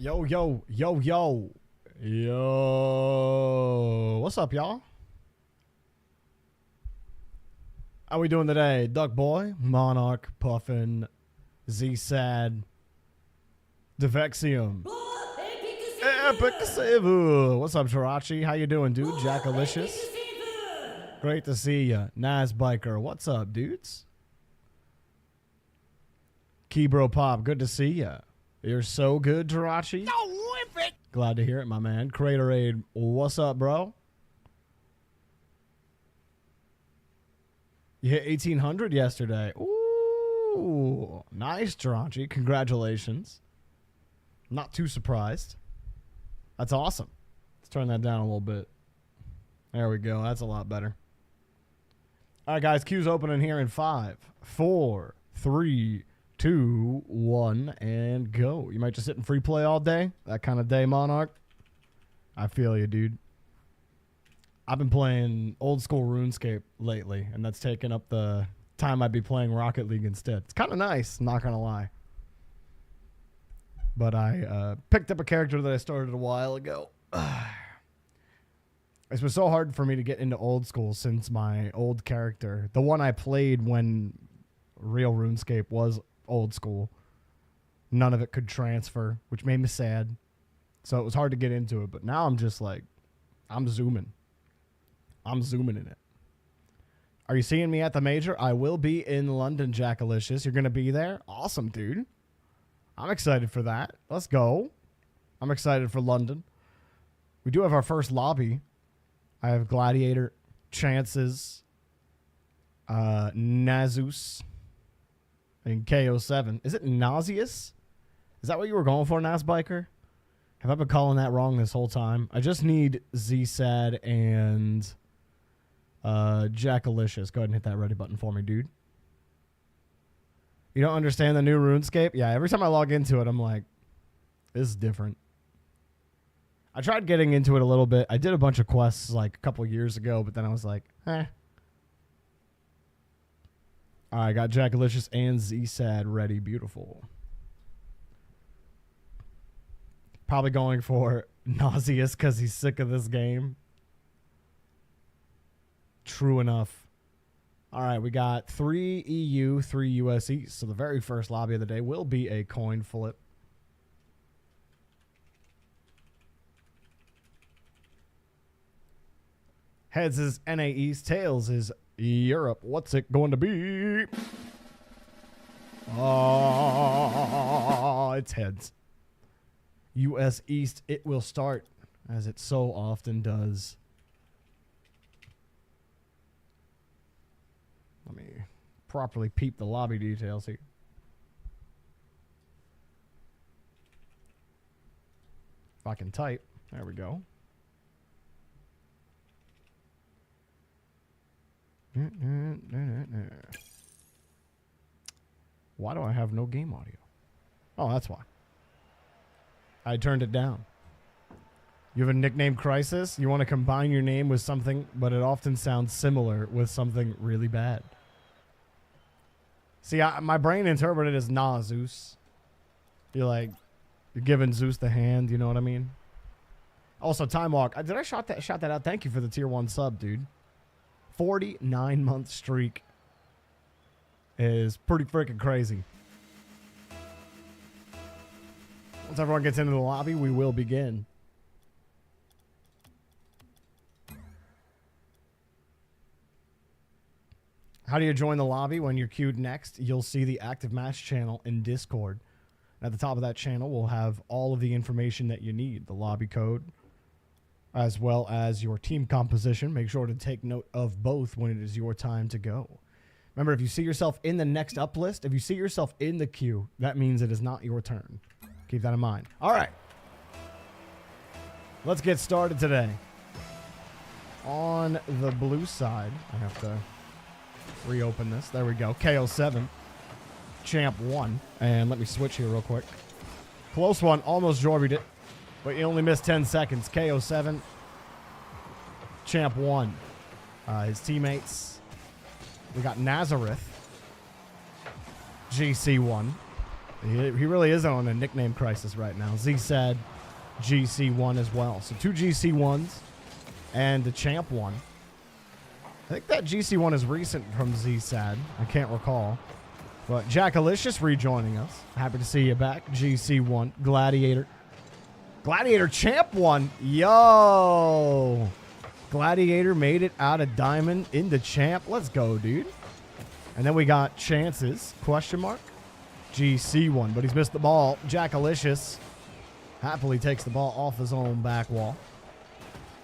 Yo, yo, yo, yo. Yo. What's up, y'all? How we doing today? Duck Boy, Monarch, Puffin, Z-Sad, Defexium. Epic Savu. What's up, Tarachi? How you doing, dude? Jackalicious. Great to see ya. Naz Biker. What's up, dudes? Keybro Pop. Good to see ya. You're so good, Tarachi. No, whip it. Glad to hear it, my man. Craterade. What's up, bro? You hit 1,800 yesterday. Ooh. Nice, Tarachi. Congratulations. Not too surprised. That's awesome. Let's turn that down a little bit. There we go. That's a lot better. All right, guys. Queue's opening here in 5, 4, 3, 2, 1, and go. You might just sit in free play all day. That kind of day, Monarch. I feel you, dude. I've been playing old school RuneScape lately, and that's taken up the time I'd be playing Rocket League instead. It's kind of nice, not going to lie. But I picked up a character that I started a while ago. It's been so hard for me to get into old school since my old character, the one I played when real RuneScape was old school, none of it could transfer, which made me sad. So it was hard to get into it. But now I'm just like, I'm zooming in it. Are you seeing me at the major? I will be in London, Jackalicious. You're going to be there? Awesome, dude. I'm excited for that. Let's go. I'm excited for London. We do have our first lobby. I have Gladiator, Chances, Nazus, and KO7. Is it Nauseous? Is that what you were going for, Nazbiker? Have I been calling that wrong this whole time? I just need Z-Sad and Jackalicious. Go ahead and hit that ready button for me, dude. You don't understand the new RuneScape? Yeah, every time I log into it, I'm like, this is different. I tried getting into it a little bit. I did a bunch of quests like a couple years ago, but then I was like, eh. All right, got Jackalicious and Z-Sad ready. Beautiful. Probably going for Nauseous because he's sick of this game. True enough. All right, we got 3 EU, 3 US East. So the very first lobby of the day will be a coin flip. Heads is NA East, tails is Europe. What's it going to be? Oh, it's heads. US East, it will start, as it so often does. Let me properly peep the lobby details here. If I can type. There we go. Why do I have no game audio? Oh, that's why. I turned it down. You have a nickname crisis? You want to combine your name with something, but it often sounds similar with something really bad. See, my brain interpreted it as nah, Zeus. You're giving Zeus the hand, you know what I mean? Also, Time Walk. Did I shout that out? Thank you for the tier 1 sub, dude. 49-month streak is pretty freaking crazy. Once everyone gets into the lobby, we will begin. How do you join the lobby? When you're queued next, you'll see the active match channel in Discord. At the top of that channel, we'll have all of the information that you need. The lobby code, as well as your team composition. Make sure to take note of both when it is your time to go. Remember, if you see yourself in the next up list, if you see yourself in the queue, that means it is not your turn. Keep that in mind. All right. Let's get started today. On the blue side, I have to reopen this. There we go. KO7. Champ 1. And let me switch here real quick. Close one. Almost Jorby'd it. But you only missed 10 seconds. KO7. Champ 1. His teammates. We got Nazareth. GC1. He really is on a nickname crisis right now. ZSAD GC1 as well. So 2 GC1s and the Champ 1. I think that GC1 is recent from ZSAD. I can't recall. But Jackalicious rejoining us. Happy to see you back. GC1. Gladiator. Gladiator Champ 1. Yo. Gladiator made it out of Diamond into Champ. Let's go, dude. And then we got Chances. Question mark. GC1. But he's missed the ball. Jackalicious happily takes the ball off his own back wall.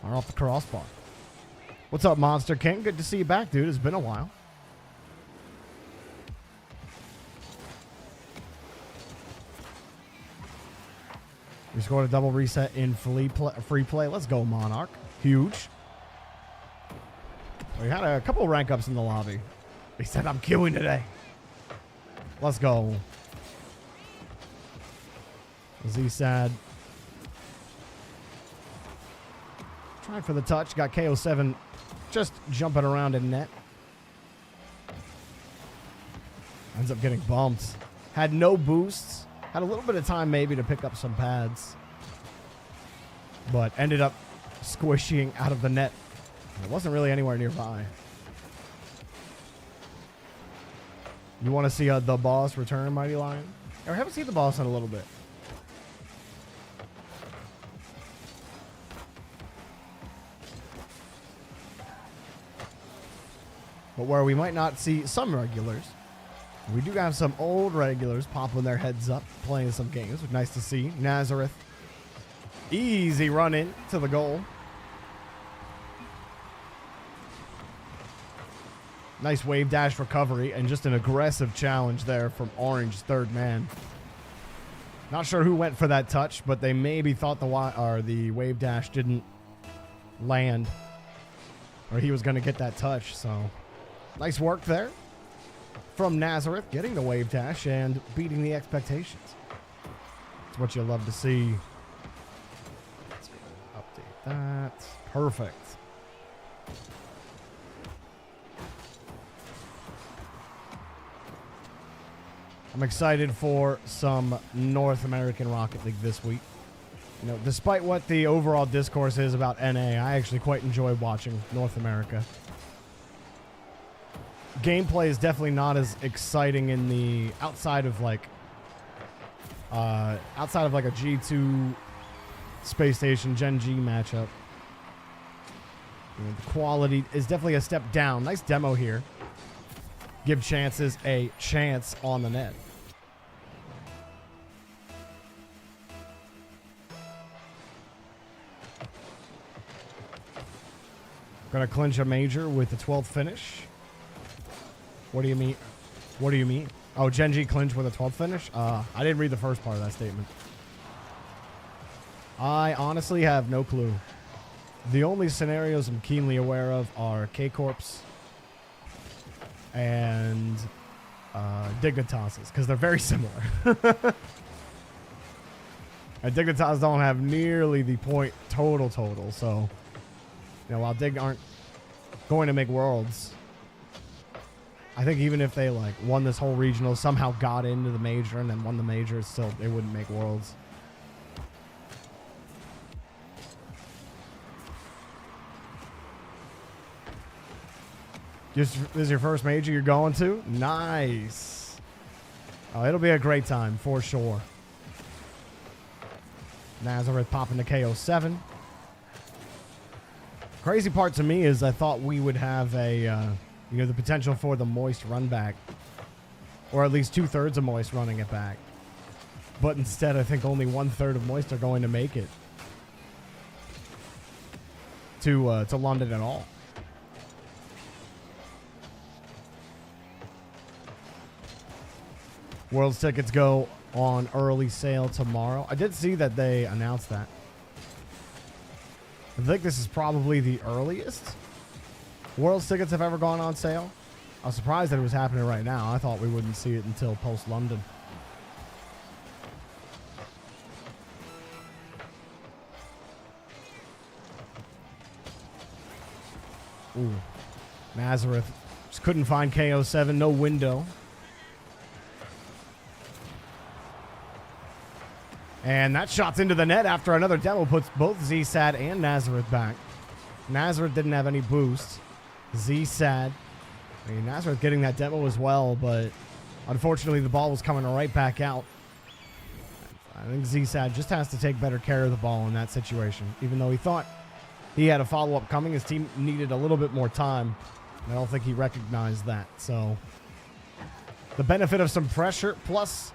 Or off the crossbar. What's up, Monster King? Good to see you back, dude. It's been a while. We scored a double reset in free play. Let's go, Monarch. Huge. We had a couple rank ups in the lobby. He said, I'm queuing today. Let's go. Z-Sad. Trying for the touch. Got KO7 just jumping around in net. Ends up getting bumped. Had no boosts. Had a little bit of time maybe to pick up some pads. But ended up squishing out of the net. It wasn't really anywhere nearby. You want to see the boss return, Mighty Lion? I haven't seen the boss in a little bit. But where we might not see some regulars, we do have some old regulars popping their heads up, playing some games. Nice to see. Nazareth. Easy run in to the goal. Nice wave dash recovery and just an aggressive challenge there from Orange's third man. Not sure who went for that touch, but they maybe thought the wave dash didn't land, or he was going to get that touch. So nice work there from Nazareth, getting the wave dash and beating the expectations. That's what you love to see. Let's update that. Perfect. I'm excited for some North American Rocket League this week. You know, despite what the overall discourse is about NA, I actually quite enjoy watching North America. Gameplay is definitely not as exciting in the outside of like a G2 Space Station Gen G matchup. You know, the quality is definitely a step down. Nice demo here. Give Chances a chance on the net. Gonna clinch a major with the 12th finish. What do you mean? What do you mean? Oh, Gen G clinch with a 12th finish? I didn't read the first part of that statement. I honestly have no clue. The only scenarios I'm keenly aware of are K-Corps and Dignitas's, because they're very similar. And Dignitas don't have nearly the point total, so, you know, while Dig aren't going to make Worlds, I think even if they like won this whole regional, somehow got into the major and then won the major, still they wouldn't make Worlds. This is your first major you're going to? Nice. Oh, it'll be a great time for sure. Nazareth popping the KO7. Crazy part to me is I thought we would have a, the potential for the Moist run back, or at least 2/3 of Moist running it back. But instead, I think only 1/3 of Moist are going to make it to London at all. World's tickets go on early sale tomorrow. I did see that they announced that. I think this is probably the earliest World's tickets have ever gone on sale. I was surprised that it was happening right now. I thought we wouldn't see it until post-London. Ooh. Nazareth just couldn't find KO7. No window. And that shot's into the net after another demo puts both ZSAD and Nazareth back. Nazareth didn't have any boost. ZSAD, I mean, Nazareth getting that demo as well, but unfortunately the ball was coming right back out. I think ZSAD just has to take better care of the ball in that situation. Even though he thought he had a follow-up coming, his team needed a little bit more time. I don't think he recognized that. So the benefit of some pressure plus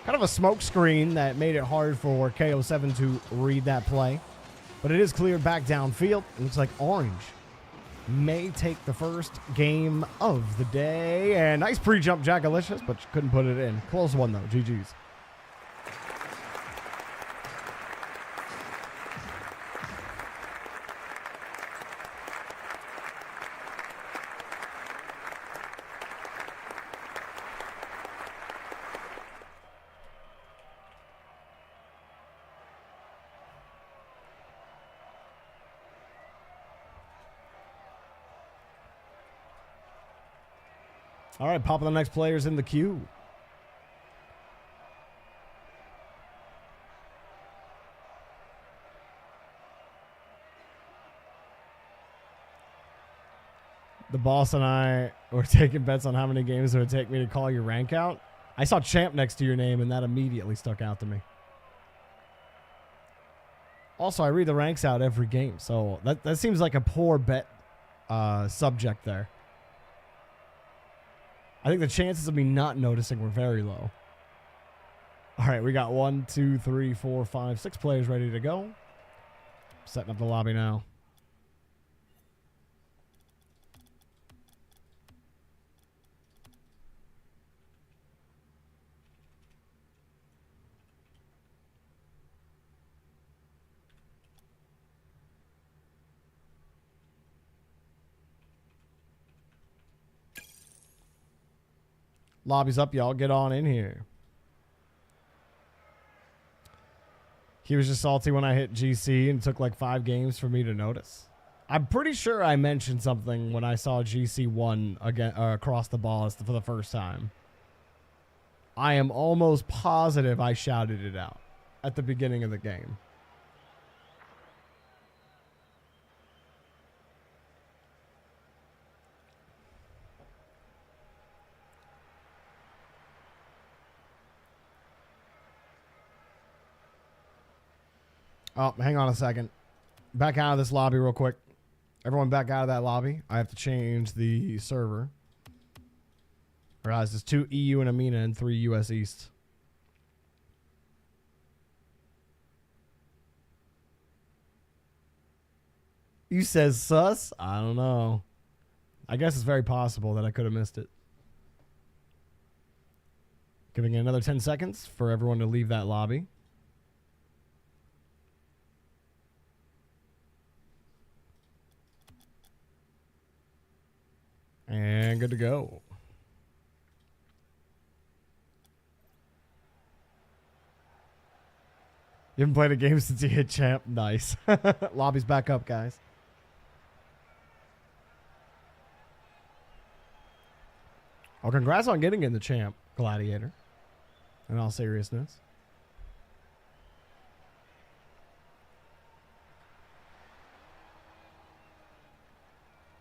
kind of a smoke screen that made it hard for KO7 to read that play. But it is cleared back downfield. It looks like Orange may take the first game of the day. And nice pre-jump, Jackalicious, but couldn't put it in. Close one, though. GG's. All right, popping the next players in the queue. The boss and I were taking bets on how many games it would take me to call your rank out. I saw champ next to your name, and that immediately stuck out to me. Also, I read the ranks out every game, so that seems like a poor bet subject there. I think the chances of me not noticing were very low. All right, we got 1, 2, 3, 4, 5, 6 players ready to go. Setting up the lobby now. Lobby's up, y'all. Get on in here. He was just salty when I hit GC and it took like 5 games for me to notice. I'm pretty sure I mentioned something when I saw GC 1 again across the ball for the first time. I am almost positive I shouted it out at the beginning of the game. Oh, hang on a second. Back out of this lobby real quick. Everyone back out of that lobby. I have to change the server. Realize there's 2 EU and Amina and 3 US East. You says sus? I don't know. I guess it's very possible that I could have missed it. Giving it another 10 seconds for everyone to leave that lobby. And good to go. You haven't played a game since you hit champ. Nice. Lobby's back up, guys. Oh, congrats on getting in the champ, Gladiator. In all seriousness.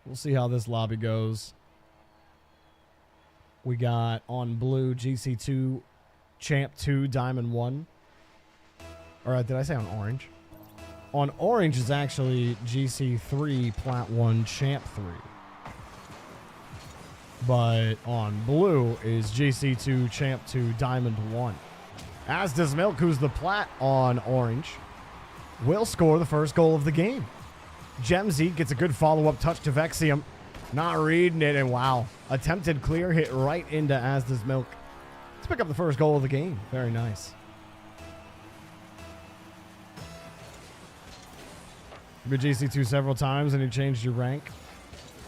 We'll see how this lobby goes. We got on blue GC2, Champ 2, Diamond 1. Or did I say on orange? On orange is actually GC3, Plat 1, Champ 3. But on blue is GC2, Champ 2, Diamond 1. As does Milk, who's the Plat on orange, will score the first goal of the game. Gemzy gets a good follow-up touch to Vexium. Not reading it, and wow. Attempted clear, hit right into Asda's Milk. Let's pick up the first goal of the game. Very nice. You've been GC2 several times and you changed your rank.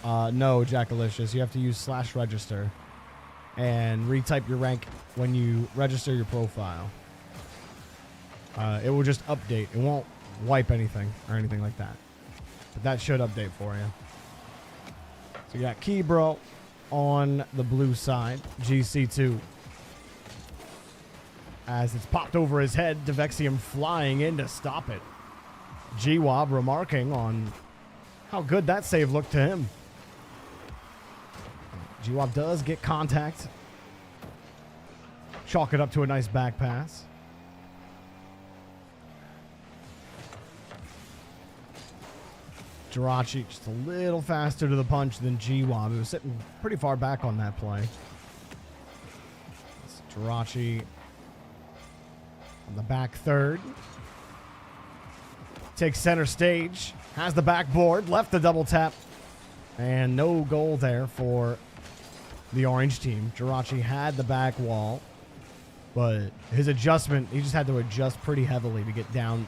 No, Jackalicious. You have to use /register and retype your rank when you register your profile. It will just update. It won't wipe anything or anything like that. But that should update for you. So you got Keybro on the blue side, GC2. as it's popped over his head. Devexium flying in to stop it. GWOB remarking on how good that save looked to him. GWOB does get contact. Chalk it up to a nice back pass. Jirachi just a little faster to the punch than GWOB. He was sitting pretty far back on that play. Jirachi on the back third. Takes center stage. Has the backboard. Left the double tap. And no goal there for the orange team. Jirachi had the back wall. But his adjustment, he just had to adjust pretty heavily to get down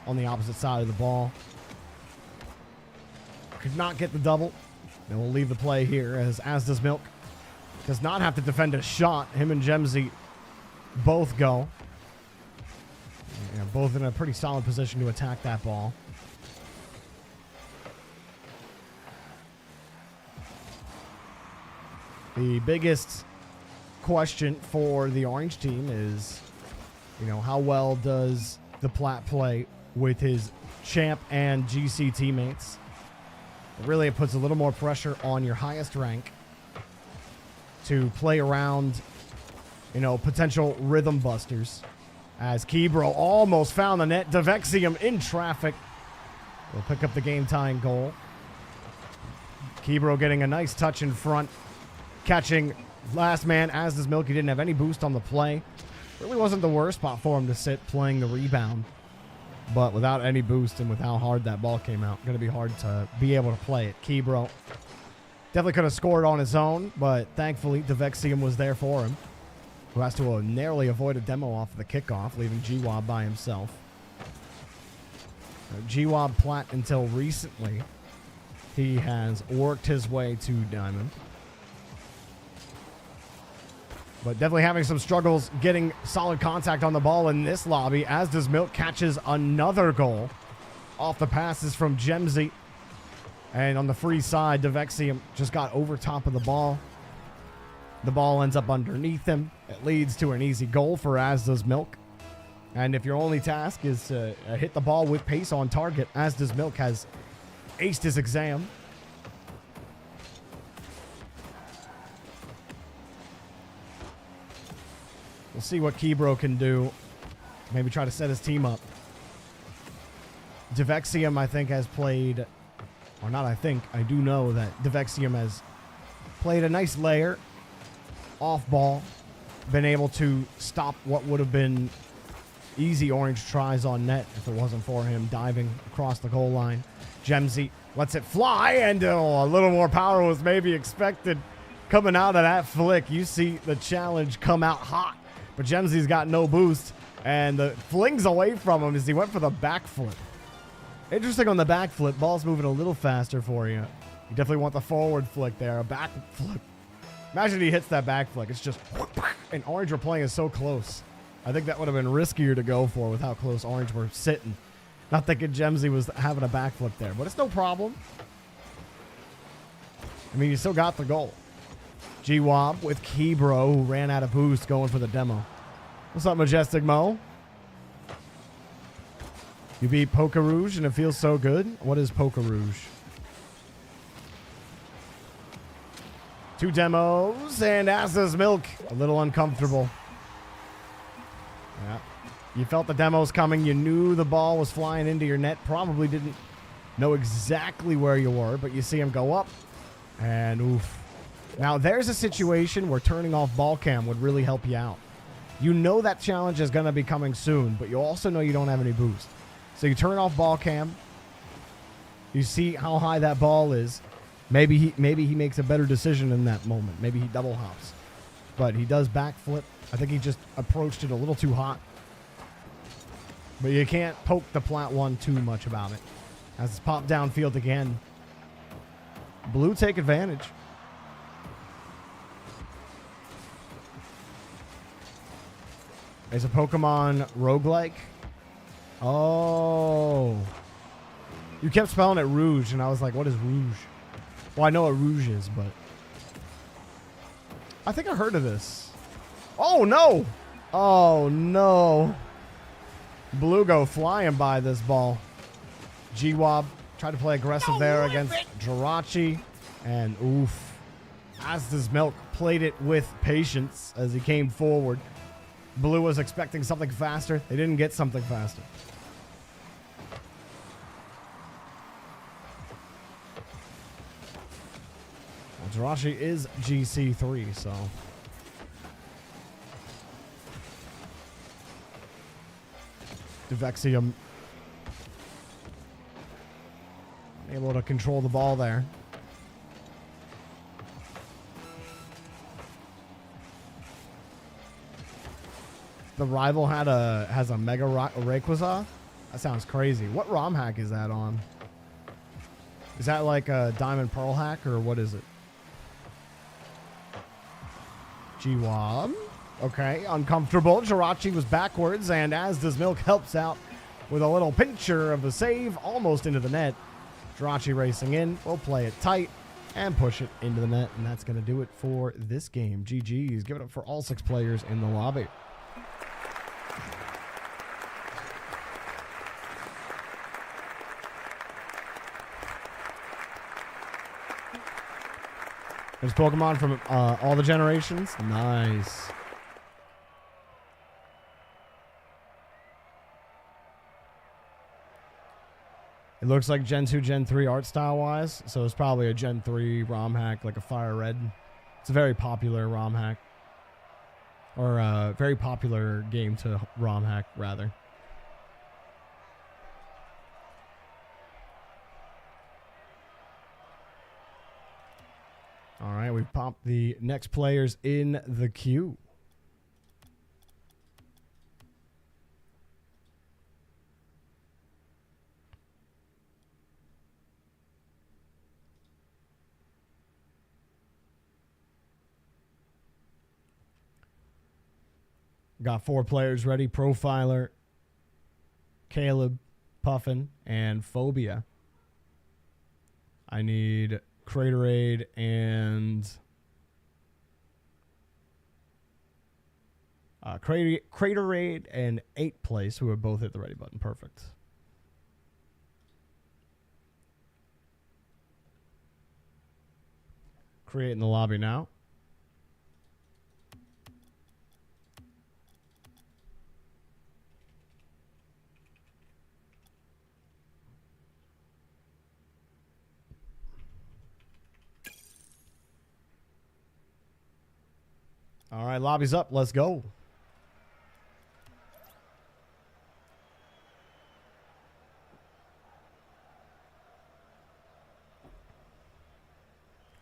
on the opposite side of the ball. Could not get the double. And we'll leave the play here as does Milk. Does not have to defend a shot. Him and Gemzy both go. Yeah, both in a pretty solid position to attack that ball. The biggest question for the orange team is, how well does the Plat play with his champ and GC teammates? Really, it puts a little more pressure on your highest rank to play around, potential rhythm busters. As Kebro almost found the net. Devexium in traffic will pick up the game-tying goal. Kebro getting a nice touch in front. Catching last man, as does Milky. Didn't have any boost on the play. Really wasn't the worst spot for him to sit playing the rebound. But without any boost and with how hard that ball came out, going to be hard to be able to play it. Kebro definitely could have scored on his own, but thankfully Devexium was there for him, who has to narrowly avoid a demo off of the kickoff, leaving GWOB by himself. GWOB Plat, until recently, he has worked his way to Diamond. But definitely having some struggles getting solid contact on the ball in this lobby, as does Milk. Catches another goal off the passes from Gemzy. And on the free side, Devexium just got over top of the ball. The ball ends up underneath him. It leads to an easy goal for as does Milk. And if your only task is to hit the ball with pace on target, as does Milk has aced his exam. We'll see what Kebro can do. Maybe try to set his team up. Devexium, I think, has played... Or not I think. I do know that Devexium has played a nice layer. Off ball. Been able to stop what would have been easy orange tries on net if it wasn't for him diving across the goal line. Gemzy lets it fly, and a little more power was maybe expected coming out of that flick. You see the challenge come out hot. But Gemzy's got no boost, and the flings away from him as he went for the back flip. Interesting on the back flip. Ball's moving a little faster for you. You definitely want the forward flick there, a back flip. Imagine he hits that back flick. It's just, and Orange were playing is so close. I think that would have been riskier to go for with how close Orange were sitting. Not thinking Gemzy was having a back flip there, but it's no problem. I mean, you still got the goal. GWOB with Kebro, who ran out of boost going for the demo. What's up, Majestic Mo? You beat Poker Rouge and it feels so good. What is Poker Rouge? 2 demos, and as does Milk. A little uncomfortable. Yeah. You felt the demos coming. You knew the ball was flying into your net. Probably didn't know exactly where you were, but you see him go up. And oof. Now, there's a situation where turning off ball cam would really help you out. You know that challenge is going to be coming soon, but you also know you don't have any boost. So you turn off ball cam. You see how high that ball is. Maybe he makes a better decision in that moment. Maybe he double hops. But he does backflip. I think he just approached it a little too hot. But you can't poke the Plat one too much about it. As it's popped downfield again. Blue take advantage. Is a Pokemon roguelike? Oh. You kept spelling it Rouge, and I was like, what is Rouge? Well, I know what Rouge is, but... I think I heard of this. Oh, no! Oh, no. Blue go flying by this ball. G-Wob tried to play aggressive there against Jirachi. And oof. Asda's Milk played it with patience as he came forward. Blue was expecting something faster. They didn't get something faster. Well, Jirachi is GC3, so... Devexium able to control the ball there. The rival has a Mega Rayquaza? That sounds crazy. What ROM hack is that on? Is that like a Diamond Pearl hack or what is it? G-Wob. Okay, uncomfortable. Jirachi was backwards, and Asda's Milk helps out with a little pincher of the save, almost into the net. Jirachi racing in. We'll play it tight and push it into the net, and that's going to do it for this game. GG's. Give it up for all 6 players in the lobby. There's Pokemon from all the generations. Nice. It looks like Gen 2, Gen 3 art style wise, so it's probably a Gen 3 ROM hack, like a Fire Red. It's a very popular ROM hack. Or a very popular game to ROM hack, rather. All right, we've popped the next players in the queue. Got 4 players ready. Profiler, Caleb, Puffin, and Phobia. I need Craterade and... Craterade and 8th place, who have both hit the ready button. Perfect. Creating the lobby now. All right, lobby's up. Let's go.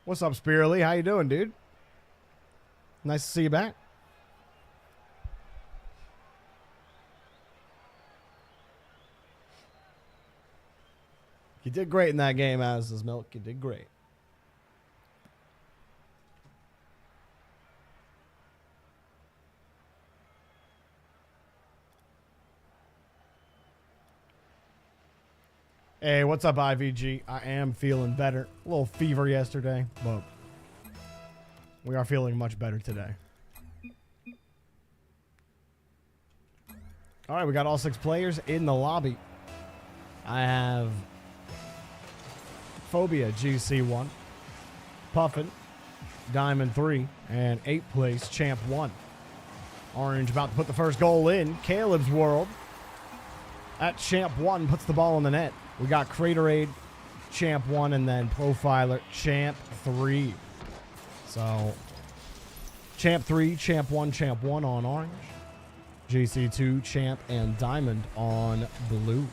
What's up, Spearly? How you doing, dude? Nice to see you back. You did great in that game, Asda's Milk. You did great. Hey, what's up, IVG? I am feeling better. A little fever yesterday, but we are feeling much better today. All right, we got all 6 players in the lobby. I have Phobia, GC1, Puffin, Diamond 3, and 8th place, Champ 1. Orange about to put the first goal in. Caleb's World at Champ 1 puts the ball in the net. We got Craterade, Champ 1, and then Profiler, Champ 3. So, Champ 3, Champ 1 on orange. GC2, Champ, and Diamond on blue.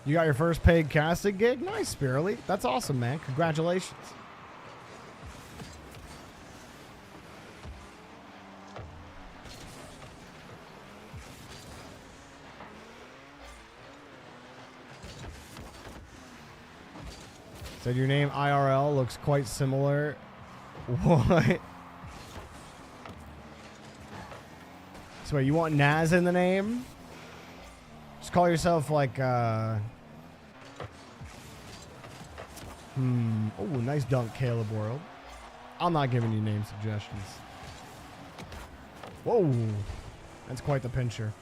You got your first paid casting gig? Nice, Spearly. That's awesome, man. Congratulations. Said your name IRL looks quite similar. What? So wait, you want Naz in the name? Just call yourself like Oh, nice dunk, Caleb World. I'm not giving you name suggestions. Whoa. That's quite the pincher.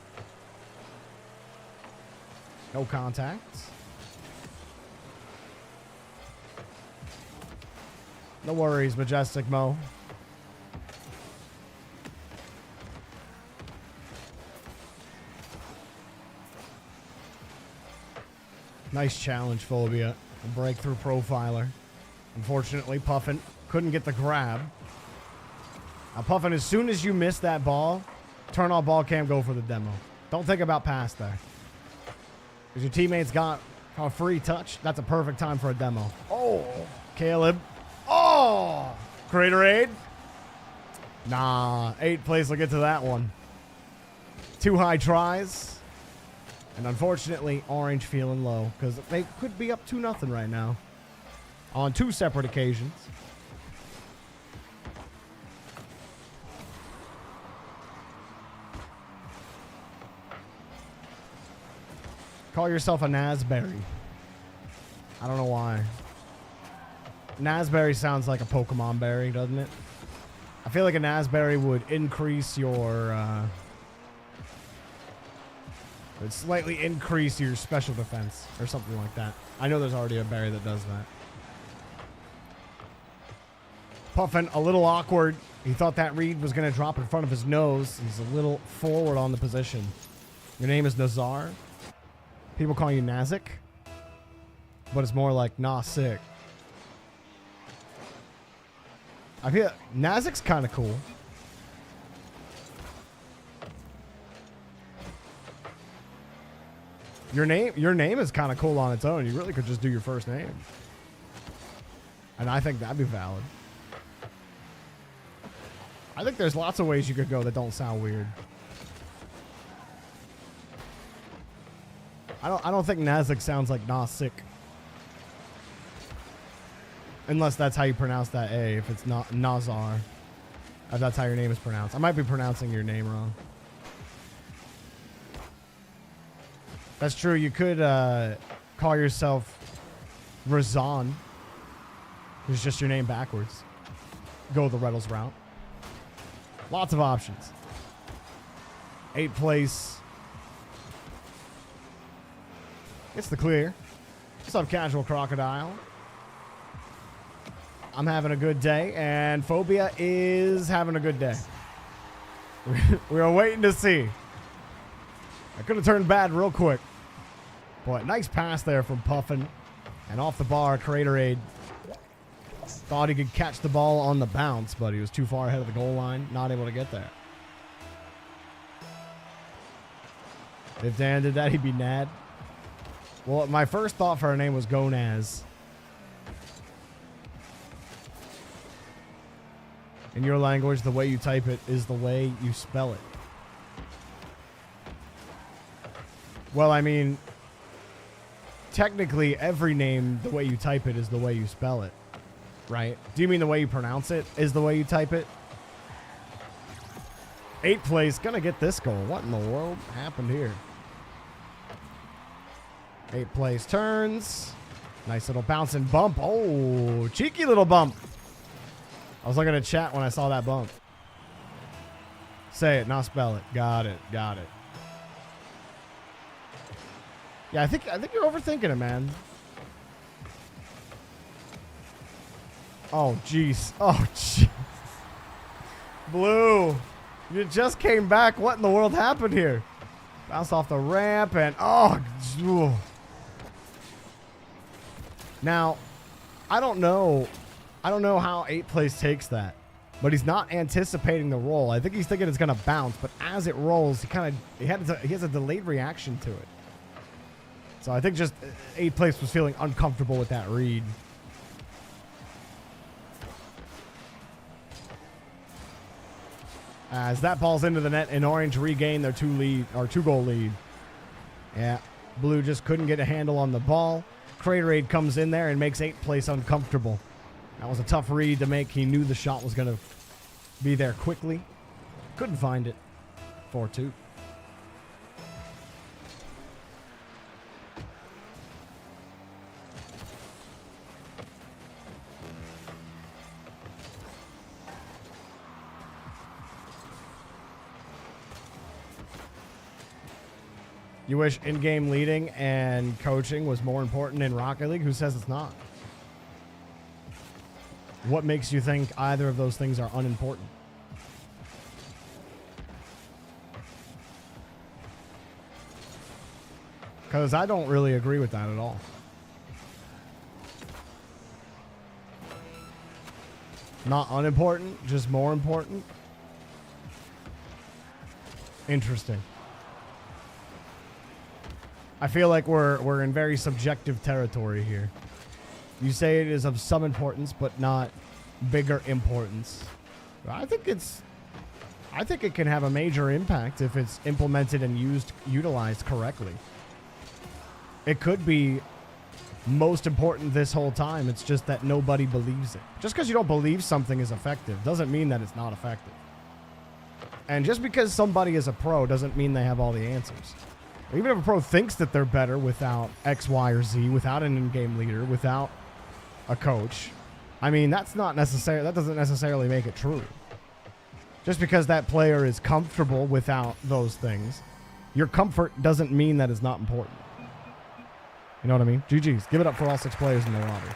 No contact. No worries, Majestic Mo. Nice challenge, Phobia. A breakthrough profiler. Unfortunately, Puffin couldn't get the grab. Now, Puffin, as soon as you miss that ball, turn off ball cam, go for the demo. Don't think about pass there. Because your teammates got a free touch. That's a perfect time for a demo. Oh, Caleb. Oh, Craterade. Nah, 8th place will get to that one. 2 high tries. And unfortunately, Orange feeling low because they could be up 2-0 right now on 2 separate occasions. Call yourself a Nazberry. I don't know why. Nazberry sounds like a Pokemon berry, doesn't it? I feel like a Nazberry would increase your... would slightly increase your special defense or something like that. I know there's already a berry that does that. Puffin, a little awkward. He thought that read was going to drop in front of his nose. He's a little forward on the position. Your name is Nazar. People call you Nazik. But it's more like Nah-sick. I feel Nazik's kind of cool. Your name is kind of cool on its own. You really could just do your first name. And I think that'd be valid. I think there's lots of ways you could go that don't sound weird. I don't think Nazik sounds like Nah-sick. Unless that's how you pronounce that A, if it's not Nazar. If that's how your name is pronounced. I might be pronouncing your name wrong. That's true. You could call yourself Razan. It's just your name backwards. Go the Reynolds route. Lots of options. 8th place. It's the clear. What's up, Casual Crocodile? I'm having a good day, and Phobia is having a good day. We were waiting to see. I could have turned bad real quick. But nice pass there from Puffin. And off the bar, Craterade thought he could catch the ball on the bounce, but he was too far ahead of the goal line, not able to get there. If Dan did that, he'd be Nad. Well, my first thought for her name was Gonaz. In your language, the way you type it is the way you spell it. Well, I mean, technically every name, the way you type it is the way you spell it, right? Do you mean the way you pronounce it is the way you type it? 8th place, gonna get this goal. What in the world happened here? 8th place turns. Nice little bounce and bump. Oh, cheeky little bump. I was looking at chat when I saw that bump. Say it, not spell it. Got it. Got it. Yeah, I think you're overthinking it, man. Oh, jeez. Oh, jeez. Blue, you just came back. What in the world happened here? Bounce off the ramp and oh. Now, I don't know how 8th place takes that, but he's not anticipating the roll. I think he's thinking it's gonna bounce, but as it rolls, he has a delayed reaction to it. So I think just 8th place was feeling uncomfortable with that read. As that ball's into the net and Orange regain their 2-goal lead. Yeah, Blue just couldn't get a handle on the ball. Craterade comes in there and makes 8th place uncomfortable. That was a tough read to make. He knew the shot was going to be there quickly. Couldn't find it. 4-2. You wish in-game leading and coaching was more important in Rocket League? Who says it's not? What makes you think either of those things are unimportant? Because I don't really agree with that at all. Not unimportant, just more important. Interesting. I feel like we're in very subjective territory here. You say it is of some importance, but not bigger importance. I think it can have a major impact if it's implemented and utilized correctly. It could be most important this whole time. It's just that nobody believes it. Just because you don't believe something is effective doesn't mean that it's not effective. And just because somebody is a pro doesn't mean they have all the answers. Even if a pro thinks that they're better without X, Y, or Z, without an in-game leader, without a coach, I mean, that doesn't necessarily make it true. Just because that player is comfortable without those things, your comfort doesn't mean that it's not important. You know what I mean? GG's. Give it up for all 6 players in the lobby.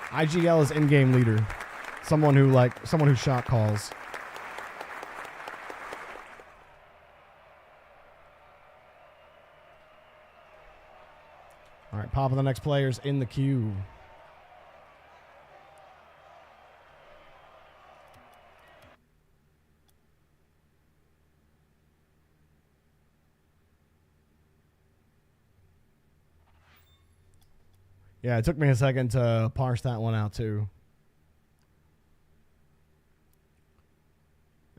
IGL is in-game leader. Someone who shot calls. All right, popping the next players in the queue. Yeah, it took me a second to parse that one out, too.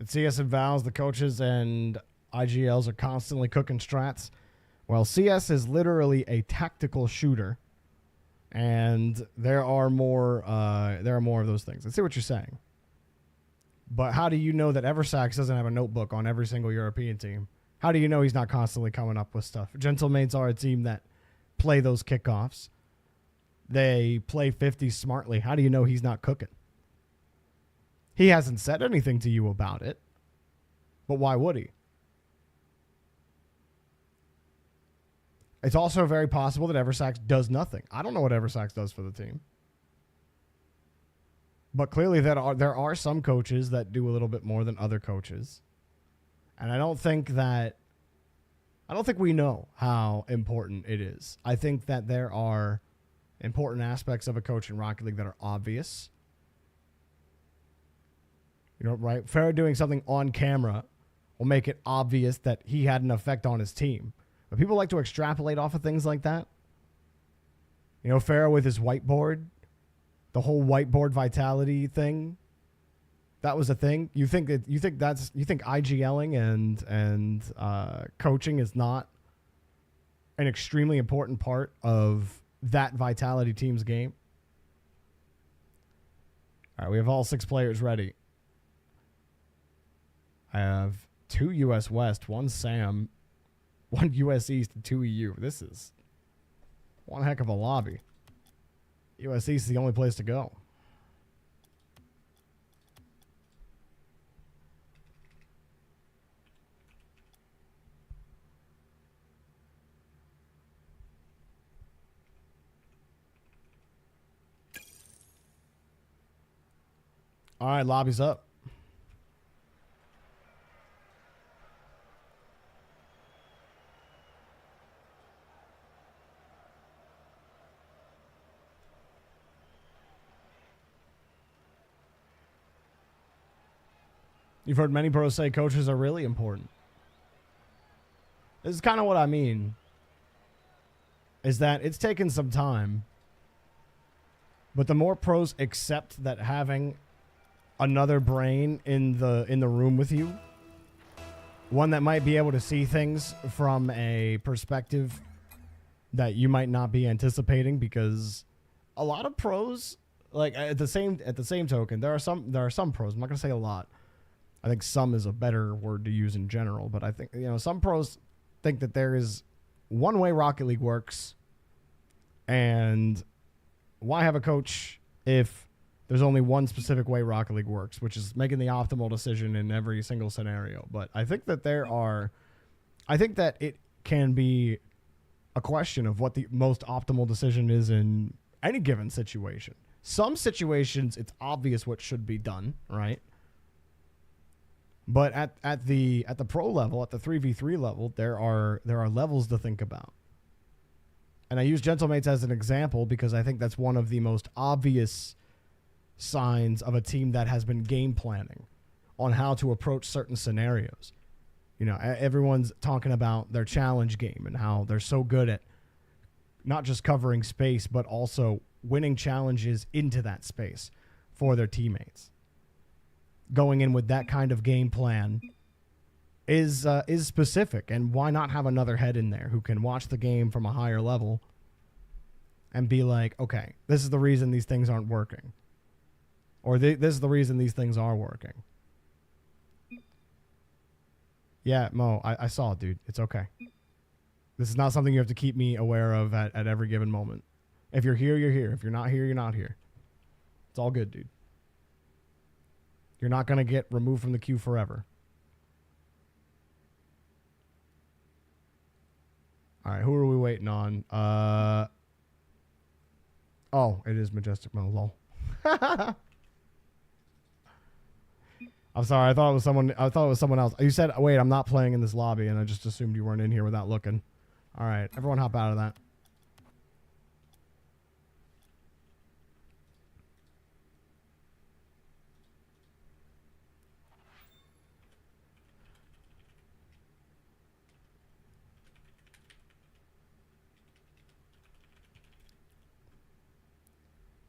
At CS and Vals, the coaches and IGLs are constantly cooking strats. Well, CS is literally a tactical shooter, and there are more of those things. I see what you're saying. But how do you know that Eversax doesn't have a notebook on every single European team? How do you know he's not constantly coming up with stuff? Gentlemates are a team that play those kickoffs. They play 50 smartly. How do you know he's not cooking? He hasn't said anything to you about it. But why would he? It's also very possible that Eversax does nothing. I don't know what Eversax does for the team. But clearly there are some coaches that do a little bit more than other coaches. And I don't think we know how important it is. I think that there are important aspects of a coach in Rocket League that are obvious. You know, right? Farrah doing something on camera will make it obvious that he had an effect on his team. But people like to extrapolate off of things like that. You know, Farrah with his whiteboard, the whole whiteboard vitality thing, that was a thing. You think IGLing and coaching is not an extremely important part of that vitality team's game? All right, we have all 6 players ready. I have 2 US West, 1 Sam, 1 US East, and 2 EU. This is one heck of a lobby. US East is the only place to go. All right, lobby's up. You've heard many pros say coaches are really important. This is kind of what I mean. Is that it's taken some time. But the more pros accept that having another brain in the room with you, one that might be able to see things from a perspective that you might not be anticipating, because a lot of pros, like at the same token, there are some pros. I'm not going to say a lot. I think some is a better word to use in general, but I think, you know, some pros think that there is one way Rocket League works, and why have a coach if There's only one specific way Rocket League works, which is making the optimal decision in every single scenario. But I think that it can be a question of what the most optimal decision is in any given situation. Some situations, it's obvious what should be done, right? But at the pro level, at the 3v3 level, there are levels to think about. And I use Gentlemates as an example because I think that's one of the most obvious signs of a team that has been game planning on how to approach certain scenarios. You know, everyone's talking about their challenge game and how they're so good at not just covering space, but also winning challenges into that space for their teammates. Going in with that kind of game plan is specific, and why not have another head in there who can watch the game from a higher level and be like, okay, this is the reason these things aren't working, or this is the reason these things are working. Yeah, Mo, I saw it, dude. It's okay. This is not something you have to keep me aware of at every given moment. If you're here, you're here. If you're not here, you're not here. It's all good, dude. You're not going to get removed from the queue forever. All right, who are we waiting on? Oh, it is Majestic Mo, lol. I'm sorry. I thought it was someone else. You said, wait, I'm not playing in this lobby, and I just assumed you weren't in here without looking. All right, everyone hop out of that.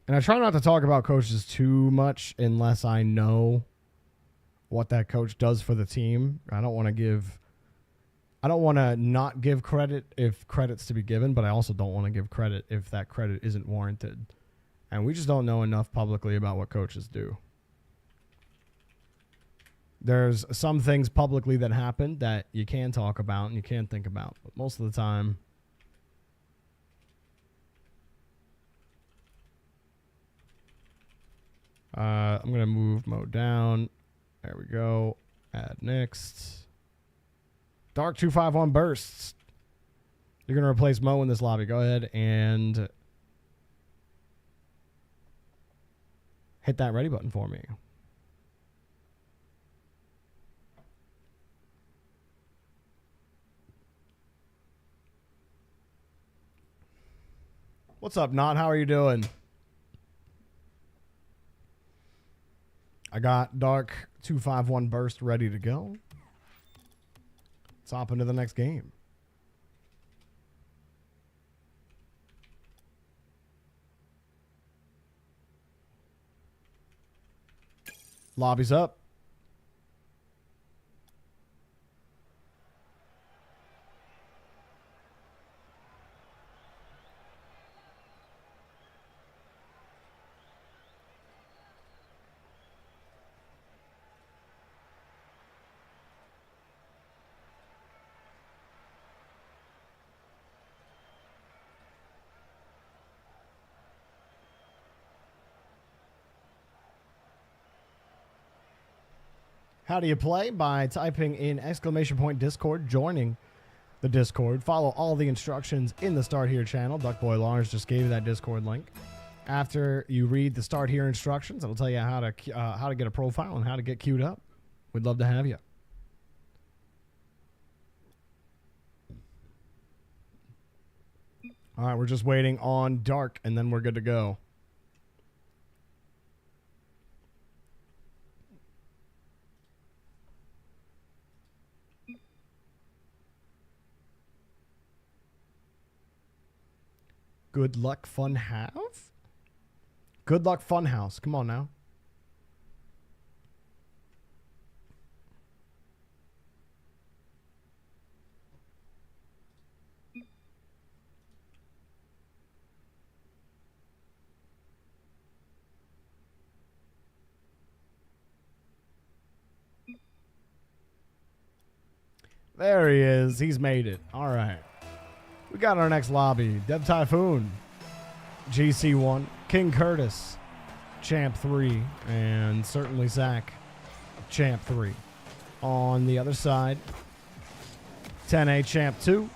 And I try not to talk about coaches too much unless I know what that coach does for the team. I don't want to not give credit if credit's to be given, but I also don't want to give credit if that credit isn't warranted. And we just don't know enough publicly about what coaches do. There's some things publicly that happen that you can talk about and you can think about, but most of the time, I'm going to move Mo down. There we go. Add next. Dark 251 bursts. You're going to replace Mo in this lobby. Go ahead and hit that ready button for me. What's up, Not? How are you doing? I got Dark 251 burst ready to go. Let's hop into the next game. Lobbies up. How do you play? By typing in !Discord, joining the Discord. Follow all the instructions in the Start Here channel. Duckboy Lars just gave you that Discord link. After you read the Start Here instructions, it'll tell you how to get a profile and how to get queued up. We'd love to have you. All right, we're just waiting on Dark, and then we're good to go. Good luck, Funhouse? Good luck, Funhouse. Come on now. There he is. He's made it. All right. We got our next lobby. Dev Typhoon, GC1, King Curtis, Champ 3, and certainly Zach, Champ 3. On the other side, 10A Champ 2.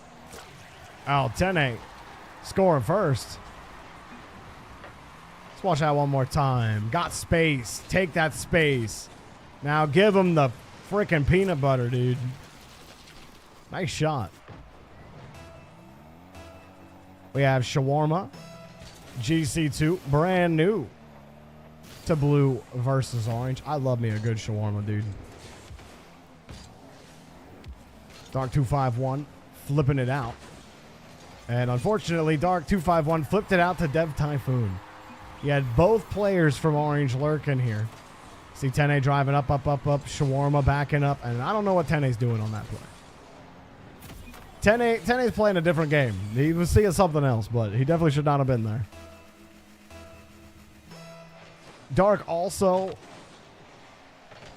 Oh, 10A scoring first. Let's watch that one more time. Got space. Take that space. Now give him the freaking peanut butter, dude. Nice shot. We have Shawarma, GC2, brand new to blue versus orange. I love me a good shawarma, dude. Dark 251 flipping it out. And unfortunately, Dark 251 flipped it out to Dev Typhoon. You had both players from orange lurking here. See 10A driving up, Shawarma backing up, and I don't know what 10A's doing on that play. 10A's playing a different game. He was seeing something else, but he definitely should not have been there. Dark also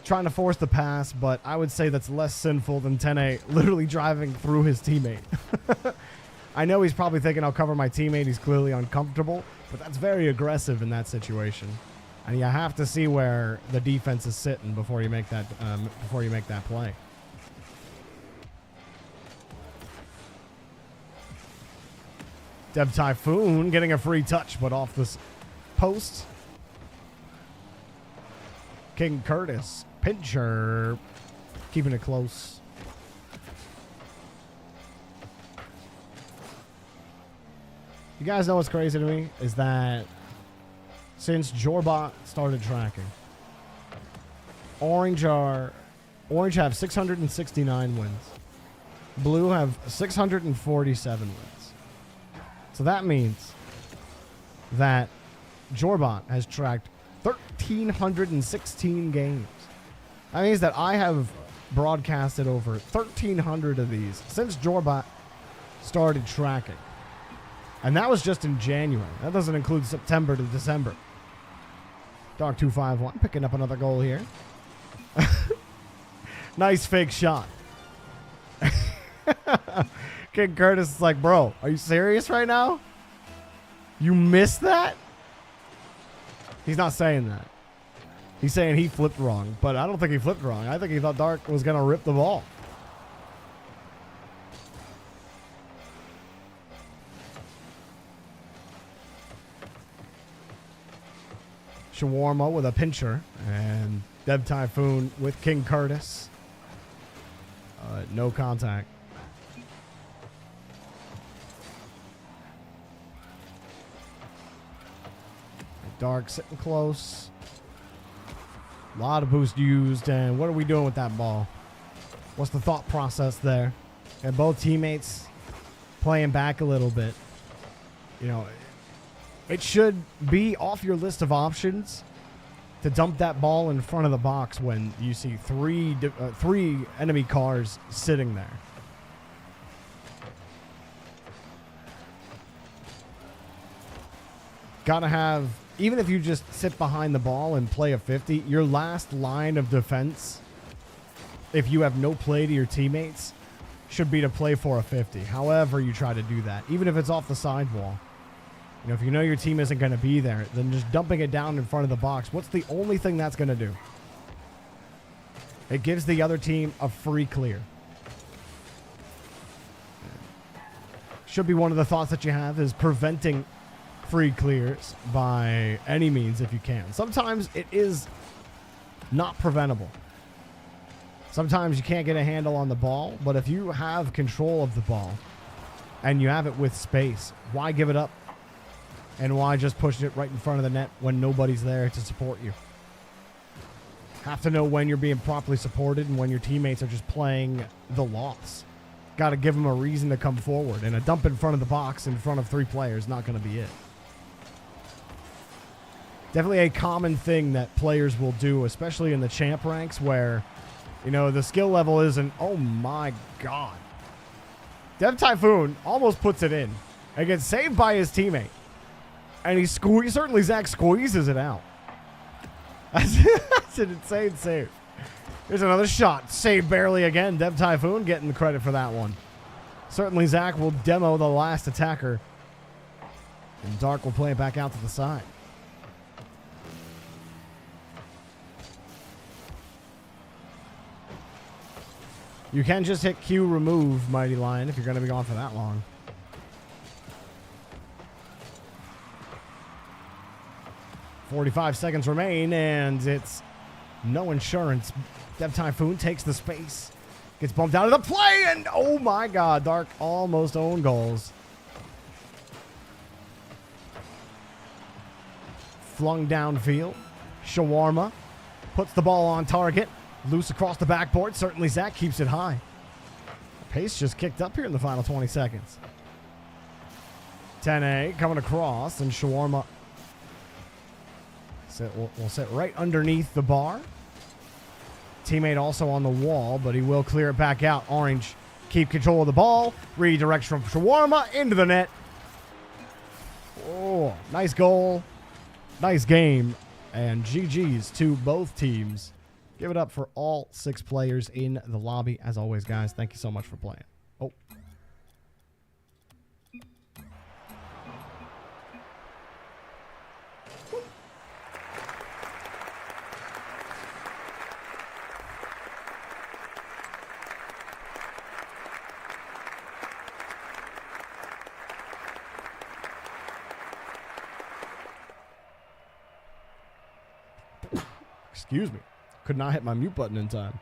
trying to force the pass, but I would say that's less sinful than 10A literally driving through his teammate. I know he's probably thinking, I'll cover my teammate. He's clearly uncomfortable, but that's very aggressive in that situation. And you have to see where the defense is sitting before you make that play. Dev Typhoon getting a free touch, but off this post. King Curtis, pincher, keeping it close. You guys know what's crazy to me is that since Jorby started tracking, Orange have 669 wins. Blue have 647 wins. So that means that Jorby has tracked 1,316 games. That means that I have broadcasted over 1,300 of these since Jorby started tracking. And that was just in January. That doesn't include September to December. Dark 251 picking up another goal here. Nice fake shot. King Curtis is like, bro, are you serious right now? You missed that? He's not saying that. He's saying he flipped wrong, but I don't think he flipped wrong. I think he thought Dark was going to rip the ball. Shawarma with a pincher, and Dev Typhoon with King Curtis. No contact. Dark sitting close. A lot of boost used, and what are we doing with that ball? What's the thought process there? And both teammates playing back a little bit. You know, it should be off your list of options to dump that ball in front of the box when you see three enemy cars sitting there. Gotta have, even if you just sit behind the ball and play a 50, your last line of defense, if you have no play to your teammates, should be to play for a 50. However you try to do that, even if it's off the sidewall. You know, if you know your team isn't going to be there, then just dumping it down in front of the box, what's the only thing that's going to do? It gives the other team a free clear. Should be one of the thoughts that you have, is preventing free clears by any means if you can. Sometimes it is not preventable. Sometimes you can't get a handle on the ball, but if you have control of the ball and you have it with space, why give it up? And why just push it right in front of the net when nobody's there to support you? Have to know when you're being properly supported and when your teammates are just playing the loss. Got to give them a reason to come forward. And a dump in front of the box in front of three players is not going to be it. Definitely a common thing that players will do, especially in the champ ranks where, you know, the skill level isn't, oh my God. Dev Typhoon almost puts it in and gets saved by his teammate. And certainly Zach squeezes it out. That's an insane save. Here's another shot. Saved barely again. Dev Typhoon getting the credit for that one. Certainly Zach will demo the last attacker. And Dark will play it back out to the side. You can just hit Q remove, Mighty Lion, if you're going to be gone for that long. .45 seconds remain, and it's no insurance. Dev Typhoon takes the space. Gets bumped out of the play, and oh my god, Dark almost own goals. Flung downfield. Shawarma puts the ball on target. Loose across the backboard. Certainly Zach keeps it high. Pace just kicked up here in the final 20 seconds. 10A coming across, and Shawarma will sit right underneath the bar. Teammate also on the wall, but he will clear it back out. Orange keep control of the ball. Redirection from Shawarma into the net. Oh, nice goal. Nice game. And GG's to both teams. Give it up for all 6 players in the lobby. As always, guys, thank you so much for playing. Oh. Excuse me. Could not hit my mute button in time.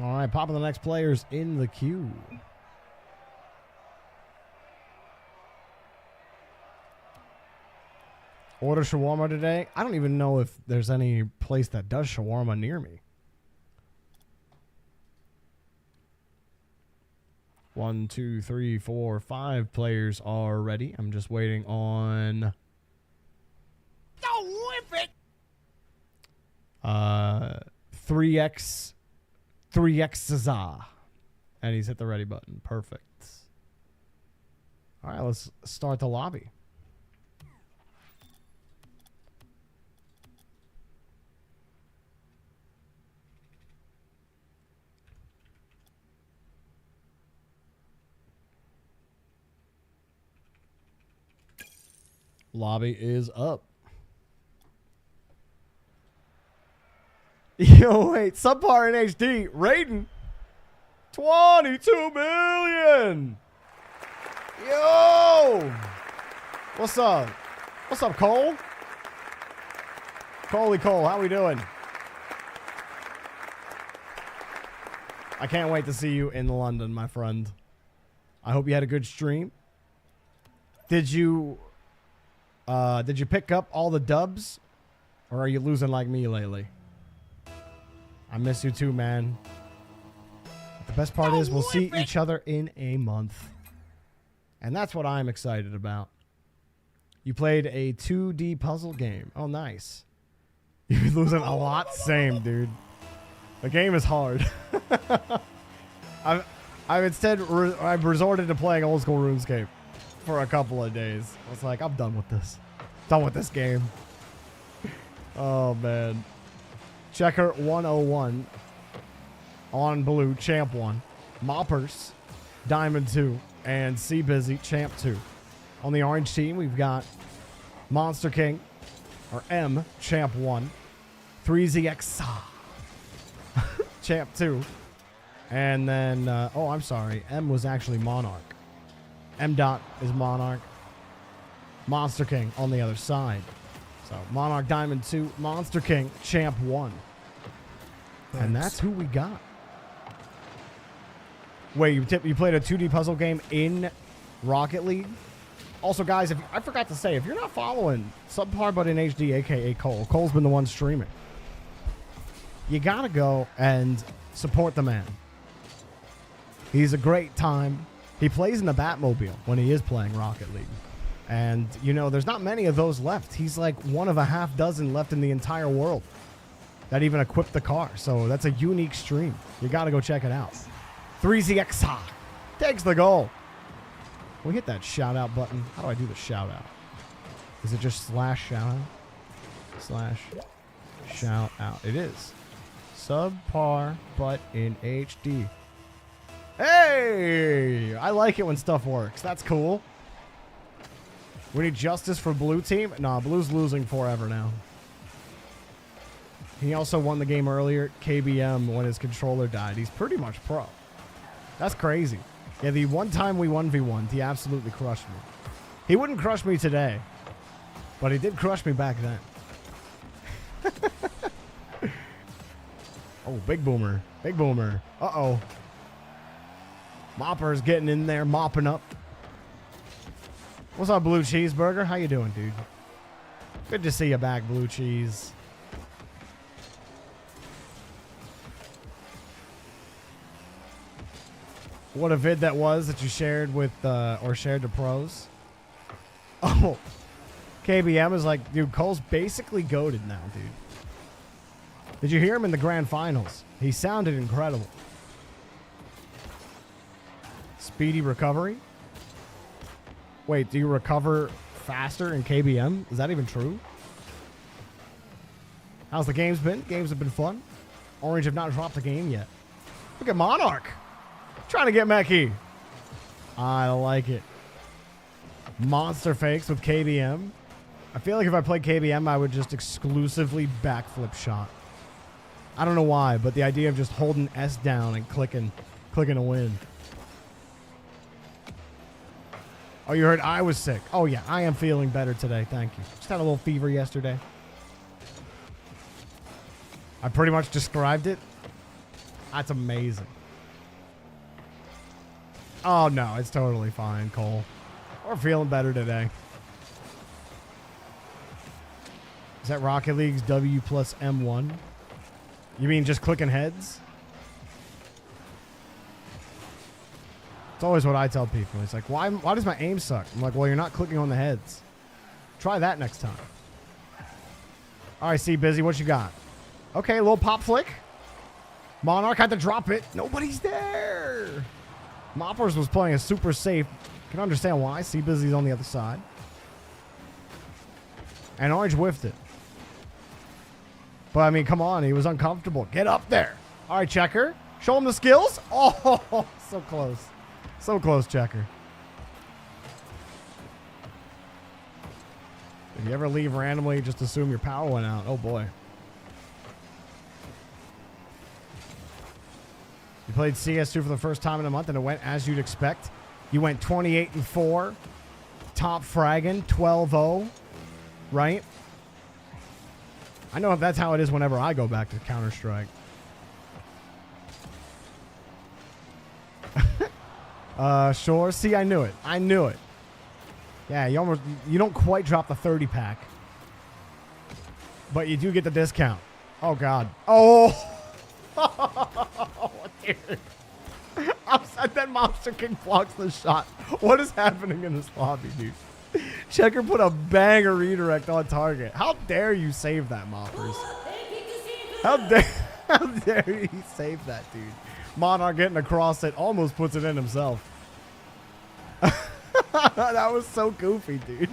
All right, popping the next players in the queue. Order shawarma today? I don't even know if there's any place that does shawarma near me. 1, 2, 3, 4, 5 players are ready. I'm just waiting on... Don't whip it! 3x Zaza. And he's hit the ready button. Perfect. All right, let's start the lobby. Lobby is up. Yo, wait. Subpar in HD. Raiden. 22 million. Yo. What's up? What's up, Cole? Coley Cole, how we doing? I can't wait to see you in London, my friend. I hope you had a good stream. Did you pick up all the dubs? Or are you losing like me lately? I miss you too, man. The best part is we'll see each other in a month. And that's what I'm excited about. You played a 2D puzzle game. Oh, nice. You're losing a lot. Same, dude. The game is hard. I've resorted to playing old school RuneScape for a couple of days. I was like, I'm done with this. Done with this game. Oh, man. Checker 101 on blue, champ 1. Moppers, diamond 2. And C Busy, champ 2. On the orange team, we've got Monster King, or M, champ 1. 3ZX, champ 2. And then, oh, I'm sorry. M was actually Monarch. M dot is Monarch. Monster King on the other side. So Monarch Diamond 2, Monster King, Champ 1. Thanks. And that's who we got. Wait, you played a 2D puzzle game in Rocket League? Also, guys, I forgot to say, if you're not following Subpar But in HD, a.k.a. Cole, Cole's been the one streaming. You got to go and support the man. He's a great time. He plays in the Batmobile when he is playing Rocket League. And, you know, there's not many of those left. He's like one of a half dozen left in the entire world that even equipped the car. So that's a unique stream. You got to go check it out. 3ZX takes the goal. Can we hit that shout out button? How do I do the shout out? Is it just slash shout out? Slash shout out. It is. Subpar but in HD. Hey! I like it when stuff works. That's cool. We need justice for blue team. Nah, blue's losing forever now. He also won the game earlier, KBM, when his controller died. He's pretty much pro. That's crazy. Yeah, the one time we 1v1'd, he absolutely crushed me. He wouldn't crush me today, but he did crush me back then. Oh, big boomer. Big boomer. Uh-oh. Mopper's getting in there, mopping up. What's up, Blue Cheeseburger? How you doing, dude? Good to see you back, Blue Cheese. What a vid that was that you shared with, or shared to pros. Oh, KBM is like, dude, Cole's basically goated now, dude. Did you hear him in the grand finals? He sounded incredible. Speedy recovery. Wait, do you recover faster in KBM? Is that even true? How's the games been? Games have been fun. Orange have not dropped a game yet. Look at Monarch. Trying to get Mechie. I like it. Monster fakes with KBM. I feel like if I played KBM, I would just exclusively backflip shot. I don't know why, but the idea of just holding S down and clicking a win. Oh, you heard I was sick. Oh, yeah, I am feeling better today. Thank you. Just had a little fever yesterday. I pretty much described it. That's amazing. Oh, no, it's totally fine, Cole. We're feeling better today. Is that Rocket League's W plus M1? You mean just clicking heads? It's always what I tell people. It's like, why does my aim suck? I'm like, well, you're not clicking on the heads. Try that next time. All right, see, Busy, what you got? Okay, a little pop flick. Monarch had to drop it. Nobody's there. Moppers was playing a super safe. Can understand why. See, Busy's on the other side. And Orange whiffed it. But, I mean, come on. He was uncomfortable. Get up there. All right, Checker. Show him the skills. Oh, so close. So close, Checker. If you ever leave randomly, just assume your power went out. Oh, boy. You played CS2 for the first time in a month, and it went as you'd expect. You went 28-4. Top fragging. 12-0. Right? I know if that's how it is whenever I go back to Counter-Strike. Sure. See, I knew it. I knew it. Yeah, you don't quite drop the 30 pack. But you do get the discount. Oh, God. Oh! Dude. Upside that Monster King blocks the shot. What is happening in this lobby, dude? Checker put a banger redirect on target. How dare you save that, Moppers? How dare you save that, dude? Monarch getting across it, almost puts it in himself. That was so goofy, dude.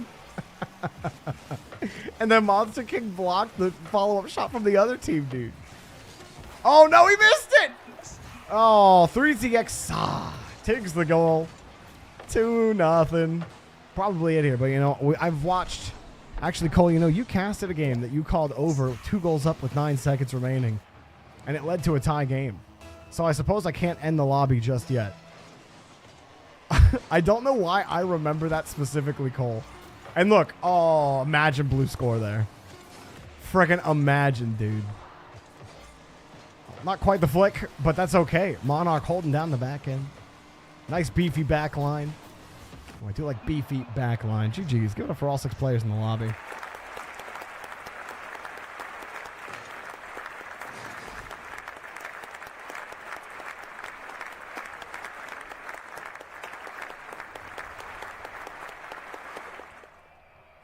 And then Monster King blocked the follow-up shot from the other team, dude. Oh, no, he missed it! Oh, 3TX takes the goal. 2-0. Probably it here, but, you know, I've watched... Actually, Cole, you know, you casted a game that you called over 2 goals up with 9 seconds remaining, and it led to a tie game. So I suppose I can't end the lobby just yet. I don't know why I remember that specifically, Cole. And look, oh, imagine blue score there. Frickin' imagine, dude. Not quite the flick, but that's okay. Monarch holding down the back end. Nice beefy back line. Oh, I do like beefy back line. GG's. Give it up for all 6 players in the lobby.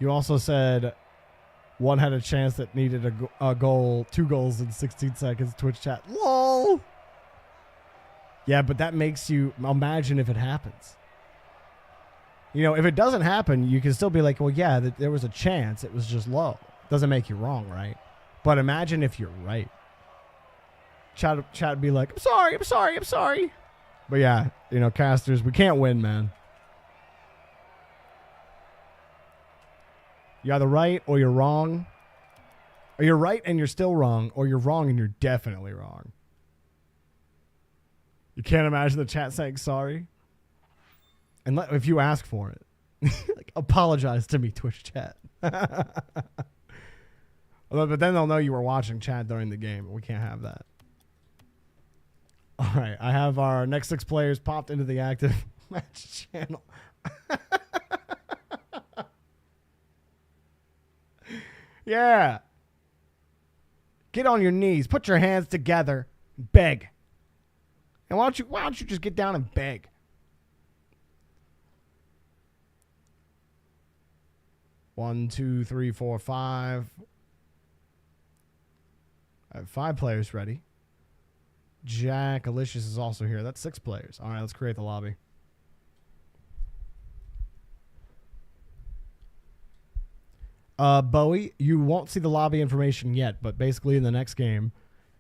You also said one had a chance that needed a goal, 2 goals in 16 seconds. Twitch chat. LOL. Yeah, but that makes you imagine if it happens. You know, if it doesn't happen, you can still be like, well, yeah, there was a chance. It was just low. Doesn't make you wrong, right? But imagine if you're right. Chat would be like, I'm sorry. But yeah, you know, casters, we can't win, man. You're either right or you're wrong. Or you're right and you're still wrong, or you're wrong and you're definitely wrong. You can't imagine the chat saying sorry. And if you ask for it. Like, apologize to me, Twitch chat. But then they'll know you were watching chat during the game. We can't have that. All right, I have our next 6 players popped into the active match channel. Yeah. Get on your knees. Put your hands together. Beg. And why don't you just get down and beg? One, 2, 3, 4, 5. I have 5 players ready. Jack Alicious is also here. That's 6 players. All right, let's create the lobby. Bowie, you won't see the lobby information yet, but basically in the next game,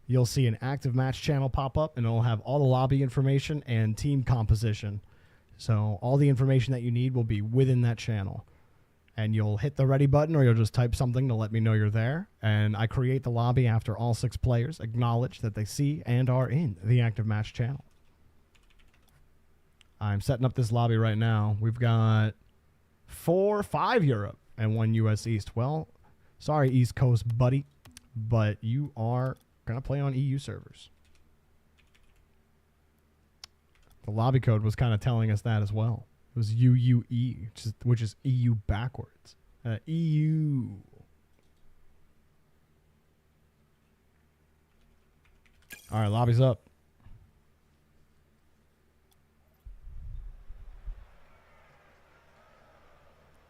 you'll see an active match channel pop up, and it'll have all the lobby information and team composition. So all the information that you need will be within that channel. And you'll hit the ready button, or you'll just type something to let me know you're there. And I create the lobby after all 6 players acknowledge that they see and are in the active match channel. I'm setting up this lobby right now. We've got 5 Europe and 1 US East. Well, sorry, East Coast buddy, but you are going to play on EU servers. The lobby code was kind of telling us that as well. It was UUE, which is EU backwards. EU. All right, lobby's up.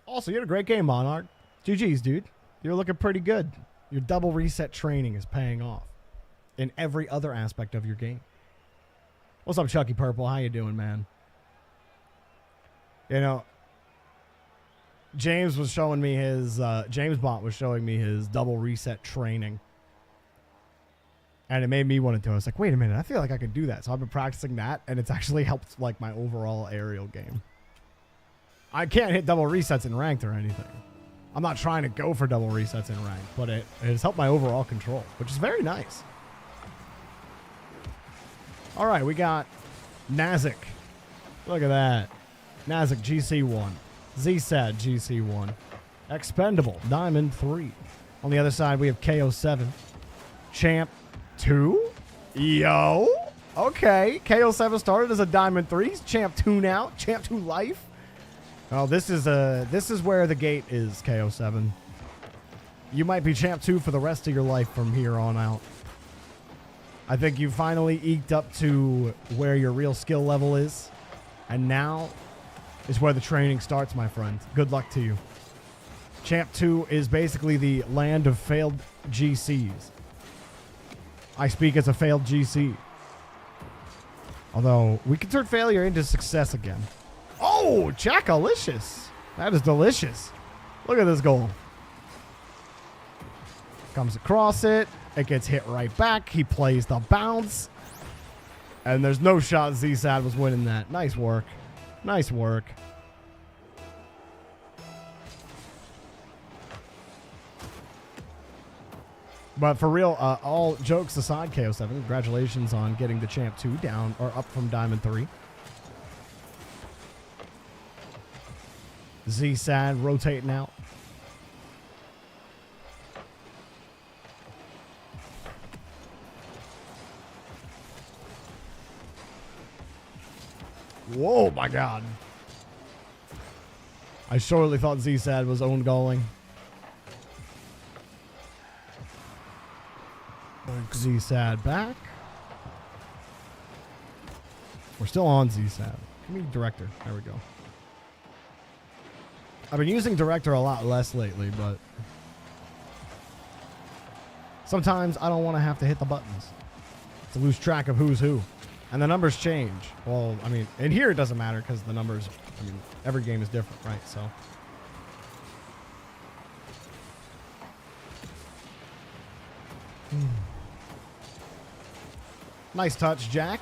Also, you had a great game, Monarch. GG's, dude. You're looking pretty good. Your double reset training is paying off in every other aspect of your game. What's up, Chucky Purple? How you doing, man? You know, James was showing me his, James Bot was showing me his double reset training. And it made me want to do it. I was like, wait a minute, I feel like I could do that. So I've been practicing that, and it's actually helped, like, my overall aerial game. I can't hit double resets in ranked or anything. I'm not trying to go for double resets in ranked, but it has helped my overall control, which is very nice. All right, we got Nazik. Look at that. Nazik GC1. ZSAD GC1. Expendable Diamond 3. On the other side, we have KO7. Champ 2. Yo. Okay. KO7 started as a Diamond 3. He's Champ 2 now. Champ 2 life. Oh, this is where the gate is, KO7. You might be Champ 2 for the rest of your life from here on out. I think you finally eked up to where your real skill level is. And now is where the training starts, my friend. Good luck to you. Champ 2 is basically the land of failed GCs. I speak as a failed GC. Although, we can turn failure into success again. Oh, Jackalicious. That is delicious. Look at this goal. Comes across it. It gets hit right back. He plays the bounce. And there's no shot ZSAD was winning that. Nice work. Nice work. But for real, all jokes aside, KO7, congratulations on getting the Champ 2 down or up from Diamond 3. ZSAD rotating out. Whoa, my God. I surely thought ZSAD was own goaling. ZSAD back. We're still on ZSAD. Give me director. There we go. I've been using director a lot less lately, but sometimes I don't want to have to hit the buttons to lose track of who's who. And the numbers change. Well, I mean, in here it doesn't matter because the numbers, I mean, every game is different, right? So. Nice touch, Jack.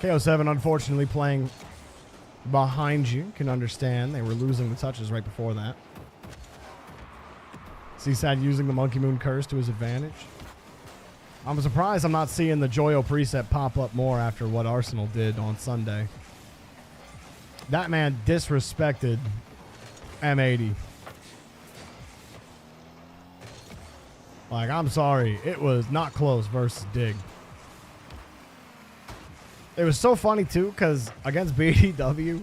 KO7 unfortunately playing behind you. Can understand. They were losing the touches right before that. C-Sad using the Monkey Moon Curse to his advantage. I'm surprised I'm not seeing the Joyo preset pop up more after what Arsenal did on Sunday. That man disrespected M80. Like, I'm sorry. It was not close versus Dig. It was so funny, too, because against BDW,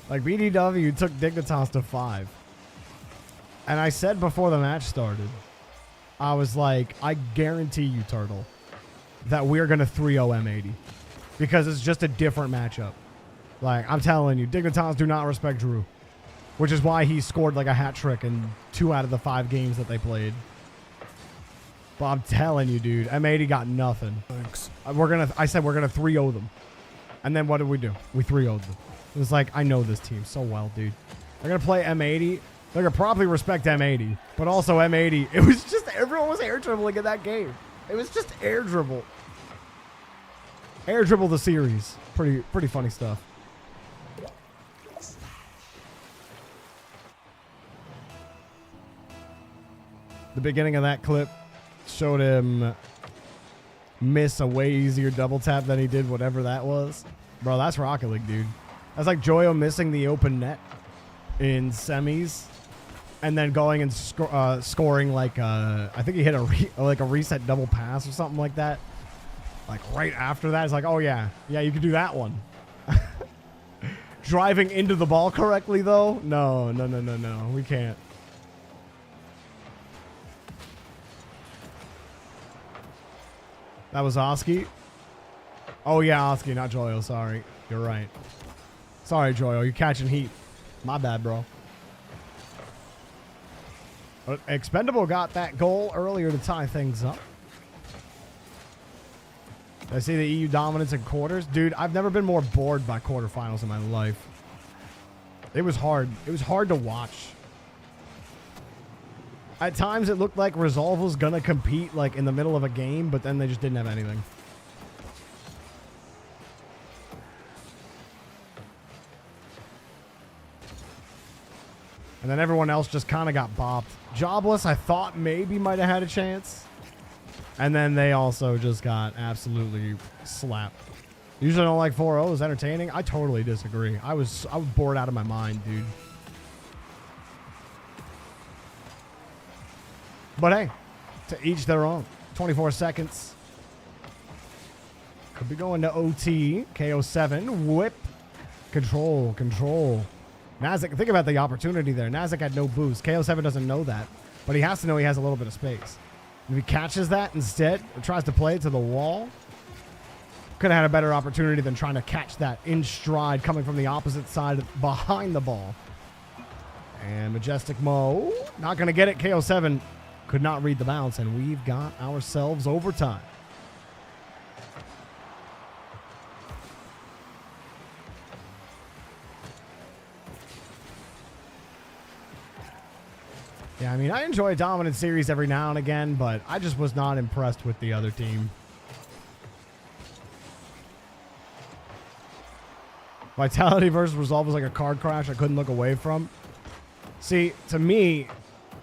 like, BDW took Dignitas to 5. And I said before the match started, I was like, I guarantee you, Turtle, that we're going to 3-0 M80. Because it's just a different matchup. Like, I'm telling you, Dignitas do not respect Drew. Which is why he scored like a hat trick in 2 out of the 5 games that they played. But I'm telling you, dude, M80 got nothing. Thanks. I said we're gonna 3-0 them. And then what did we do? We 3-0'd them. It was like, I know this team so well, dude. They're gonna play M80. They're gonna probably respect M80. But also M80, it was just, everyone was air dribbling in that game. It was just air dribble. Air dribble the series. Pretty funny stuff. The beginning of that clip showed him miss a way easier double tap than he did whatever that was. Bro, that's Rocket League, dude. That's like Joyo missing the open net in semis and then going and scoring like I think he hit a reset double pass or something like that. Like right after that, it's like, oh yeah, you could do that one. Driving into the ball correctly though? No, we can't. That was Oski. Oh, yeah, Oski, not Joyo. Sorry. You're right. Sorry, Joyo. You're catching heat. My bad, bro. But Expendable got that goal earlier to tie things up. I see the EU dominance in quarters. Dude, I've never been more bored by quarterfinals in my life. It was hard. It was hard to watch. At times, it looked like Resolve was going to compete like in the middle of a game, but then they just didn't have anything. And then everyone else just kind of got bopped. Jobless, I thought maybe might have had a chance. And then they also just got absolutely slapped. Usually I don't like 4-0 is entertaining. I totally disagree. I was bored out of my mind, dude. But hey, to each their own. 24 seconds. Could be going to OT. KO7. Whip. Control. Nazik, think about the opportunity there. Nazik had no boost. KO7 doesn't know that. But he has to know he has a little bit of space. If he catches that instead, or tries to play it to the wall, could have had a better opportunity than trying to catch that in stride coming from the opposite side behind the ball. And Majestic Mo, not going to get it. KO7 could not read the bounce, and we've got ourselves overtime. Yeah, I mean, I enjoy a dominant series every now and again, but I just was not impressed with the other team. Vitality versus Resolve was like a card crash I couldn't look away from. See, to me,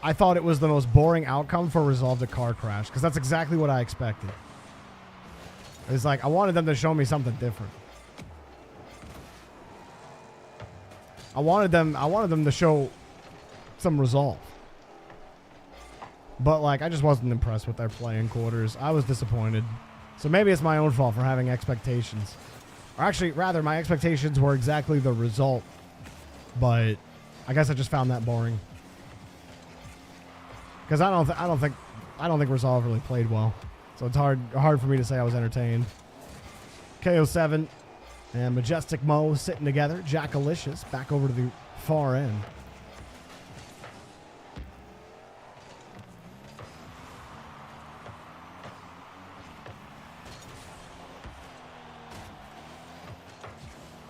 I thought it was the most boring outcome for Resolve to card crash, because that's exactly what I expected. It's like, I wanted them to show me something different. I wanted them to show some resolve. But, like, I just wasn't impressed with their play in quarters. I was disappointed. So maybe it's my own fault for having expectations. Or actually, rather, my expectations were exactly the result. But I guess I just found that boring. Because I don't think Resolve really played well. So it's hard for me to say I was entertained. KO7 and Majestic Mo sitting together. Jackalicious back over to the far end.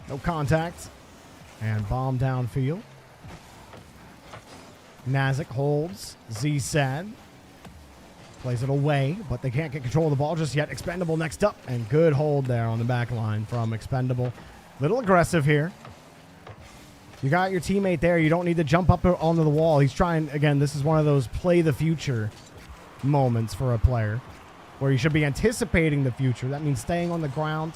No contact. And bomb downfield. Nazik holds. Z-Sad plays it away, but they can't get control of the ball just yet. Expendable next up. And good hold there on the back line from Expendable. Little aggressive here. You got your teammate there. You don't need to jump up onto the wall. He's trying, again, this is one of those play the future moments for a player where you should be anticipating the future. That means staying on the ground,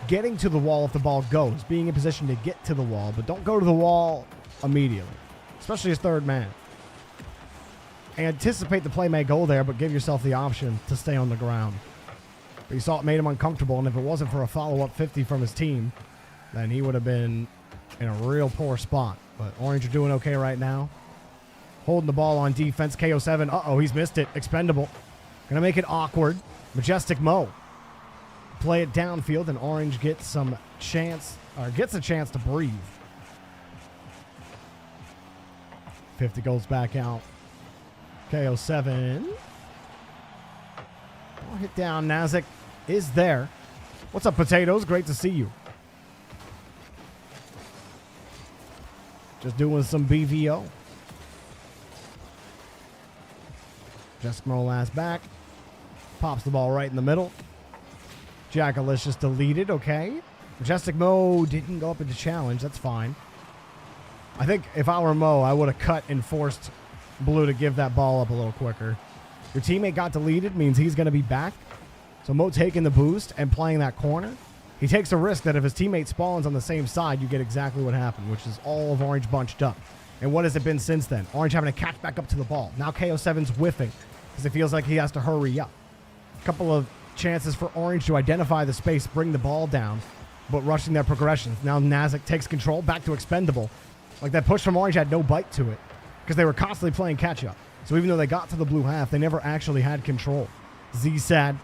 getting to the wall if the ball goes, being in position to get to the wall, but don't go to the wall immediately, especially as third man. Anticipate the play may go there, but give yourself the option to stay on the ground. But you saw it made him uncomfortable, and if it wasn't for a follow-up 50 from his team, then he would have been in a real poor spot. But Orange are doing okay right now. Holding the ball on defense. KO7. Uh-oh, he's missed it. Expendable. Gonna make it awkward. Majestic Mo. Play it downfield, and Orange gets some chance, or gets a chance to breathe. 50 goes back out. KO7. Ball hit down. Nazik is there. What's up, Potatoes? Great to see you. Just doing some BVO. Majestic Mo last back. Pops the ball right in the middle. Jackalicious deleted. Okay. Majestic Mo didn't go up into challenge. That's fine. I think if I were Mo, I would have cut and forced Blue to give that ball up a little quicker. Your teammate got deleted, means he's going to be back. So Mo taking the boost and playing that corner. He takes a risk that if his teammate spawns on the same side, you get exactly what happened, which is all of Orange bunched up. And what has it been since then? Orange having to catch back up to the ball. Now KO7's whiffing because it feels like he has to hurry up. A couple of chances for Orange to identify the space, bring the ball down, but rushing their progressions. Now Nazik takes control, back to Expendable. Like that push from Orange had no bite to it because they were constantly playing catch-up. So even though they got to the blue half, they never actually had control. Z-Sad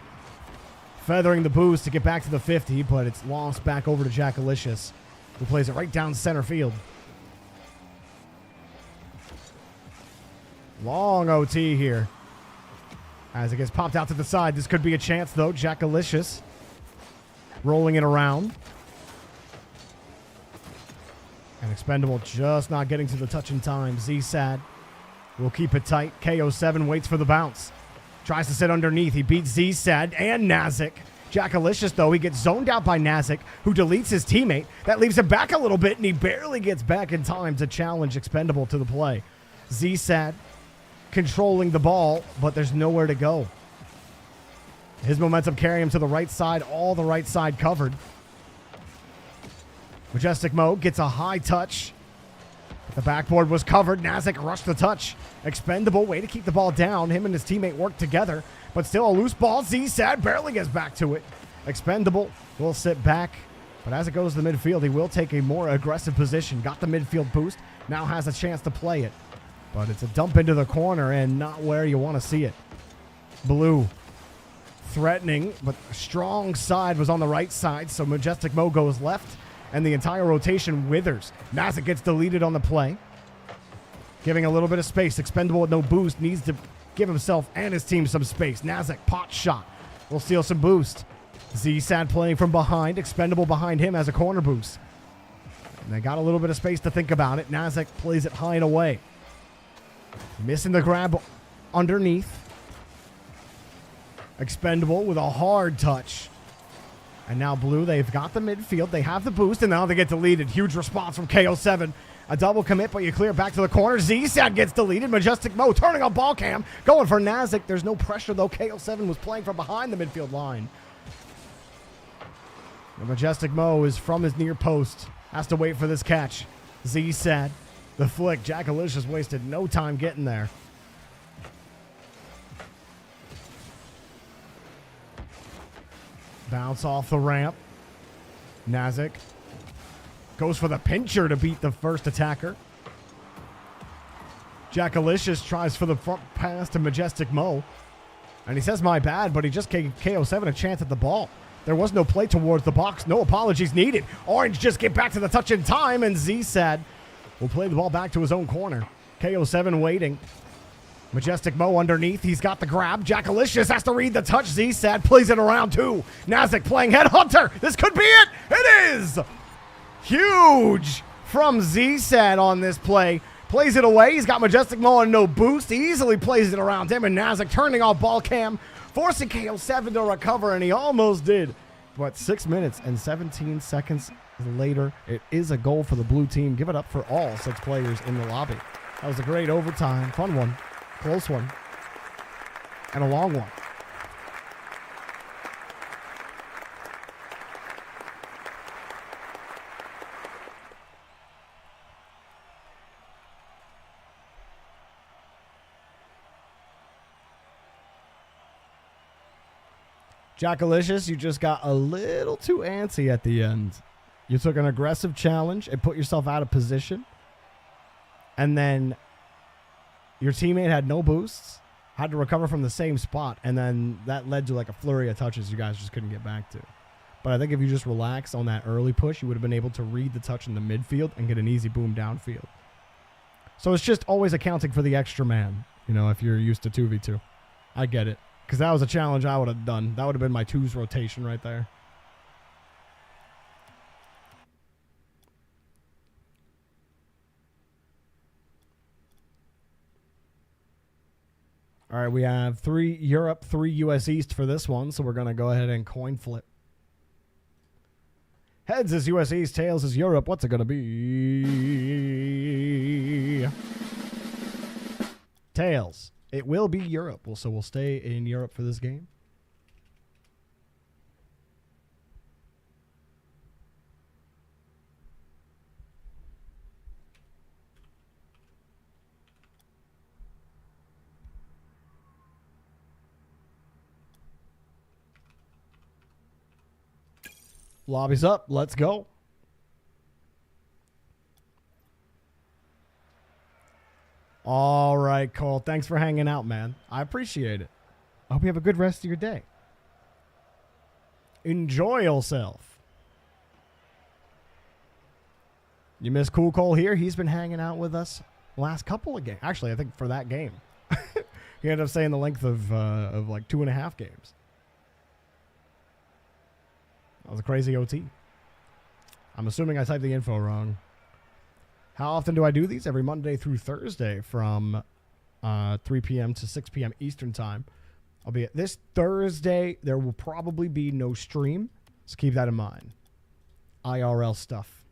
feathering the boost to get back to the 50, but it's lost back over to Jackalicious, who plays it right down center field. Long OT here. As it gets popped out to the side. This could be a chance, though. Jackalicious rolling it around. And Expendable just not getting to the touch in time. Z-Sad will keep it tight. KO7 waits for the bounce. Tries to sit underneath. He beats Z-Sad and Nazik. Jackalicious, though, he gets zoned out by Nazik, who deletes his teammate. That leaves him back a little bit, and he barely gets back in time to challenge Expendable to the play. Z-Sad controlling the ball, but there's nowhere to go. His momentum carrying him to the right side, all the right side covered. Majestic Mo gets a high touch. The backboard was covered. Nazik rushed the touch. Expendable, way to keep the ball down. Him and his teammate work together, but still a loose ball. Z-Sad barely gets back to it. Expendable will sit back, but as it goes to the midfield, he will take a more aggressive position. Got the midfield boost, now has a chance to play it, but it's a dump into the corner and not where you want to see it. Blue threatening, but a strong side was on the right side, so Majestic Mo goes left, and the entire rotation withers. Nazik gets deleted on the play, giving a little bit of space. Expendable with no boost needs to give himself and his team some space. Nazik, pot shot, will steal some boost. Z-Sad playing from behind. Expendable behind him as a corner boost. And they got a little bit of space to think about it. Nazik plays it high and away. Missing the grab underneath. Expendable with a hard touch. And now Blue, they've got the midfield. They have the boost, and now they get deleted. Huge response from KO7. A double commit, but you clear back to the corner. Z-Sad gets deleted. Majestic Mo turning on ball cam. Going for Nazik. There's no pressure, though. KO7 was playing from behind the midfield line. And Majestic Mo is from his near post. Has to wait for this catch. Z-Sad. The flick. Jackalicious wasted no time getting there. Bounce off the ramp. Nazik goes for the pincher to beat the first attacker. Jackalicious tries for the front pass to Majestic Mo. And he says, my bad, but he just gave KO7 a chance at the ball. There was no play towards the box. No apologies needed. Orange just get back to the touch in time, and Z-Sad will play the ball back to his own corner. KO7 waiting. Majestic Mo underneath. He's got the grab. Jackalicious has to read the touch. Z-Sad plays it around too. Nazik playing Headhunter. This could be it. It is. Huge from Z-Sad on this play. Plays it away. He's got Majestic Mo on no boost. He easily plays it around him, and Nazik turning off ball cam, forcing KO7 to recover, and he almost did. But 6 minutes and 17 seconds later. It is a goal for the blue team. Give it up for all 6 players in the lobby. That was a great overtime. Fun one. Close one. And a long one. Jackalicious, you just got a little too antsy at the end. You took an aggressive challenge and put yourself out of position. And then your teammate had no boosts, had to recover from the same spot, and then that led to like a flurry of touches you guys just couldn't get back to. But I think if you just relaxed on that early push, you would have been able to read the touch in the midfield and get an easy boom downfield. So it's just always accounting for the extra man, you know, if you're used to 2v2. I get it. Because that was a challenge I would have done. That would have been my 2's rotation right there. All right, we have 3 Europe, 3 US East for this one, so we're going to go ahead and coin flip. Heads is US East, tails is Europe. What's it going to be? Tails. It will be Europe, so we'll stay in Europe for this game. Lobby's up. Let's go. All right, Cole. Thanks for hanging out, man. I appreciate it. I hope you have a good rest of your day. Enjoy yourself. You miss Cool Cole here. He's been hanging out with us last couple of games. Actually, I think for that game. He ended up staying the length of like 2.5 games. That was a crazy OT. I'm assuming I typed the info wrong. How often do I do these? Every Monday through Thursday from 3 p.m. to 6 p.m. Eastern time. Albeit this Thursday, there will probably be no stream. So keep that in mind. IRL stuff.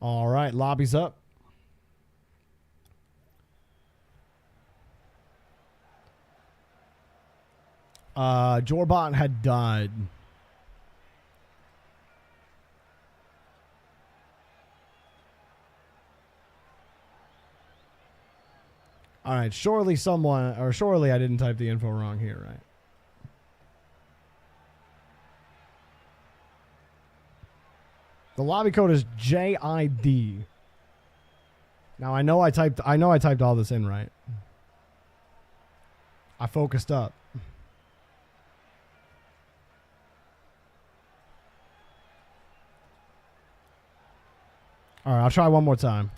All right, lobby's up. Jorbot had died. All right, surely I didn't type the info wrong here, right? The lobby code is JID. Now I know I typed all this in right. I focused up. All right, I'll try one more time.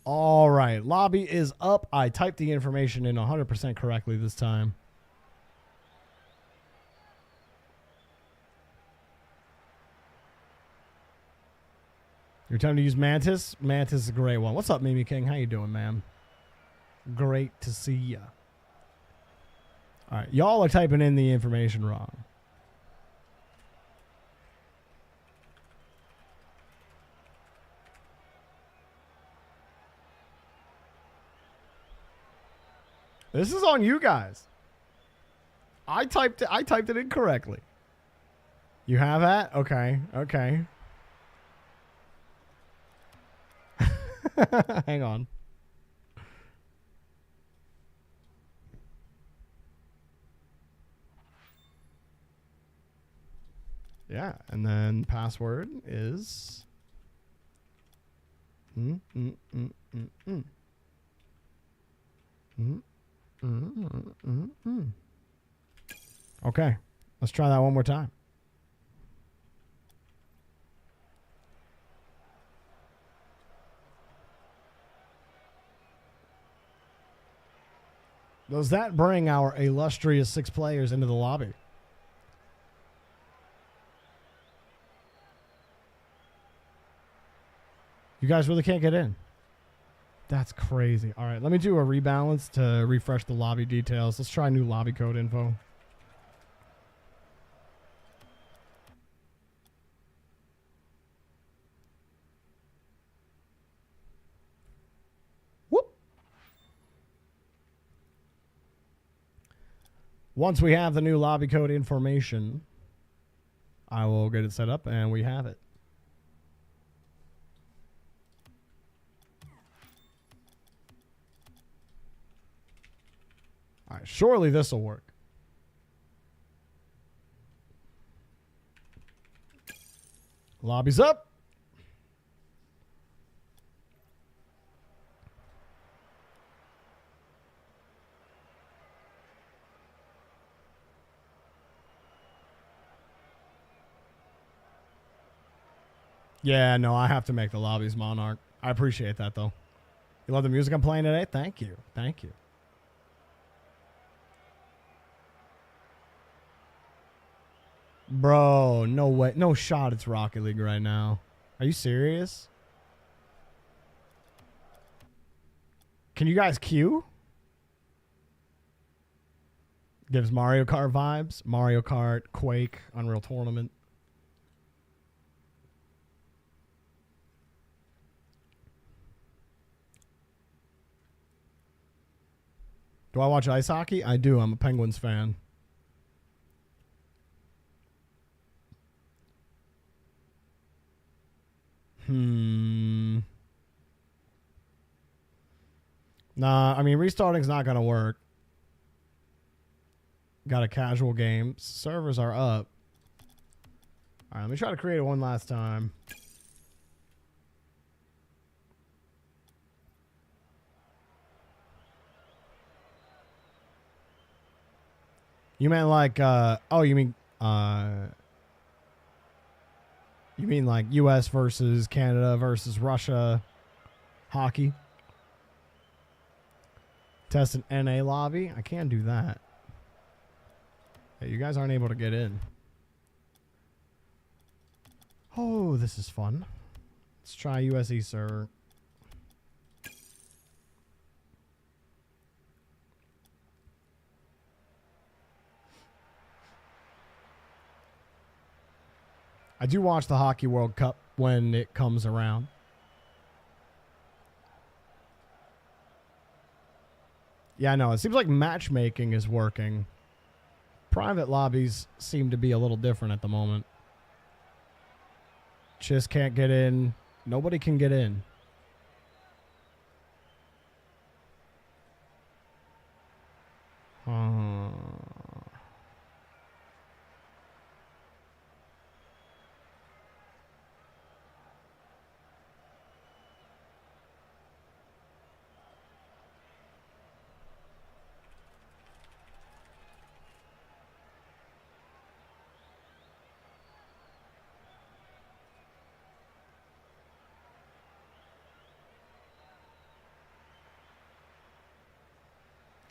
All right, lobby is up. I typed the information in 100% correctly this time. Your time to use Mantis? Mantis is a great one. What's up, Mimi King? How you doing, ma'am? Great to see ya. All right, y'all are typing in the information wrong. This is on you guys. I typed it incorrectly. You have that? Okay. Okay. Hang on. Yeah, and then password is Okay, let's try that one more time. Does that bring our illustrious 6 players into the lobby? You guys really can't get in. That's crazy. All right, let me do a rebalance to refresh the lobby details. Let's try new lobby code info. Whoop. Once we have the new lobby code information, I will get it set up, and we have it. All right, surely this will work. Lobby's up. Yeah, no, I have to make the lobbies Monarch. I appreciate that, though. You love the music I'm playing today? Thank you. Thank you. Bro, no way. No shot it's Rocket League right now. Are you serious? Can you guys queue? Gives Mario Kart vibes. Mario Kart, Quake, Unreal Tournament. Do I watch ice hockey? I do. I'm a Penguins fan. Nah, I mean, restarting's not going to work. Got a casual game. Servers are up. All right, let me try to create it one last time. You meant like, oh, you mean like U.S. versus Canada versus Russia hockey? Test an NA lobby? I can't do that. Hey, you guys aren't able to get in. Oh, this is fun. Let's try USE server. I do watch the Hockey World Cup when it comes around. Yeah, I know. It seems like matchmaking is working. Private lobbies seem to be a little different at the moment. Chiss can't get in. Nobody can get in.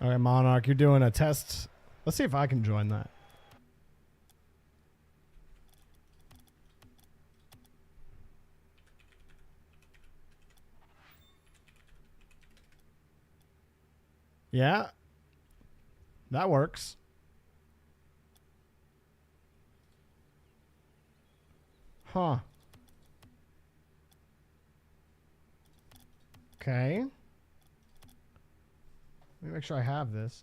All right, Monarch, you're doing a test. Let's see if I can join that. Yeah, that works. Huh. Okay. Let me make sure I have this.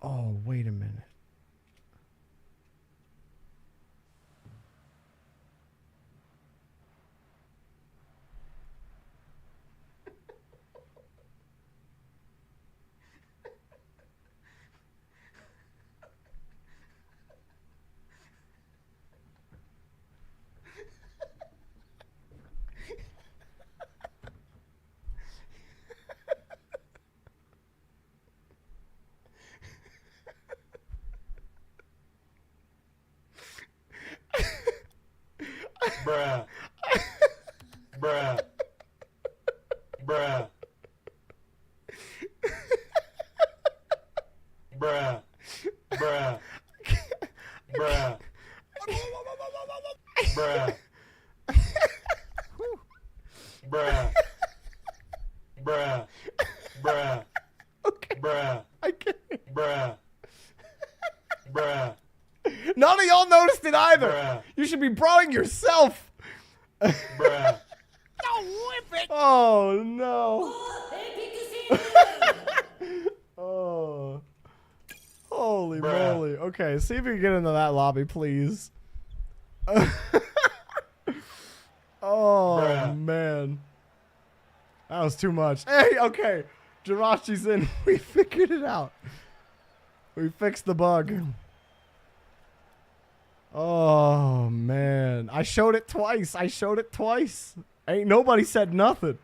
Oh, wait a minute. Bruh. Bruh. Bruh. Bruh. Bruh. Bruh. Bruh. Bruh. Bruh. Bruh. Okay. Bruh. I can't. Bruh. Bruh. None of y'all noticed it either. Bruh. You should be broing yourself. Bruh. Oh no. Oh. Holy Bruh. moly. Okay, see if you can get into that lobby, please. Oh Bruh. man. That was too much. Hey, okay. Jirachi's in. We figured it out. We fixed the bug. Oh man. I showed it twice. Ain't nobody said nothing.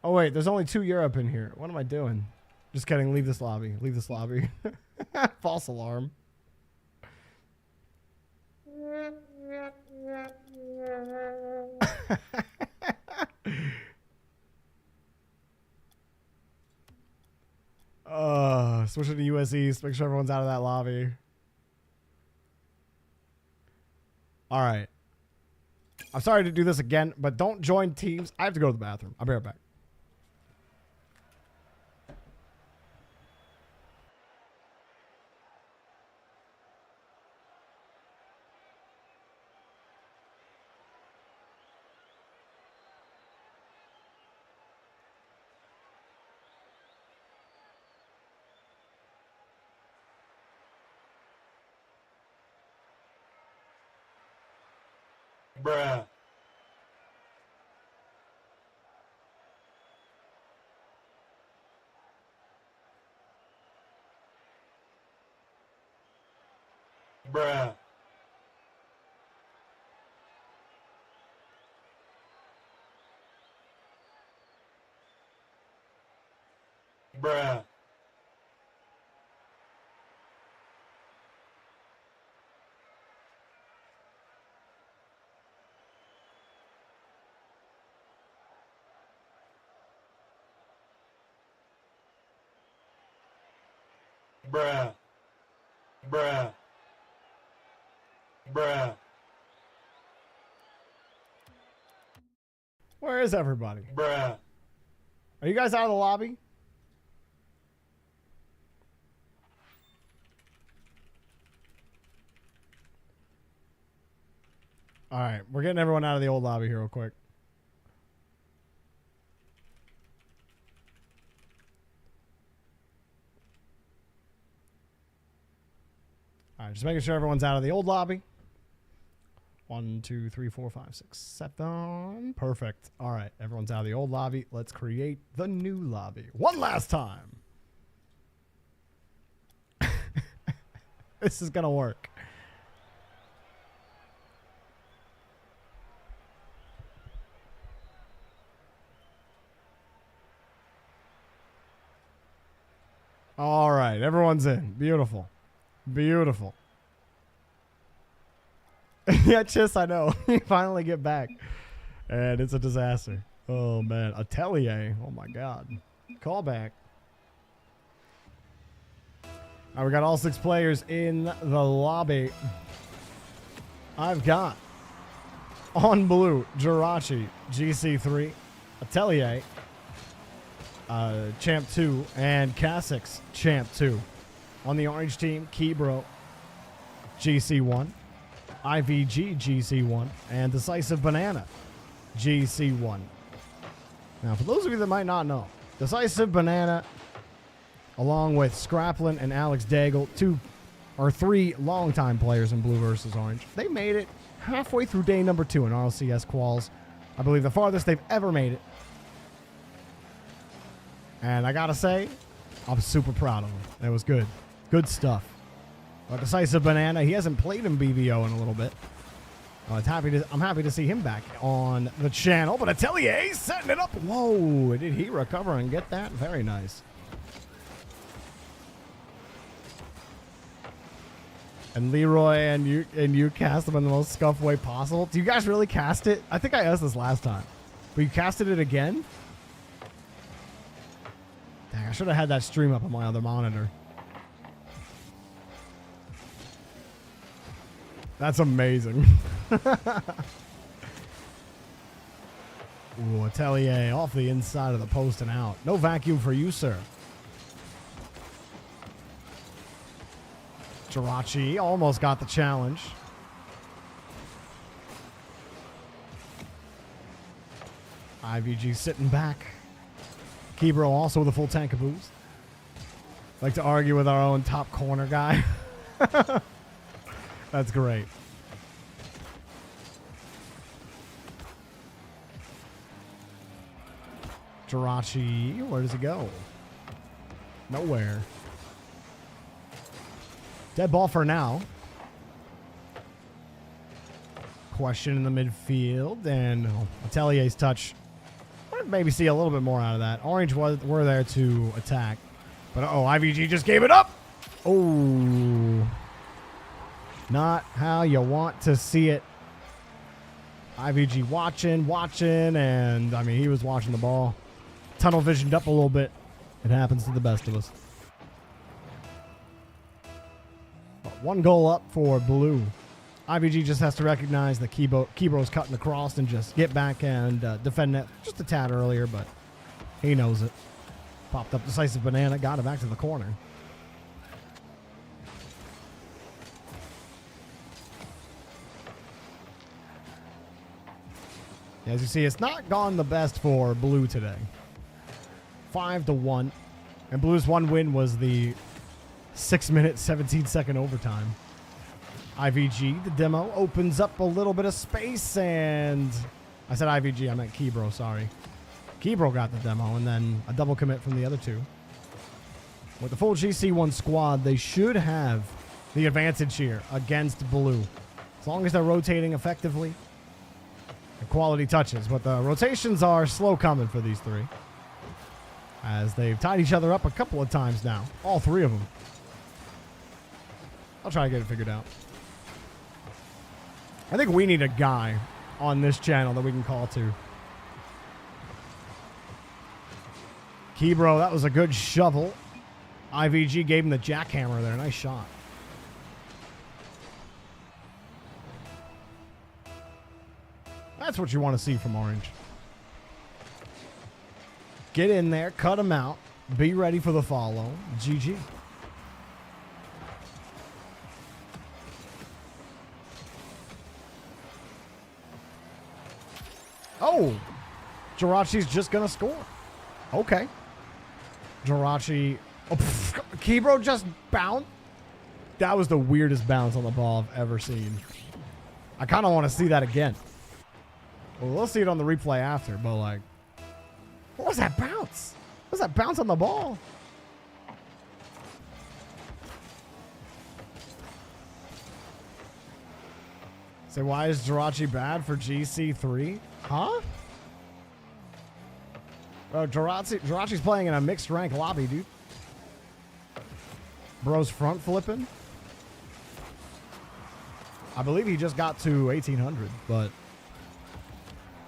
Oh wait, there's only 2 Europe in here. What am I doing? Just kidding. Leave this lobby. Leave this lobby. False alarm. Switch it to US East. Make sure everyone's out of that lobby. All right. I'm sorry to do this again, but don't join teams. I have to go to the bathroom. I'll be right back. Bruh. Bruh. Bruh. Bruh. Bruh. Bruh. Where is everybody? Bruh. Are you guys out of the lobby? All right, we're getting everyone out of the old lobby here real quick. All right, just making sure everyone's out of the old lobby. 1, 2, 3, 4, 5, 6, 7. Perfect. All right, everyone's out of the old lobby. Let's create the new lobby one last time. This is gonna work. All right, everyone's in. Beautiful. Beautiful. Yeah, Chiss, I know. You finally get back. And it's a disaster. Oh, man. Atelier. Oh, my God. Call back. All right, we got all 6 players in the lobby. I've got on blue, Jirachi, GC3, Atelier, Champ 2, and Cassix, Champ 2. On the orange team, Kebro, GC1, IVG, GC1, and Decisive Banana, GC1. Now, for those of you that might not know, Decisive Banana, along with Scraplin and Alex Daigle, 2 or 3 longtime players in blue versus orange, they made it halfway through day number 2 in RLCS quals. I believe the farthest they've ever made it. And I gotta say, I'm super proud of them. It was good. Good stuff. Decisive Banana, he hasn't played in BVO in a little bit. I'm happy to see him back on the channel. But Atelier setting it up. Whoa, did he recover and get that? Very nice. And Leroy and you cast him in the most scuff way possible. Do you guys really cast it? I think I asked this last time. But you casted it again? Dang, I should have had that stream up on my other monitor. That's amazing. Ooh, Atelier off the inside of the post and out. No vacuum for you, sir. Jirachi almost got the challenge. IVG sitting back. Kebro also with a full tank of boost. Like to argue with our own top corner guy. That's great. Jirachi, where does he go? Nowhere. Dead ball for now. Question in the midfield, and Atelier's touch. Maybe see a little bit more out of that. Orange were there to attack, but IVG just gave it up. Oh, not how you want to see it. IVG watching, and I mean he was watching the ball. Tunnel visioned up a little bit. It happens to the best of us. But 1 goal up for blue. IVG just has to recognize that Kebro's cutting across and just get back and defend that just a tad earlier, but he knows it. Popped up decisive banana, got it back to the corner. As you see, it's not gone the best for blue today. 5-1. And blue's one win was the 6-minute, 17-second overtime. IVG, the demo, opens up a little bit of space, and I said IVG, I meant Kebro, sorry. Kebro got the demo, and then a double commit from the other two. With the full GC1 squad, they should have the advantage here against blue. As long as they're rotating effectively and quality touches. But the rotations are slow coming for these three, as they've tied each other up a couple of times now. All three of them. I'll try to get it figured out. I think we need a guy on this channel that we can call to. Kebro, that was a good shovel. IVG gave him the jackhammer there. Nice shot. That's what you want to see from Orange. Get in there, cut him out, be ready for the follow. GG. Oh, Jirachi's just going to score. Okay. Jirachi. Oh, Kebro just bounced. That was the weirdest bounce on the ball I've ever seen. I kind of want to see that again. Well, we'll see it on the replay after, but like, what was that bounce? What was that bounce on the ball? Say, why is Jirachi bad for GC3? Huh? Oh, Jirachi's playing in a mixed rank lobby, dude. Bro's front flipping. I believe he just got to 1800, but,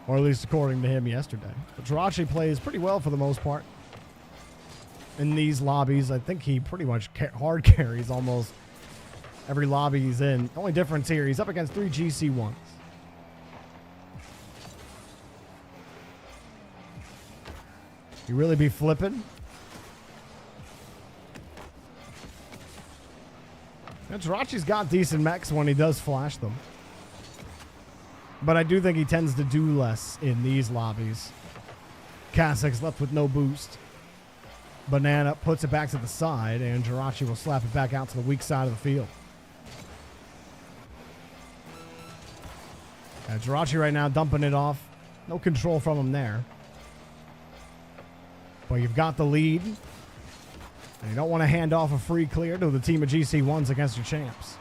or at least according to him yesterday. But Jirachi plays pretty well for the most part in these lobbies. I think he pretty much hard carries almost every lobby he's in. The only difference here, he's up against 3 GC1s. You really be flipping? Jirachi's got decent mechs when he does flash them. But I do think he tends to do less in these lobbies. Kasek's left with no boost. Banana puts it back to the side, and Jirachi will slap it back out to the weak side of the field. Jirachi right now dumping it off. No control from him there. But you've got the lead. And you don't want to hand off a free clear to the team of GC1s against your champs.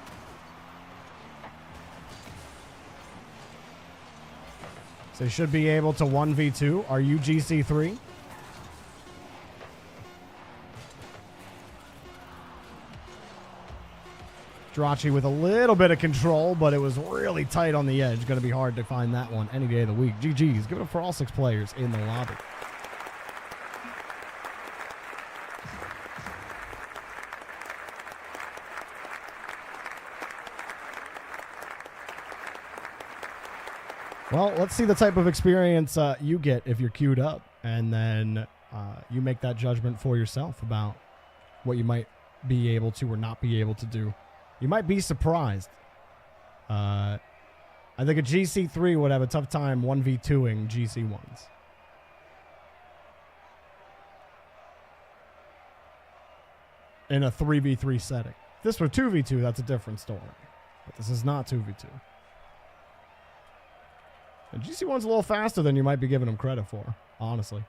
So they should be able to 1v2. Are you GC3? Jirachi with a little bit of control, but it was really tight on the edge. Going to be hard to find that one any day of the week. GG's. Give it up for all 6 players in the lobby. Well, let's see the type of experience you get if you're queued up. And then you make that judgment for yourself about what you might be able to or not be able to do. You might be surprised. I think a GC3 would have a tough time 1v2ing GC1s. In a 3v3 setting. If this were 2v2, that's a different story. But this is not 2v2. And GC1's a little faster than you might be giving him credit for, honestly.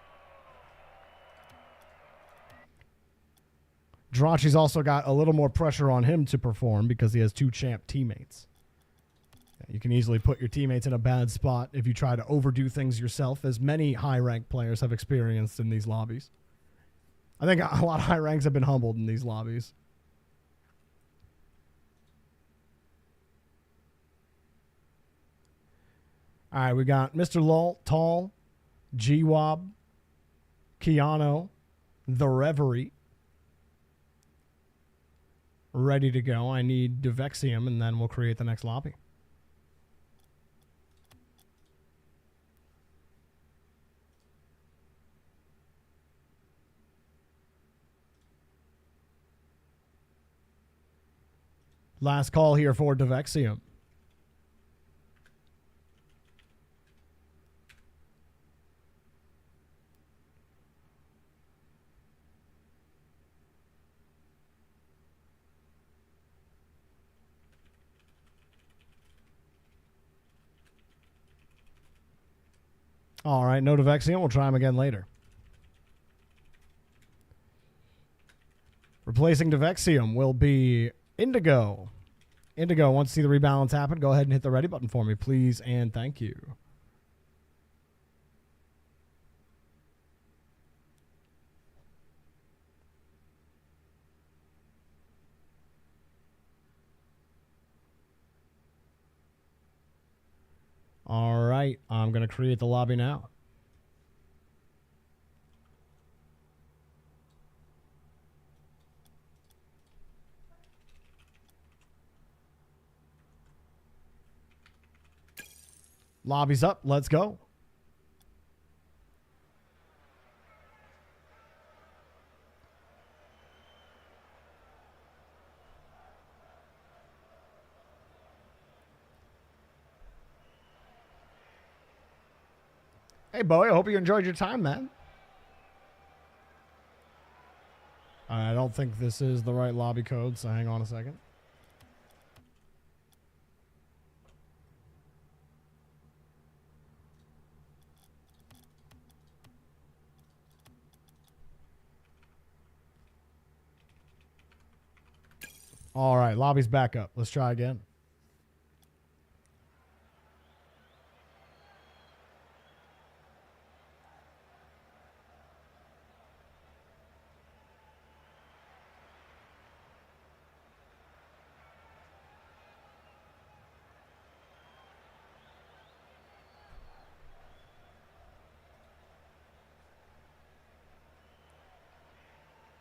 Drachi's also got a little more pressure on him to perform because he has 2 champ teammates. You can easily put your teammates in a bad spot if you try to overdo things yourself, as many high-ranked players have experienced in these lobbies. I think a lot of high ranks have been humbled in these lobbies. All right, we got Mr. Lol, Tall, G-Wob, Keanu, The Reverie. Ready to go. I need Devexium, and then we'll create the next lobby. Last call here for Devexium. All right, no Devexium. We'll try him again later. Replacing Devexium will be Indigo. Indigo, once you see the rebalance happen, go ahead and hit the ready button for me, please, and thank you. All right, I'm going to create the lobby now. Lobby's up. Let's go. Hey, Bowie, I hope you enjoyed your time, man. I don't think this is the right lobby code, so hang on a second. All right, lobby's back up. Let's try again.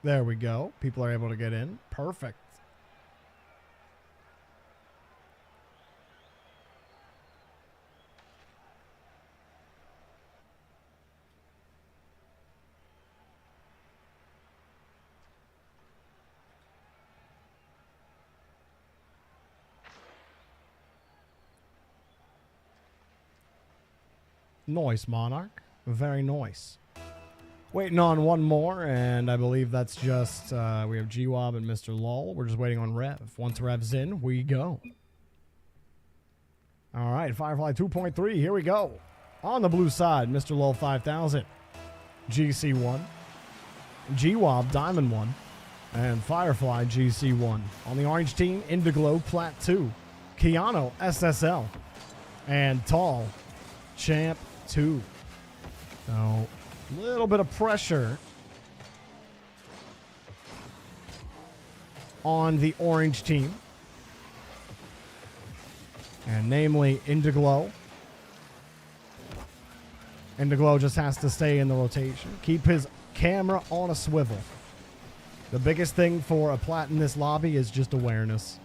There we go. People are able to get in. Perfect. Nice, Monarch. Very nice. Waiting on one more, and I believe that's just, we have G-Wob and Mr. Lol. We're just waiting on Rev. Once Rev's in, we go. All right, Firefly 2.3, here we go. On the blue side, Mr. Lol 5000, GC1, G-Wob Diamond 1, and Firefly GC1. On the orange team, Indiglow Plat 2, Keanu SSL, and Tall Champ 2. So, a little bit of pressure on the orange team. And namely, Indiglow. Indiglow just has to stay in the rotation. Keep his camera on a swivel. The biggest thing for a plat in this lobby is just awareness.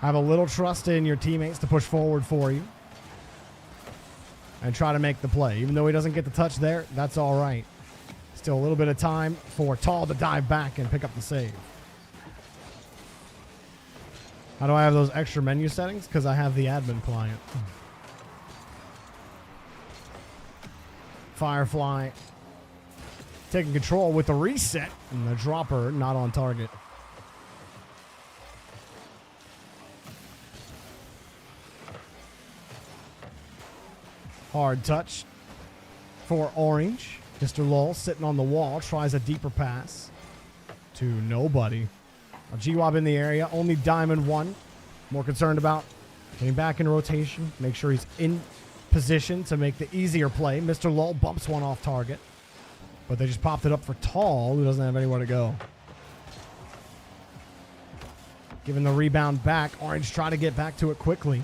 Have a little trust in your teammates to push forward for you. and try to make the play. Even though he doesn't get the touch there, that's all right. Still a little bit of time for Tall to dive back and pick up the save. How do I have those extra menu settings? Because I have the admin client. Firefly taking control with the reset, and the dropper not on target. Hard touch for Orange. Mr. Lowell sitting on the wall, tries a deeper pass to nobody. A G-Wob in the area, only Diamond 1. More concerned about getting back in rotation, make sure he's in position to make the easier play. Mr. Lowell bumps one off target, but they just popped it up for Tall, who doesn't have anywhere to go. Giving the rebound back, Orange try to get back to it quickly.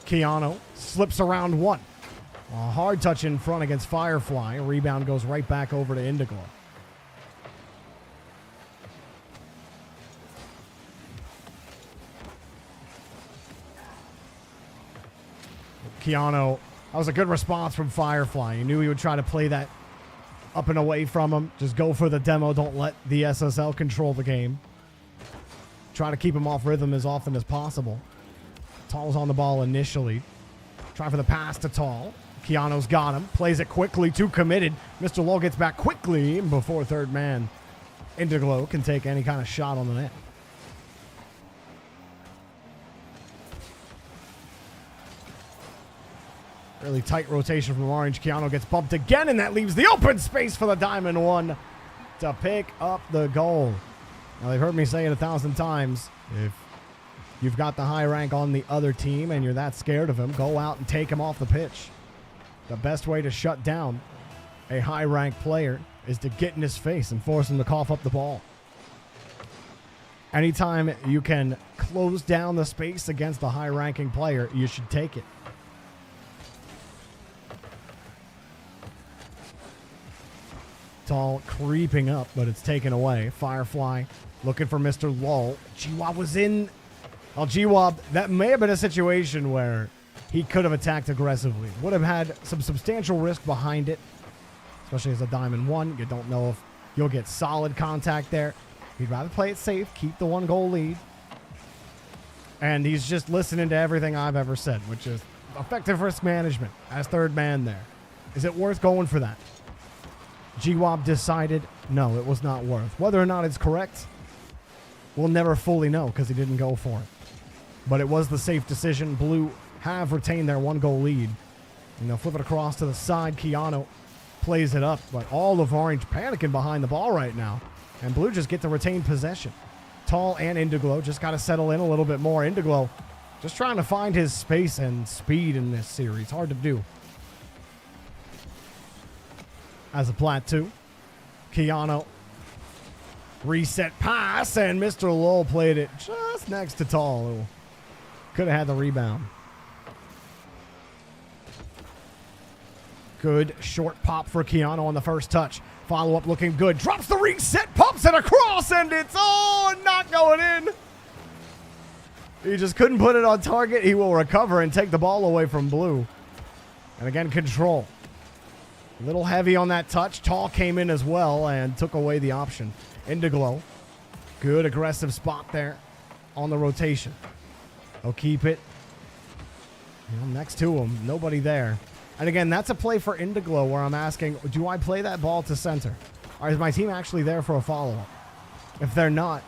Keanu slips around one. A hard touch in front against Firefly. A rebound goes right back over to Indiglo. Keanu, that was a good response from Firefly. He knew he would try to play that up and away from him. Just go for the demo. Don't let the SSL control the game. Try to keep him off rhythm as often as possible. Tall's on the ball initially. Try for the pass to Tall. Keanu's got him. Plays it quickly. Too committed. Mr. Lowe gets back quickly before third man Indiglo can take any kind of shot on the net. Really tight rotation from Orange. Keanu gets bumped again, and that leaves the open space for the Diamond 1 to pick up the goal. Now, they've heard me say it 1,000 times. If you've got the high rank on the other team and you're that scared of him, go out and take him off the pitch. The best way to shut down a high rank player is to get in his face and force him to cough up the ball. Anytime you can close down the space against a high ranking player, you should take it. Tall creeping up, but it's taken away. Firefly looking for Mr. Lull. G-Wob was in. Well, G-Wob, that may have been a situation where he could have attacked aggressively. Would have had some substantial risk behind it, especially as a Diamond 1. You don't know if you'll get solid contact there. He'd rather play it safe, keep the 1-goal lead. And he's just listening to everything I've ever said, which is effective risk management as third man there. Is it worth going for that? G-Wob decided, no, it was not worth. Whether or not it's correct, we'll never fully know because he didn't go for it. But it was the safe decision. Blue have retained their 1-goal lead. And they'll flip it across to the side. Keanu plays it up, but all of Orange panicking behind the ball right now. And Blue just get to retain possession. Tall and Indiglo just got to settle in a little bit more. Indiglo just trying to find his space and speed in this series. Hard to do. As a plat 2. Keanu. Reset pass, and Mr. Lowell played it just next to Tall, who could have had the rebound. Good short pop for Keanu on the first touch. Follow-up looking good. Drops the reset, pumps it across, and it's not going in. He just couldn't put it on target. He will recover and take the ball away from Blue. And again, control. A little heavy on that touch. Tall came in as well and took away the option. Indiglo. Good aggressive spot there on the rotation. They'll keep it. Next to him. Nobody there. And again, that's a play for Indiglo where I'm asking, do I play that ball to center? Or is my team actually there for a follow-up? If they're not,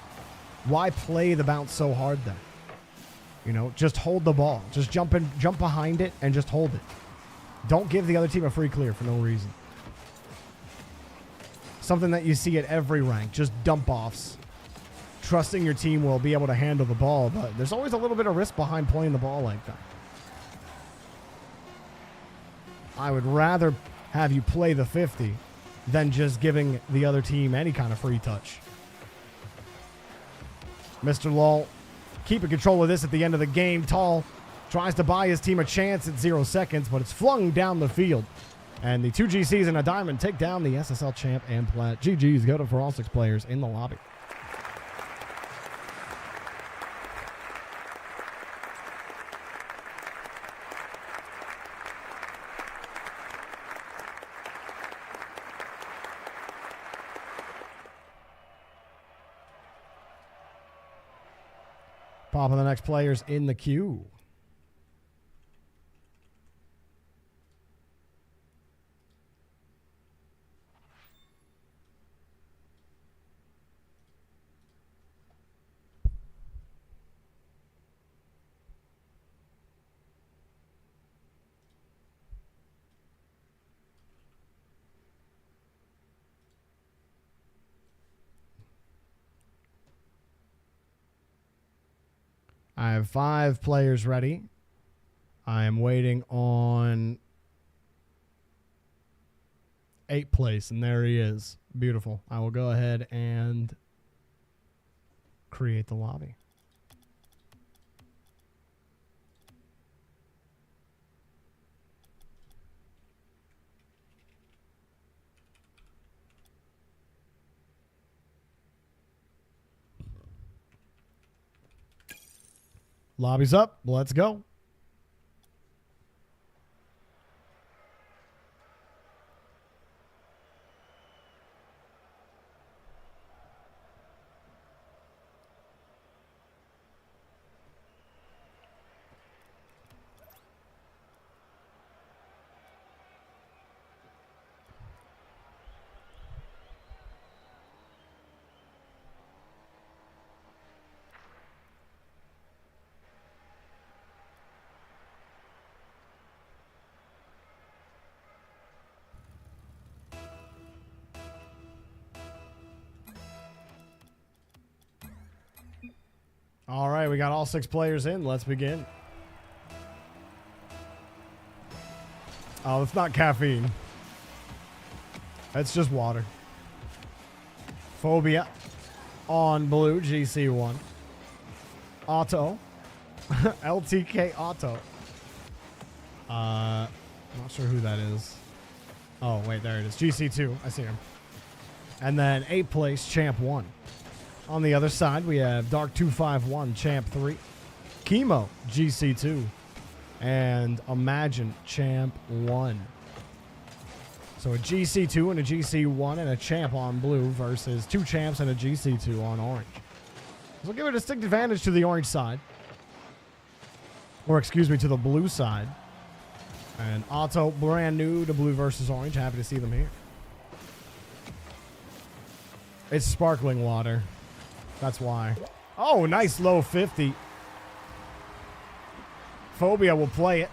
why play the bounce so hard then? Just hold the ball. Just jump behind it and just hold it. Don't give the other team a free clear for no reason. Something that you see at every rank, just dump-offs. Trusting your team will be able to handle the ball, but there's always a little bit of risk behind playing the ball like that. I would rather have you play the 50 than just giving the other team any kind of free touch. Mr. Lull keeping control of this at the end of the game. Tall tries to buy his team a chance at 0 seconds, but it's flung down the field. And the two GCs and a Diamond take down the SSL champ and plat. GG's go to for all 6 players in the lobby. Popping the next players in the queue. I have 5 players ready. I am waiting on 8th place, and there he is. Beautiful. I will go ahead and create the lobby. Lobby's up. Let's go. All right, we got all 6 players in. Let's begin. Oh, it's not caffeine. It's just water. Phobia on blue, GC1. Auto. LTK Auto. Not sure who that is. Oh, wait, there it is. GC2. I see him. And then 8th place, Champ 1. On the other side, we have Dark251, Champ 3. Chemo, GC2. And Imagine, Champ 1. So a GC2 and a GC1 and a Champ on blue versus 2 Champs and a GC2 on orange. So we'll give a distinct advantage to the orange side. Or, excuse me, to the blue side. And Auto, brand new to blue versus orange. Happy to see them here. It's sparkling water. That's why. Oh, nice low 50. Phobia will play it.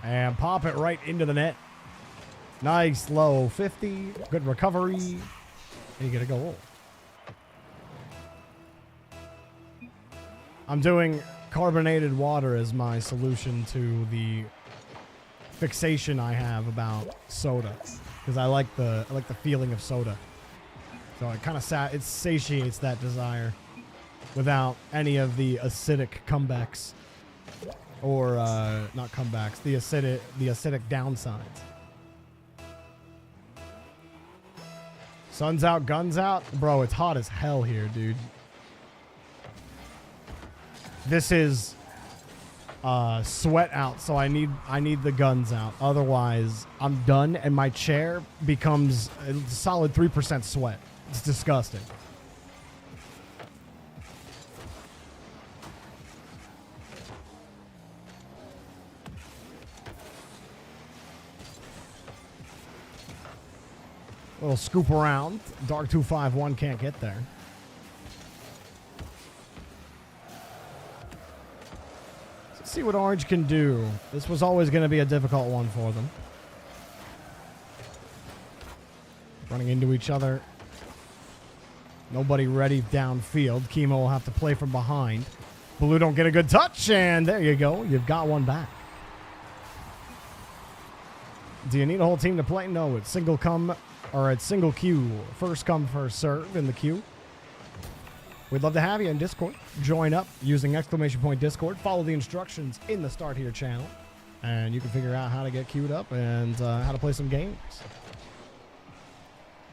And pop it right into the net. Nice low 50. Good recovery. And you get a goal. I'm doing carbonated water as my solution to the fixation I have about soda. Because I like the feeling of soda. So it kind of it satiates that desire without any of the acidic comebacks or not comebacks, the acidic downsides. Sun's out, guns out, bro. It's hot as hell here, dude. This is sweat out, so I need the guns out. Otherwise, I'm done, and my chair becomes a solid 3% sweat. It's disgusting. Little scoop around. Dark251 can't get there. Let's see what orange can do. This was always going to be a difficult one for them. Running into each other. Nobody ready downfield. Chemo will have to play from behind. Blue don't get a good touch, and there you go. You've got one back. Do you need a whole team to play? No, it's single come, or it's single queue. First come, first serve in the queue. We'd love to have you in Discord. Join up using !point Discord. Follow the instructions in the Start Here channel, and you can figure out how to get queued up and how to play some games.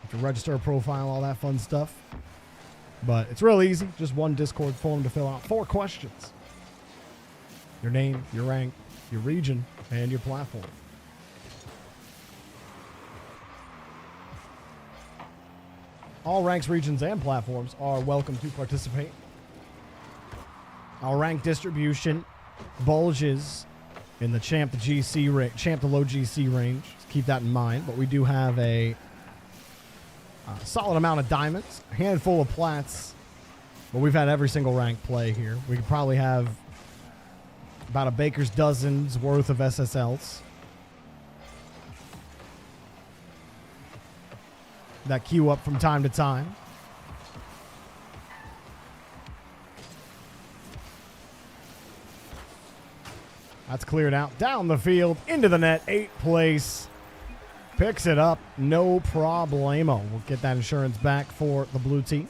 To register a profile, all that fun stuff. But it's real easy. Just one Discord form to fill out. 4 questions. Your name, your rank, your region, and your platform. All ranks, regions, and platforms are welcome to participate. Our rank distribution bulges in the champ the low GC range. Just keep that in mind. But we do have a solid amount of diamonds, a handful of plats. But we've had every single rank play here. We could probably have about a baker's dozen's worth of SSLs that queue up from time to time. That's cleared out down the field into the net. 8th place. Picks it up. No problemo. We'll get that insurance back for the blue team.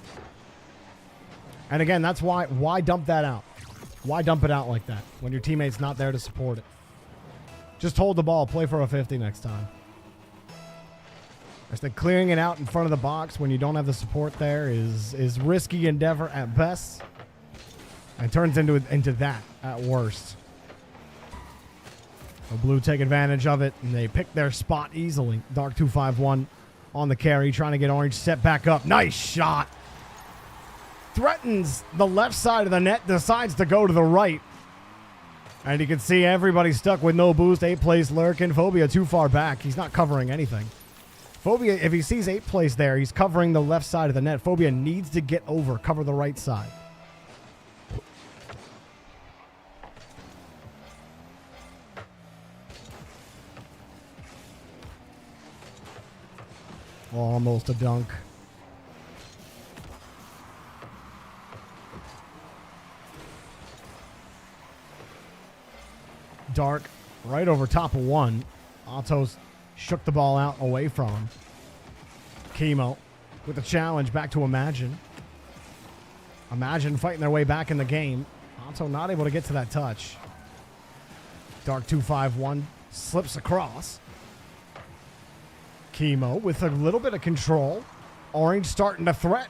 And again, that's why dump that out? Why dump it out like that when your teammate's not there to support it? Just hold the ball. Play for a 50 next time. I think clearing it out in front of the box when you don't have the support there is risky endeavor at best. And turns into that at worst. The blue take advantage of it, and they pick their spot easily. Dark 251 on the carry, trying to get orange set back up. Nice shot. Threatens the left side of the net, decides to go to the right. And you can see everybody stuck with no boost. 8th place lurking. Phobia too far back. He's not covering anything. Phobia, if he sees 8th place there, he's covering the left side of the net. Phobia needs to get over, cover the right side. Almost a dunk. Dark right over top of one. Otto's shook the ball out away from him. Chemo with the challenge back to Imagine. Imagine fighting their way back in the game. Otto not able to get to that touch. Dark 251 slips across. Chemo with a little bit of control. Orange starting to threat.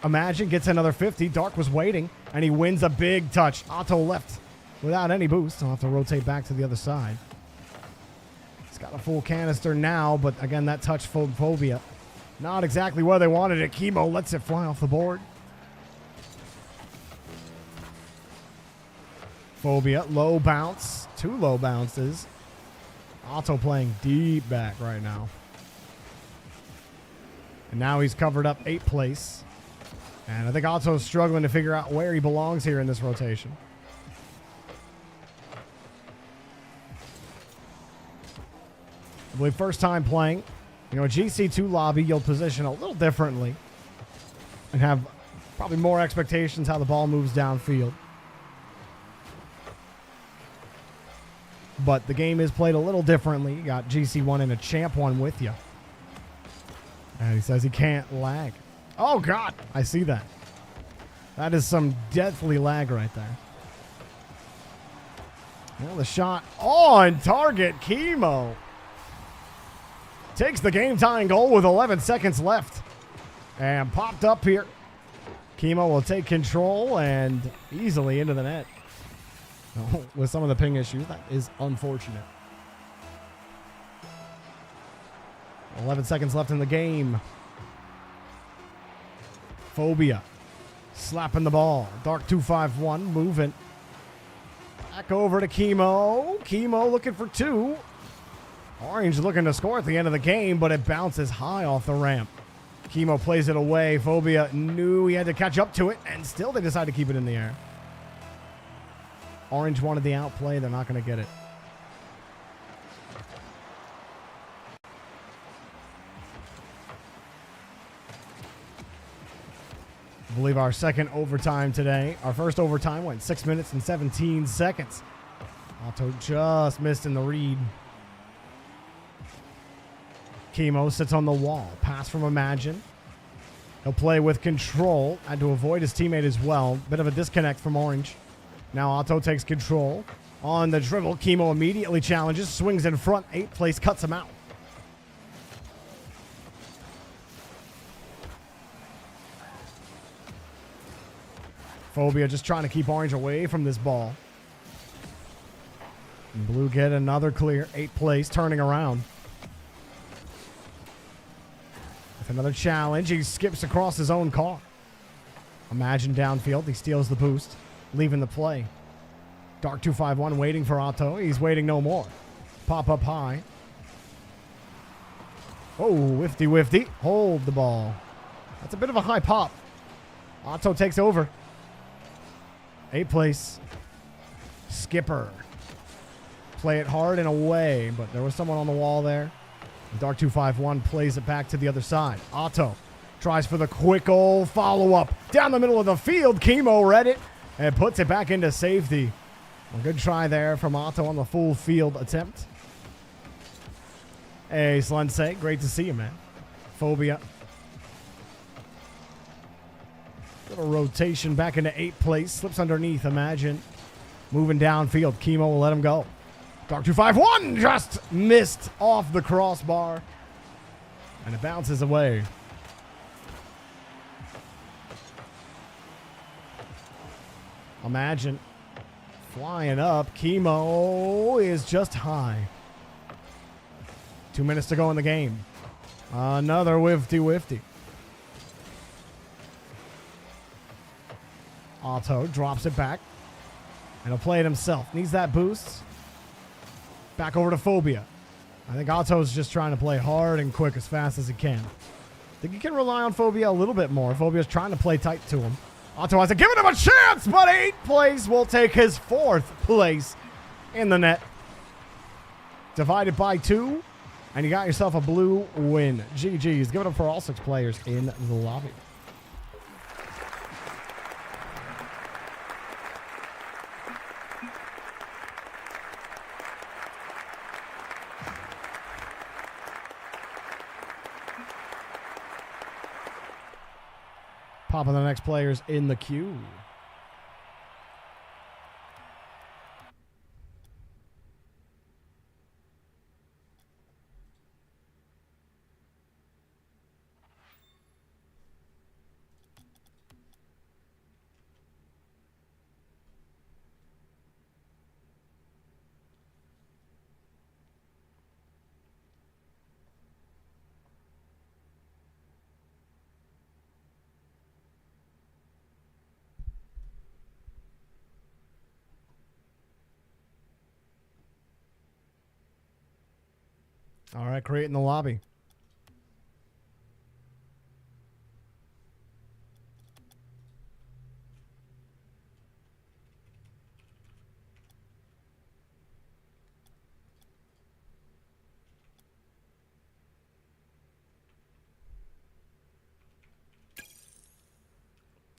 Imagine gets another 50. Dark was waiting, and he wins a big touch. Otto left without any boost. I'll have to rotate back to the other side. He's got a full canister now, but again, that touch Phobia. Not exactly where they wanted it. Chemo lets it fly off the board. Phobia, low bounce. 2 low bounces. Otto playing deep back right now. And now he's covered up 8th place. And I think Otto's struggling to figure out where he belongs here in this rotation. I believe first time playing. You know, a GC2 lobby, you'll position a little differently. And have probably more expectations how the ball moves downfield. But the game is played a little differently. You got GC1 and a Champ 1 with you. And he says he can't lag. Oh, God. I see that. That is some deathly lag right there. Well, the shot on target. Chemo takes the game-tying goal with 11 seconds left. And popped up here. Chemo will take control and easily into the net. With some of the ping issues, that is unfortunate. 11 seconds left in the game. Phobia slapping the ball. Dark 251 moving. Back over to Chemo. Chemo looking for 2. Orange looking to score at the end of the game, but it bounces high off the ramp. Chemo plays it away. Phobia knew he had to catch up to it, and still they decide to keep it in the air. Orange wanted the outplay. They're not going to get it. I believe our second overtime today. Our first overtime went 6 minutes and 17 seconds. Otto just missed in the read. Chemo sits on the wall. Pass from Imagine. He'll play with control. Had to avoid his teammate as well. Bit of a disconnect from Orange. Now Otto takes control. On the dribble, Chemo immediately challenges. Swings in front. 8th place cuts him out. Phobia just trying to keep Orange away from this ball. And Blue get another clear. 8th place, turning around. With another challenge, he skips across his own car. Imagine downfield, he steals the boost. leaving the play. Dark 251 waiting for Otto. He's waiting no more. Pop up high. Oh, whifty. Hold the ball. That's a bit of a high pop. Otto takes over. 8th place. Skipper. Play it hard and away, but there was someone on the wall there. Dark 251 plays it back to the other side. Otto tries for the quick old follow-up. Down the middle of the field, Chemo read it and puts it back into safety. A good try there from Otto on the full field attempt. Hey, Slensei, great to see you, man. Phobia. Little rotation back into 8th place. Slips underneath, Imagine. Moving downfield. Chemo will let him go. Dark 251 just missed off the crossbar. And it bounces away. Imagine. Flying up. Chemo is just high. 2 minutes to go in the game. Another whifty. Otto drops it back. And he'll play it himself. Needs that boost. Back over to Phobia. I think Otto's just trying to play hard and quick as fast as he can. I think he can rely on Phobia a little bit more. Phobia's trying to play tight to him. Otto hasn't given him a chance, but 8th place will take his 4th place in the net. Divided by 2, and you got yourself a blue win. GG's. Give it up for all 6 players in the lobby. Popping the next players in the queue. All right, creating the lobby.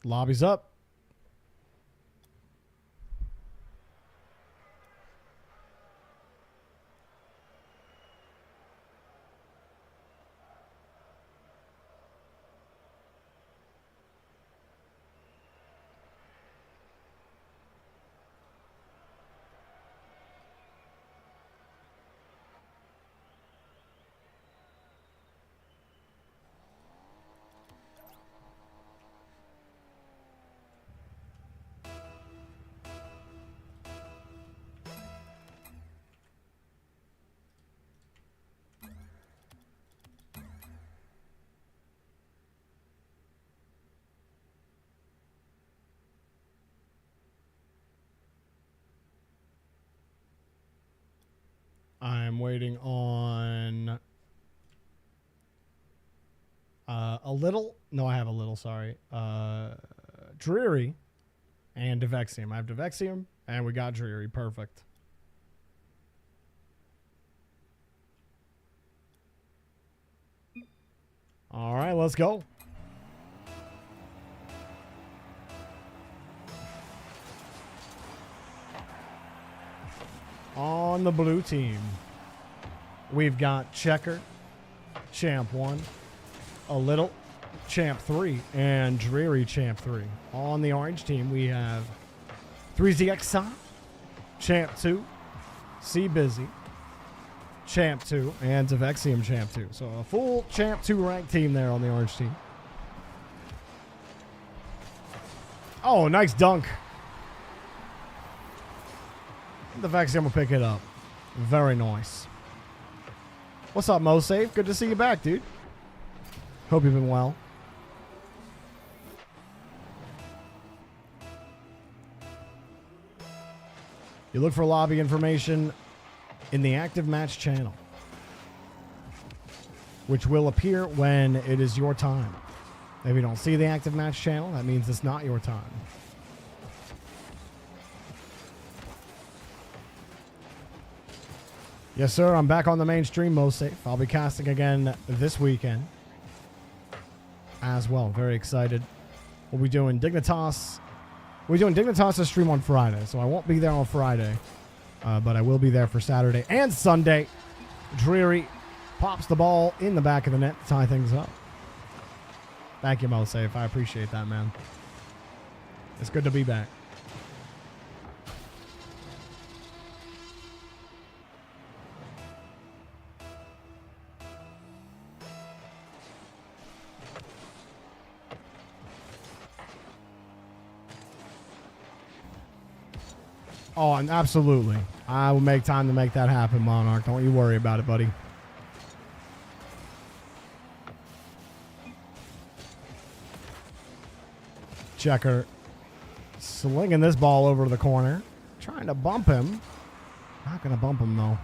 Lobby's up. I'm waiting on a little. No, I have a little, sorry. Dreary and Devexium. I have Devexium and we got Dreary. Perfect. All right, let's go. On the blue team, we've got Checker, Champ 1, a little, Champ 3, and Dreary, Champ 3. On the orange team, we have 3ZXI, Champ 2, C Busy, Champ 2, and Devexium, Champ 2. So a full Champ 2 ranked team there on the orange team. Oh, nice dunk. The Devexium will pick it up. Very nice. What's up, Mo Safe? Good to see you back, dude. Hope you've been well. You look for lobby information in the active match channel, which will appear when it is your time. If you don't see the active match channel, that means it's not your time. Yes, sir. I'm back on the mainstream, most safe. I'll be casting again this weekend as well. Very excited. We'll be doing Dignitas. We're doing Dignitas' stream on Friday, so I won't be there on Friday, but I will be there for Saturday and Sunday. Dreary pops the ball in the back of the net to tie things up. Thank you, most safe. I appreciate that, man. It's good to be back. Oh, and absolutely. I will make time to make that happen, Monarch. Don't you worry about it, buddy. Checker slinging this ball over to the corner. Trying to bump him. Not going to bump him, though.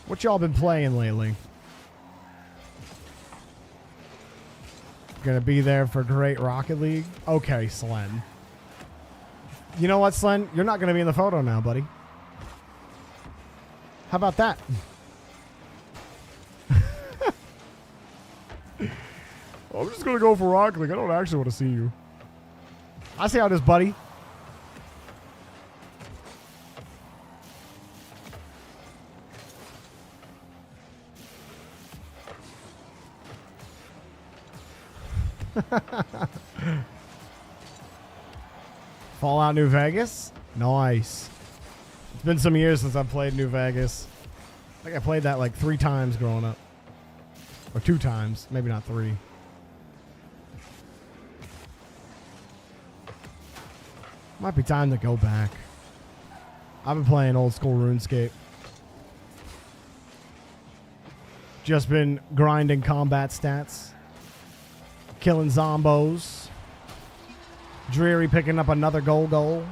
What y'all been playing lately? Gonna be there for Great Rocket League? Okay, Slen. You know what, Slen? You're not gonna be in the photo now, buddy. How about that? I'm just gonna go for Rocket League. I don't actually want to see you. I see how it is, buddy. Fallout New Vegas? Nice. It's been some years since I've played New Vegas. I think I played that like 3 times growing up. Or 2 times. Maybe not 3. Might be time to go back. I've been playing old school RuneScape. Just been grinding combat stats. Killing zombos. Dreary picking up another goal.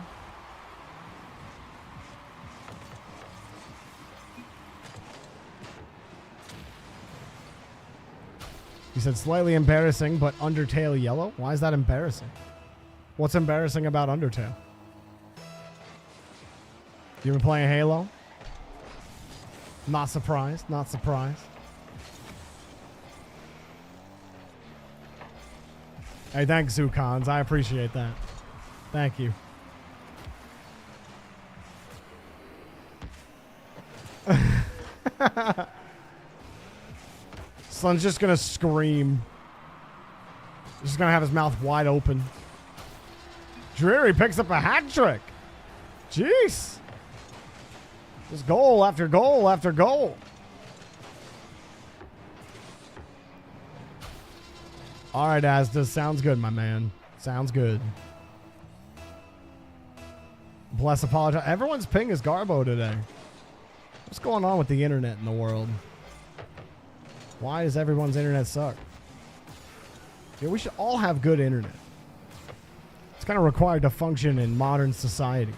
He said slightly embarrassing, but Undertale yellow? Why is that embarrassing? What's embarrassing about Undertale? You been playing Halo? Not surprised. Not surprised. Hey, thanks, Zukons. I appreciate that. Thank you. Son's just gonna scream. He's just gonna have his mouth wide open. Dreary picks up a hat trick. Jeez. Just goal after goal after goal. All right, Asda. Sounds good, my man. Sounds good. Bless apologize. Everyone's ping is Garbo today. What's going on with the internet in the world? Why does everyone's internet suck? Yeah, we should all have good internet. It's kind of required to function in modern society.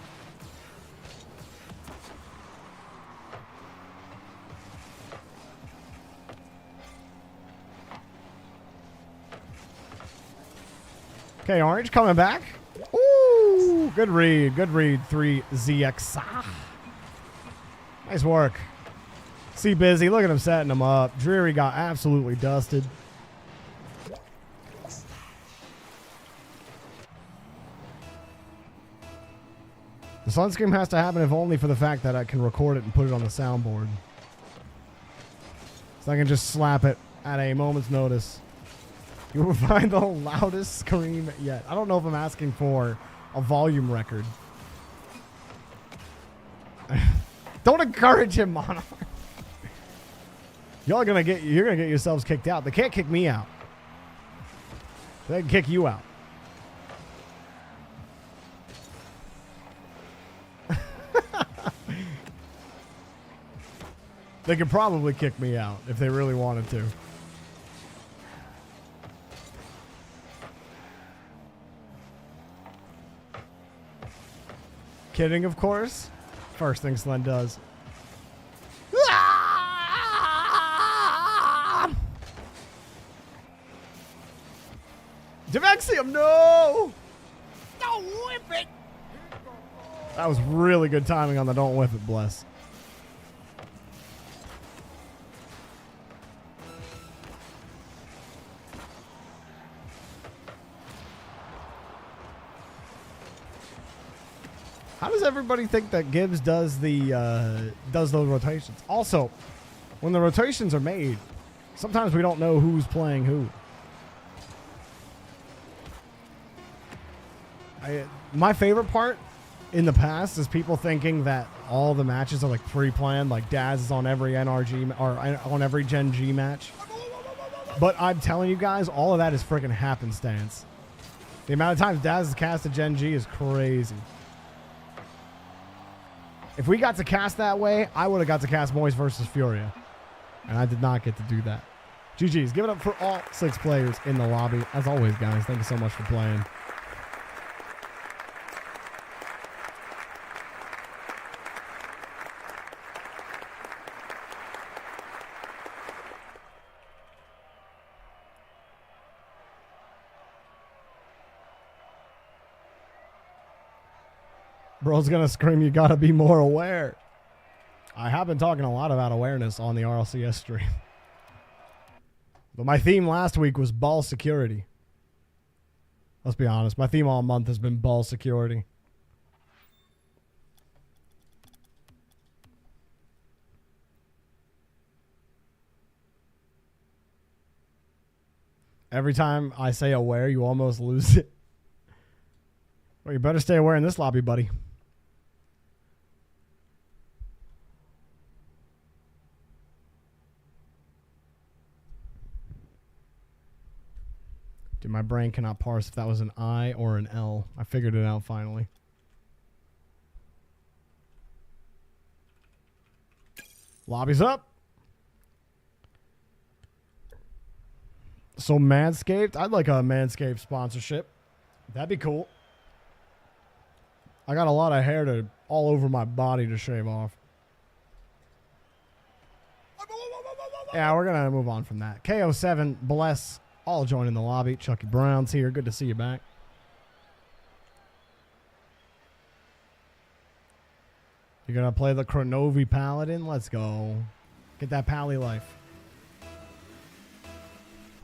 Okay, Orange coming back. Ooh, good read. Good read. 3ZX. Ah. Nice work. See Busy. Look at him setting him up. Dreary got absolutely dusted. The sunscreen has to happen if only for the fact that I can record it and put it on the soundboard. So I can just slap it at a moment's notice. You will find the loudest scream yet. I don't know if I'm asking for a volume record. Don't encourage him, Monarch. You're gonna get yourselves kicked out. They can't kick me out. They can kick you out. They could probably kick me out if they really wanted to. kidding, of course. First thing Slen does. Devexium, no! Don't whip it! That was really good timing on the don't whip it, bless. How does everybody think that Gibbs does those rotations? Also, when the rotations are made, sometimes we don't know who's playing who. My favorite part in the past is people thinking that all the matches are like pre-planned, like Daz is on every NRG or on every Gen G match. But I'm telling you guys, all of that is freaking happenstance. The amount of times Daz has casted Gen G is crazy. If we got to cast that way, I would have got to cast Moist versus Furia. And I did not get to do that. GG's. Give it up for all 6 players in the lobby. As always, guys, thank you so much for playing. Bro's gonna scream, you gotta be more aware. I have been talking a lot about awareness on the RLCS stream. But my theme last week was ball security. Let's be honest, my theme all month has been ball security. Every time I say aware, you almost lose it. Well, you better stay aware in this lobby, buddy. Dude, my brain cannot parse if that was an I or an L. I figured it out finally. Lobby's up. So Manscaped, I'd like a Manscaped sponsorship. That'd be cool. I got a lot of hair all over my body to shave off. Yeah, we're going to move on from that. KO7, bless, all joining the lobby. Chucky Brown's here. Good to see you back. You're going to play the Kronovi Paladin? Let's go. Get that Pally life.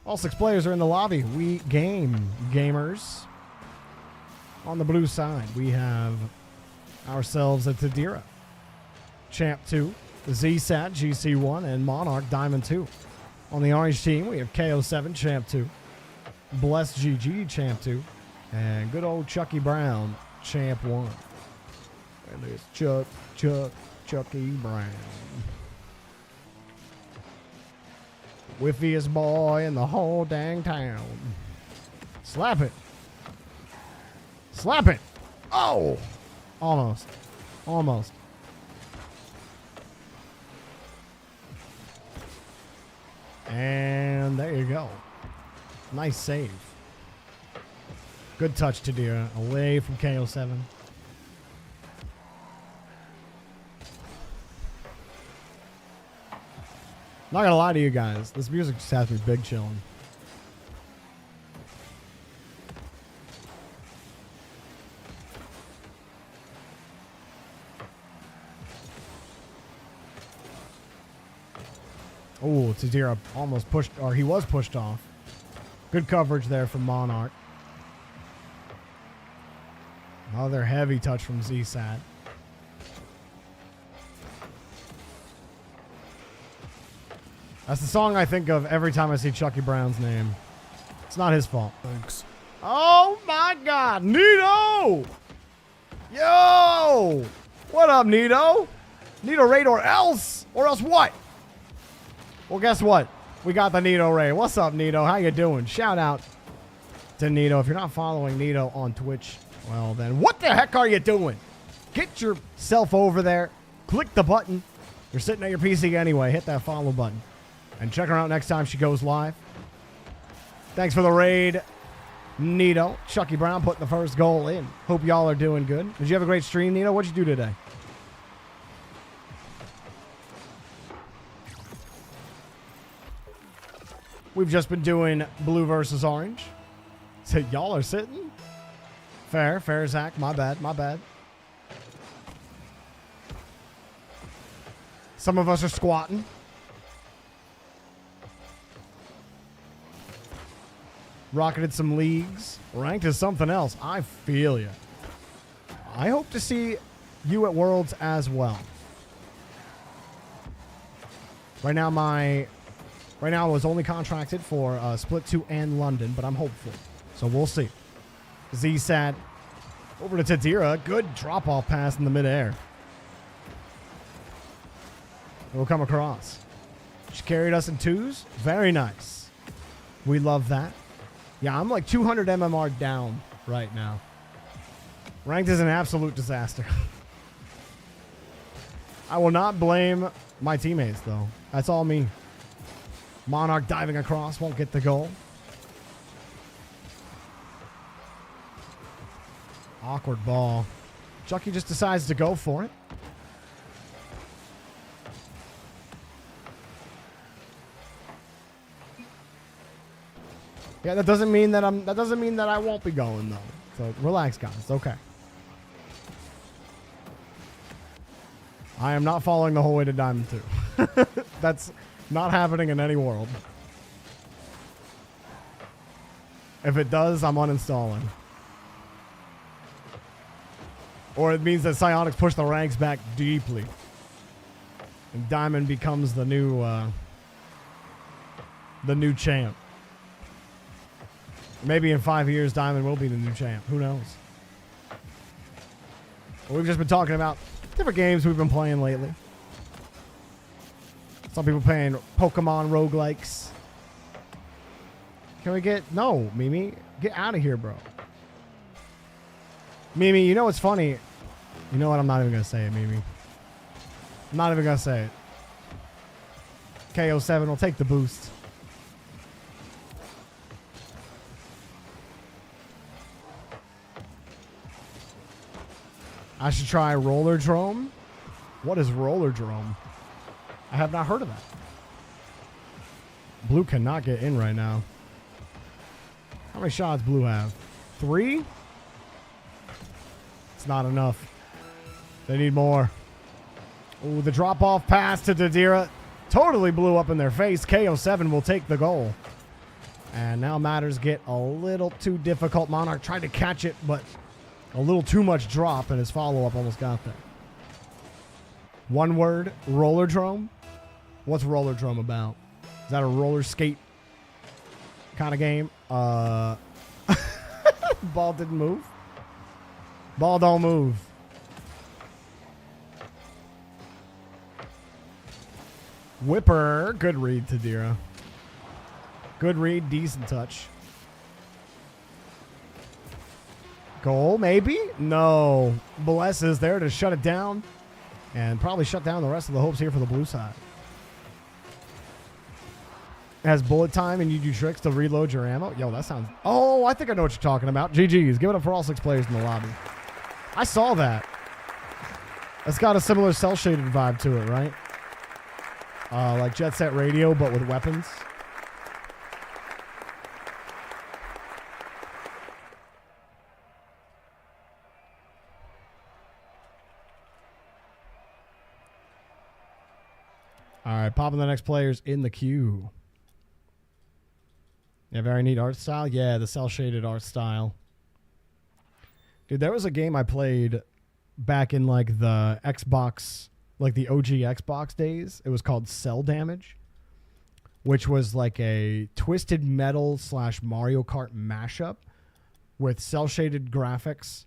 All 6 players are in the lobby. We game, gamers. On the blue side, we have ourselves a Tadira, Champ 2, ZSAT, GC1, and Monarch Diamond 2. On the orange team, we have KO7, Champ 2, Bless GG, Champ 2, and good old Chucky Brown, Champ 1. And there's Chucky Brown. Whiffiest boy in the whole dang town. Slap it. Slap it. Oh. Almost. Almost. And there you go. Nice save. Good touch, Tadira. Away from KO7. Not gonna lie to you guys. This music just has me big chilling. Oh, Tadira almost pushed, or he was pushed off. Good coverage there from Monarch. Another heavy touch from ZSAT. That's the song I think of every time I see Chucky Brown's name. It's not his fault. Thanks. Oh my God, Nito! Yo! What up, Nito? Nito raid or else? Or else what? Well, guess what? We got the Nito raid. What's up, Nito? How you doing? Shout out to Nito. If you're not following Nito on Twitch, well then, what the heck are you doing? Get yourself over there. Click the button. You're sitting at your PC anyway. Hit that follow button. And check her out next time she goes live. Thanks for the raid, Nito, Chucky Brown putting the first goal in. Hope y'all are doing good. Did you have a great stream, Nito? What'd you do today? We've just been doing blue versus orange. So y'all are sitting? Fair, Zach. My bad. Some of us are squatting. Rocketed some leagues. Ranked is something else. I feel you. I hope to see you at Worlds as well. Right now I was only contracted for Split 2 and London, but I'm hopeful. So we'll see. Z-Sad over to Tadira. Good drop-off pass in the midair. It will come across. She carried us in twos. Very nice. We love that. Yeah, I'm like 200 MMR down right now. Ranked is an absolute disaster. I will not blame my teammates, though. That's all me. Monarch diving across. Won't get the goal. Awkward ball. Chucky just decides to go for it. Yeah, that doesn't mean that I won't be going though. So relax, guys. It's okay. I am not following the whole way to Diamond 2. That's not happening in any world. If it does, I'm uninstalling. Or it means that Psionics push the ranks back deeply. And Diamond becomes the new champ. Maybe in 5 years, Diamond will be the new champ. Who knows? Well, we've just been talking about different games we've been playing lately. Some people playing Pokemon roguelikes. Can we get... No, Mimi. Get out of here, bro. Mimi, you know what's funny? You know what? I'm not even going to say it, Mimi. I'm not even going to say it. KO7 will take the boost. I should try Roller Drome. What is Roller Drome? I have not heard of that. Blue cannot get in right now. How many shots Blue have? 3? It's not enough. They need more. Ooh, the drop-off pass to Dadira totally blew up in their face. KO7 will take the goal. And now matters get a little too difficult. Monarch tried to catch it, but a little too much drop, and his follow-up almost got there. One word, Roller Drome. What's Roller Drome about? Is that a roller skate kind of game? Ball didn't move. Ball don't move. Whipper. Good read, Tadira. Good read, decent touch. Goal, maybe? No. Bless is there to shut it down. And probably shut down the rest of the hopes here for the blue side. It has bullet time and you do tricks to reload your ammo. Yo, that sounds... Oh, I think I know what you're talking about. GG's. Give it up for all 6 players in the lobby. I saw that. It's got a similar cel-shaded vibe to it, right? Like Jet Set Radio, but with weapons. All right, popping the next players in the queue. Yeah, very neat art style. Yeah, the cel-shaded art style. Dude, there was a game I played back in like the Xbox, like the OG Xbox days. It was called Cell Damage, which was like a Twisted Metal / Mario Kart mashup with cel-shaded graphics.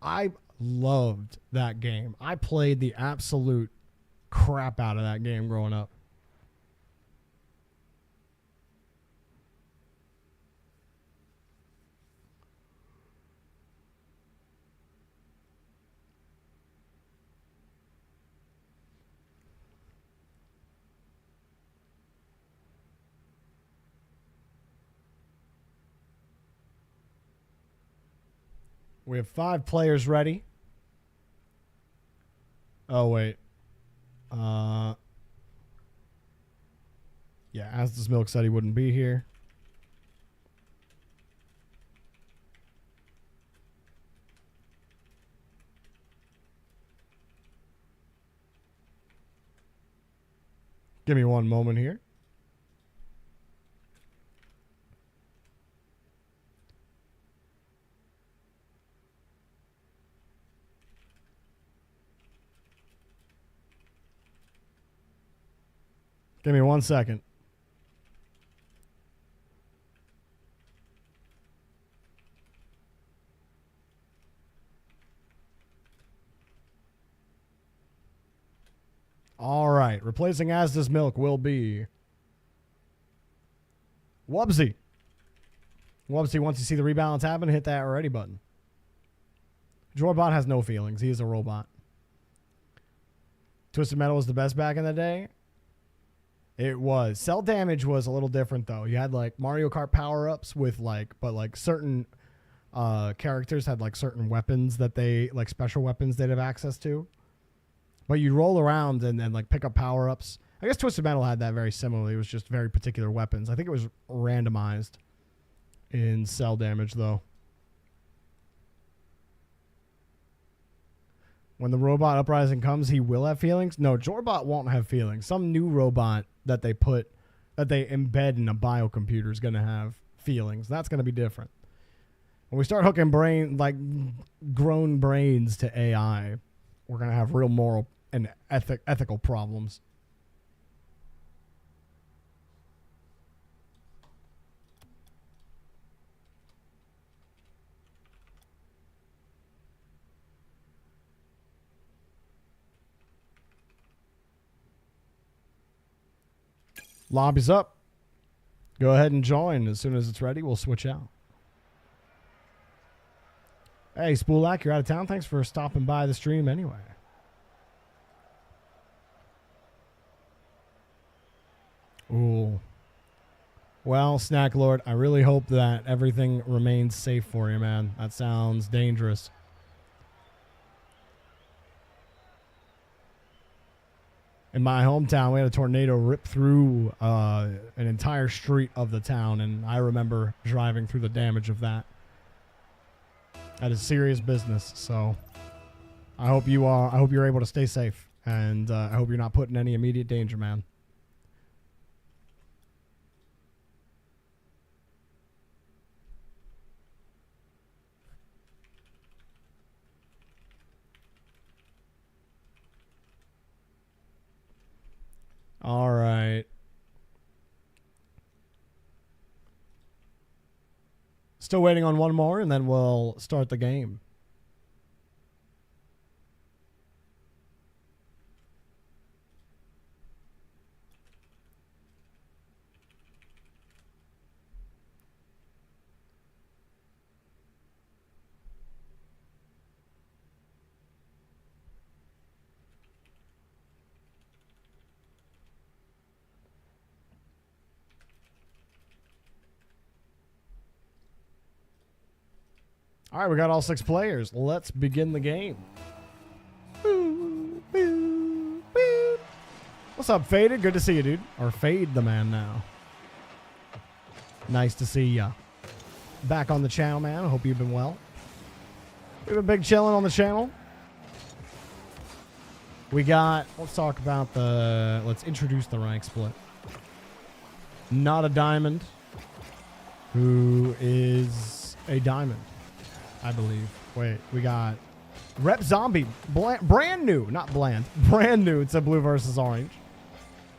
I loved that game. I played the absolute crap out of that game growing up. We have 5 players ready. Oh, wait. Yeah, Asda's Milk said he wouldn't be here. Give me one moment here. Give me 1 second. All right. Replacing Asda's Milk will be Wubsy. Wubsy, once you see the rebalance happen, hit that ready button. Jorbot has no feelings. He is a robot. Twisted Metal was the best back in the day. It was. Cell Damage was a little different, though. You had, like, Mario Kart power-ups with, like, but, like, certain characters had, like, certain weapons that they, like, special weapons they'd have access to. But you roll around and then, like, pick up power-ups. I guess Twisted Metal had that very similarly. It was just very particular weapons. I think it was randomized in Cell Damage, though. When the robot uprising comes, he will have feelings? No, Jorbot won't have feelings. Some new robot that they embed in a biocomputer is going to have feelings. That's going to be different. When we start hooking grown brains to AI, we're going to have real moral and ethical problems. Lobby's up. Go ahead and join. As soon as it's ready, we'll switch out. Hey, Spoolak, you're out of town. Thanks for stopping by the stream anyway. Ooh. Well, Snack Lord, I really hope that everything remains safe for you, man. That sounds dangerous. In my hometown, we had a tornado rip through an entire street of the town, and I remember driving through the damage of that. That is serious business. So, I hope you're able to stay safe, and I hope you're not put in any immediate danger, man. All right. Still waiting on one more, and then we'll start the game. All right, we got all 6 players. Let's begin the game. What's up, Faded? Good to see you, dude. Or Fade the man now. Nice to see ya. Back on the channel, man. I hope you've been well. We've been big chilling on the channel. We got, let's talk about let's introduce the rank split. Not a diamond, who is a diamond, I believe. Wait, we got Rep Zombie, brand new, not bland, brand new. It's a blue versus orange.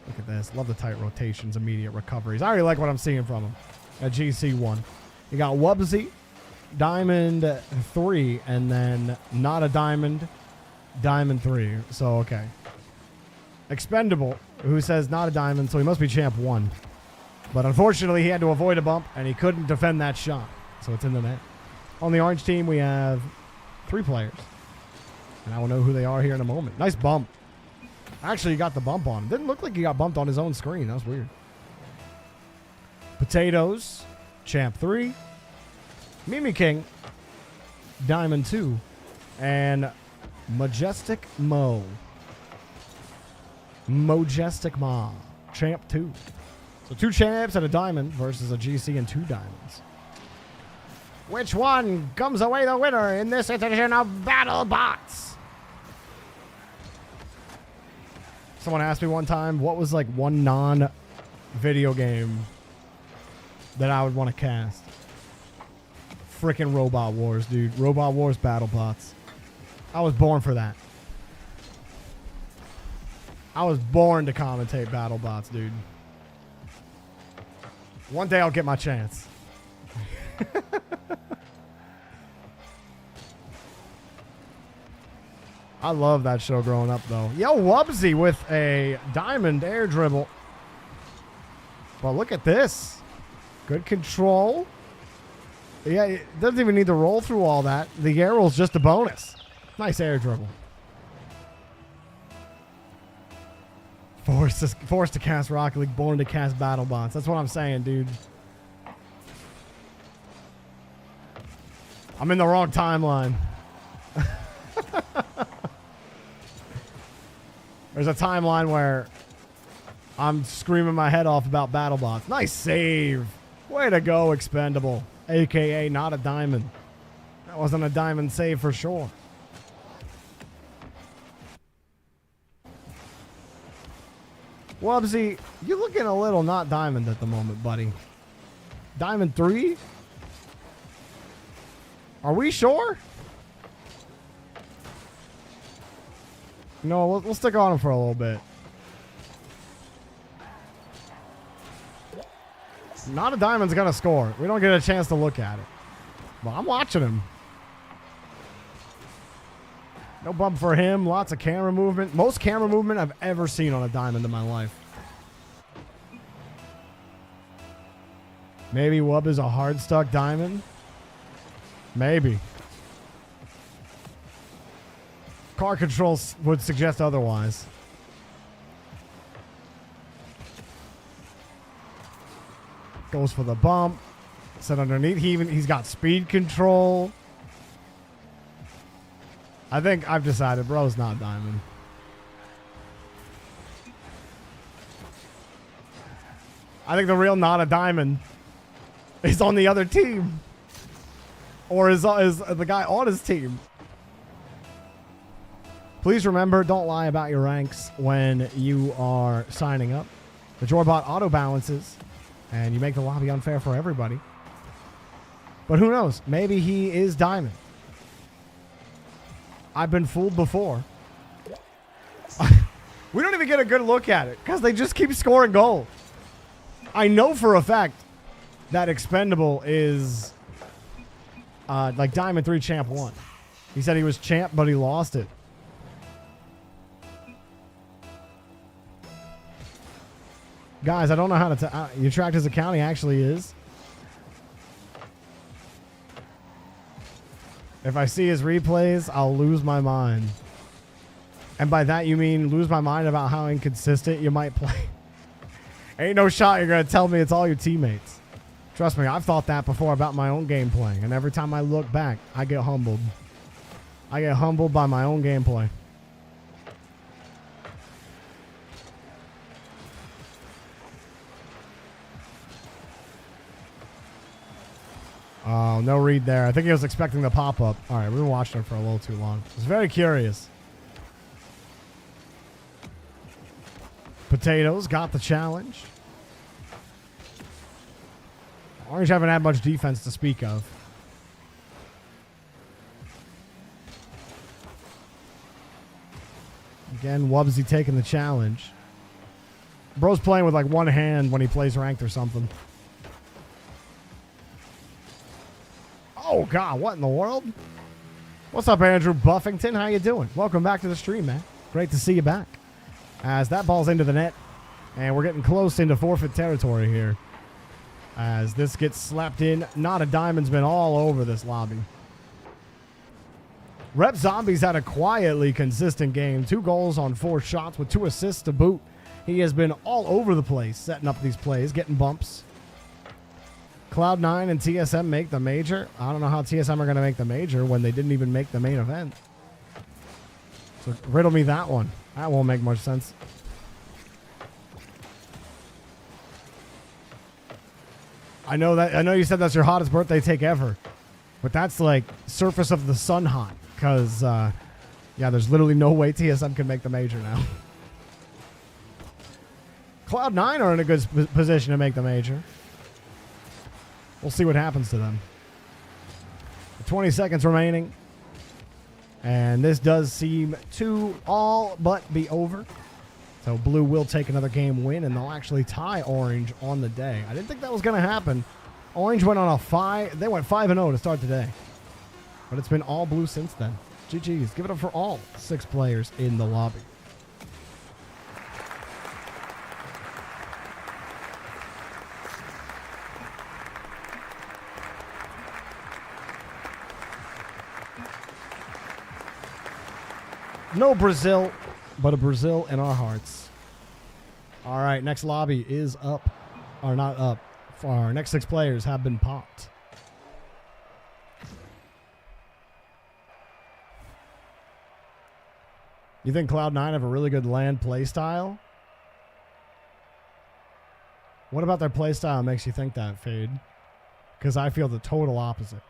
Look at this. Love the tight rotations, immediate recoveries. I already like what I'm seeing from him at GC1. You got Wubsy, Diamond 3, and then not a diamond, Diamond 3. So, okay. Expendable, who says not a diamond, so he must be champ 1. But unfortunately, he had to avoid a bump, and he couldn't defend that shot. So it's in the net. On the orange team, we have 3 players. And I will know who they are here in a moment. Nice bump. Actually, he got the bump on him. Didn't look like he got bumped on his own screen. That was weird. Potatoes, champ 3. Mimi King, Diamond 2, and Majestic Mo. Majestic Ma. Champ 2. So 2 champs and a diamond versus a GC and 2 diamonds. Which one comes away the winner in this edition of Battle Bots? Someone asked me one time, what was like one non-video game that I would want to cast? Frickin' Robot Wars, dude. Robot Wars Battle Bots. I was born for that. I was born to commentate Battle Bots, dude. One day I'll get my chance. I love that show growing up, though. Yo, Wubsy with a diamond air dribble. Well, look at this. Good control. Yeah, it doesn't even need to roll through all that. The air roll's just a bonus. Nice air dribble. Forced to cast Rocket League, born to cast Battle Bots. That's what I'm saying, dude. I'm in the wrong timeline. There's a timeline where I'm screaming my head off about Battle Bots. Nice save. Way to go, Expendable. AKA not a diamond. That wasn't a diamond save for sure. Wubsy, you're looking a little not diamond at the moment, buddy. Diamond 3? Are we sure? No, we'll stick on him for a little bit. Not a diamond's gonna score. We don't get a chance to look at it. Well, I'm watching him. No bump for him. Lots of camera movement. Most camera movement I've ever seen on a diamond in my life. Maybe Wub is a hard stuck diamond. Maybe. Car controls would suggest otherwise. Goes for the bump. Set underneath. He's got speed control. I think I've decided bro's not diamond. I think the real not a diamond is on the other team. Or is the guy on his team. Please remember, don't lie about your ranks when you are signing up. The Jorbot auto balances, and you make the lobby unfair for everybody. But who knows? Maybe he is diamond. I've been fooled before. We don't even get a good look at it because they just keep scoring goals. I know for a fact that Expendable is like Diamond 3 Champ 1. He said he was champ, but he lost it. Guys, I don't know how to you tracked his account. He actually is. If I see his replays, I'll lose my mind. And by that, you mean lose my mind about how inconsistent you might play. Ain't no shot you're going to tell me it's all your teammates. Trust me, I've thought that before about my own gameplay. And every time I look back, I get humbled. I get humbled by my own gameplay. Oh, no read there. I think he was expecting the pop-up. All right, we've been watching it for a little too long. I was very curious. Potatoes got the challenge. Orange haven't had much defense to speak of. Again, Wubsy taking the challenge. Bro's playing with like one hand when he plays ranked or something. Oh, God, what in the world? What's up, Andrew Buffington? How you doing? Welcome back to the stream, man. Great to see you back. As that ball's into the net, and we're getting close into forfeit territory here. As this gets slapped in. Not a diamond's been all over this lobby. Rep Zombies had a quietly consistent game. 2 goals on 4 shots with 2 assists to boot. He has been all over the place, setting up these plays, getting bumps. Cloud9 and TSM make the major. I don't know how TSM are going to make the major when they didn't even make the main event. So riddle me that one. That won't make much sense. I know you said that's your hottest birthday take ever. But that's like surface of the sun hot. Because, yeah, there's literally no way TSM can make the major now. Cloud9 are in a good position to make the major. We'll see what happens to them. 20 seconds remaining. And this does seem to all but be over. So blue will take another game win, and they'll actually tie orange on the day. I didn't think that was going to happen. Orange went on a 5. They went 5-0 to start the day. But it's been all blue since then. GG's. Give it up for all 6 players in the lobby. No Brazil, but a Brazil in our hearts. All right, next lobby is up. Or not up. Our next 6 players have been popped. You think Cloud9 have a really good land play style? What about their play style makes you think that, Fade? Because I feel the total opposite.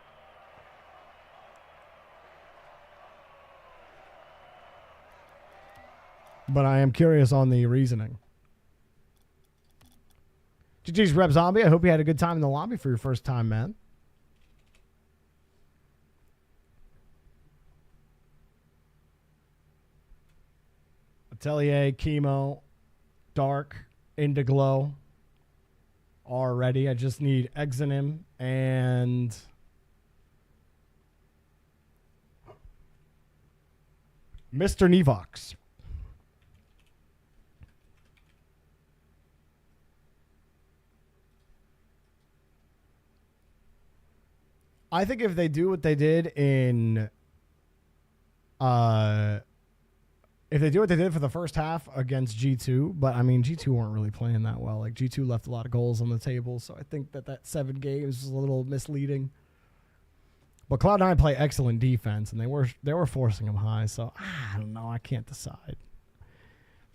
But I am curious on the reasoning. GG's Rep Zombie. I hope you had a good time in the lobby for your first time, man. Atelier, Chemo, Dark, Indiglow are ready. I just need Exonym and Mr. Nevox. I think if they do what they did in if they do what they did for the first half against G2, but I mean G2 weren't really playing that well. Like G2 left a lot of goals on the table, so I think that 7 games was a little misleading. But Cloud9 play excellent defense, and they were forcing them high, so I don't know. I can't decide.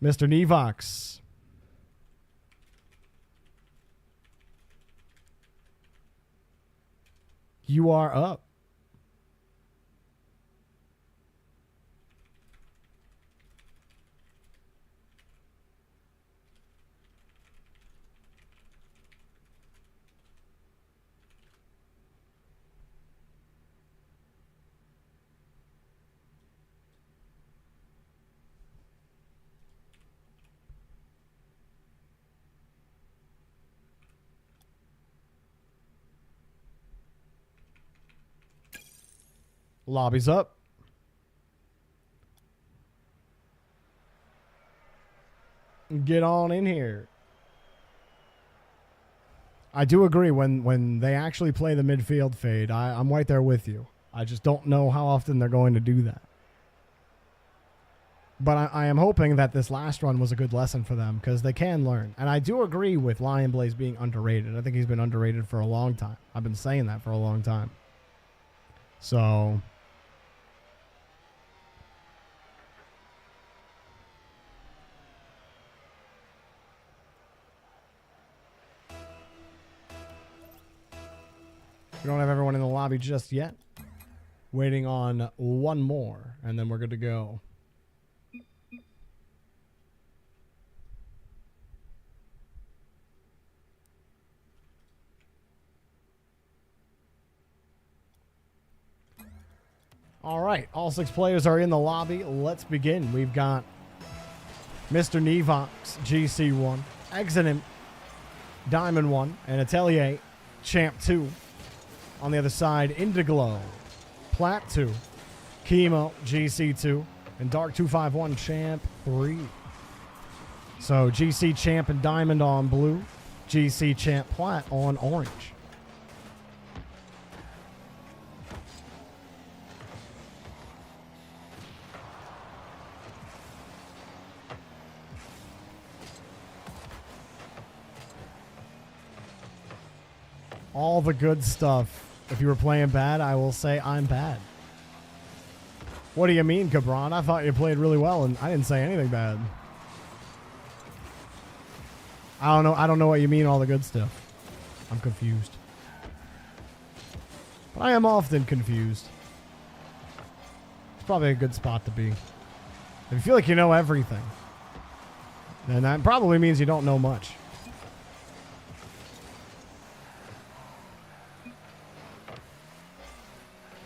Mr. Nevox. You are up. Lobby's up. Get on in here. I do agree when they actually play the midfield Fade, I'm right there with you. I just don't know how often they're going to do that. But I am hoping that this last run was a good lesson for them because they can learn. And I do agree with Lion Blaze being underrated. I think he's been underrated for a long time. I've been saying that for a long time. So we don't have everyone in the lobby just yet. Waiting on one more, and then we're good to go. All right, all 6 players are in the lobby. Let's begin. We've got Mr. Nevox, GC1, Exonym, Diamond 1, and Atelier, Champ 2. On the other side, Indiglow, Plat 2, Chemo, GC2, and Dark 251, Champ 3. So GC Champ and Diamond on blue, GC Champ Plat on orange. all the good stuff. If you were playing bad, I will say I'm bad. What do you mean, Cabron? I thought you played really well, and I didn't say anything bad. I don't know what you mean, all the good stuff. I'm confused. But I am often confused. It's probably a good spot to be. If you feel like you know everything, then that probably means you don't know much.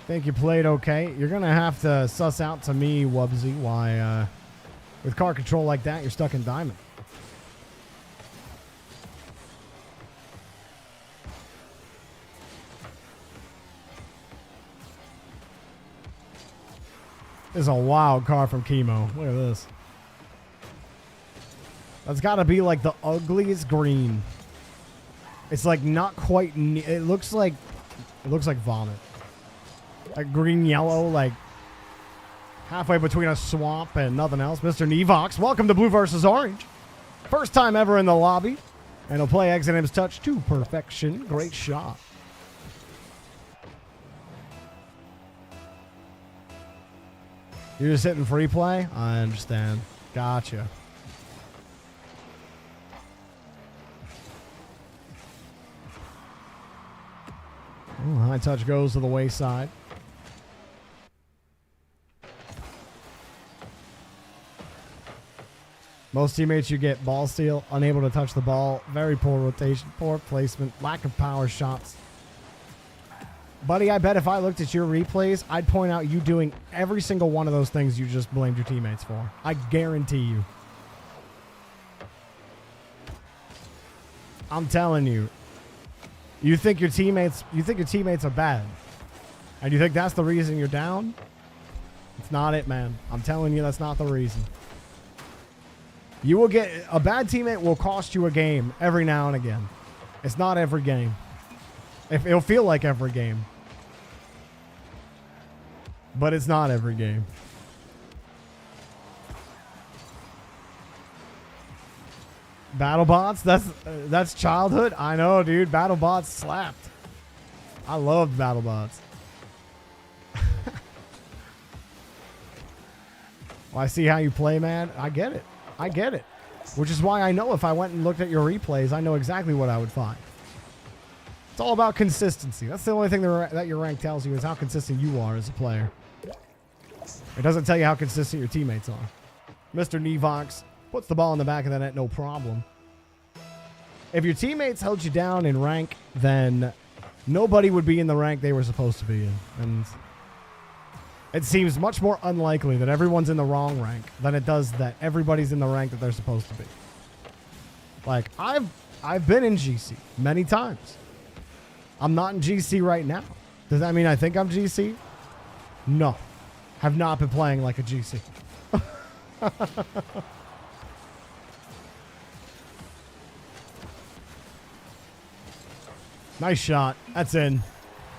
Think you played okay. You're going to have to suss out to me, Wubsy, why with car control like that, you're stuck in diamond. This is a wild car from Chemo. Look at this. That's got to be like the ugliest green. It's like not quite. It looks like vomit. Like green yellow, like halfway between a swamp and nothing else. Mr. Nevox, welcome to Blue versus Orange. First time ever in the lobby. And he'll play Exodus Touch to perfection. Great shot. You're just hitting free play? I understand. Gotcha. Ooh, high touch goes to the wayside. Most teammates you get ball steal, unable to touch the ball, very poor rotation, poor placement, lack of power shots. Buddy, I bet if I looked at your replays, I'd point out you doing every single one of those things you just blamed your teammates for. I guarantee you. I'm telling you. You think your teammates are bad. And you think that's the reason you're down? It's not it, man. I'm telling you that's not the reason. You will get a bad teammate will cost you a game every now and again. It's not every game. It'll feel like every game. But it's not every game. BattleBots? That's childhood? I know, dude. BattleBots slapped. I loved BattleBots. Well, I see how you play, man. I get it. I get it. Which is why I know if I went and looked at your replays, I know exactly what I would find. It's all about consistency. That's the only thing that your rank tells you is how consistent you are as a player. It doesn't tell you how consistent your teammates are. Mr. Nevox puts the ball in the back of the net, no problem. If your teammates held you down in rank, then nobody would be in the rank they were supposed to be in. And it seems much more unlikely that everyone's in the wrong rank than it does that everybody's in the rank that they're supposed to be. Like, I've been in GC many times. I'm not in GC right now. Does that mean I think I'm GC? No. Have not been playing like a GC. Nice shot. That's in.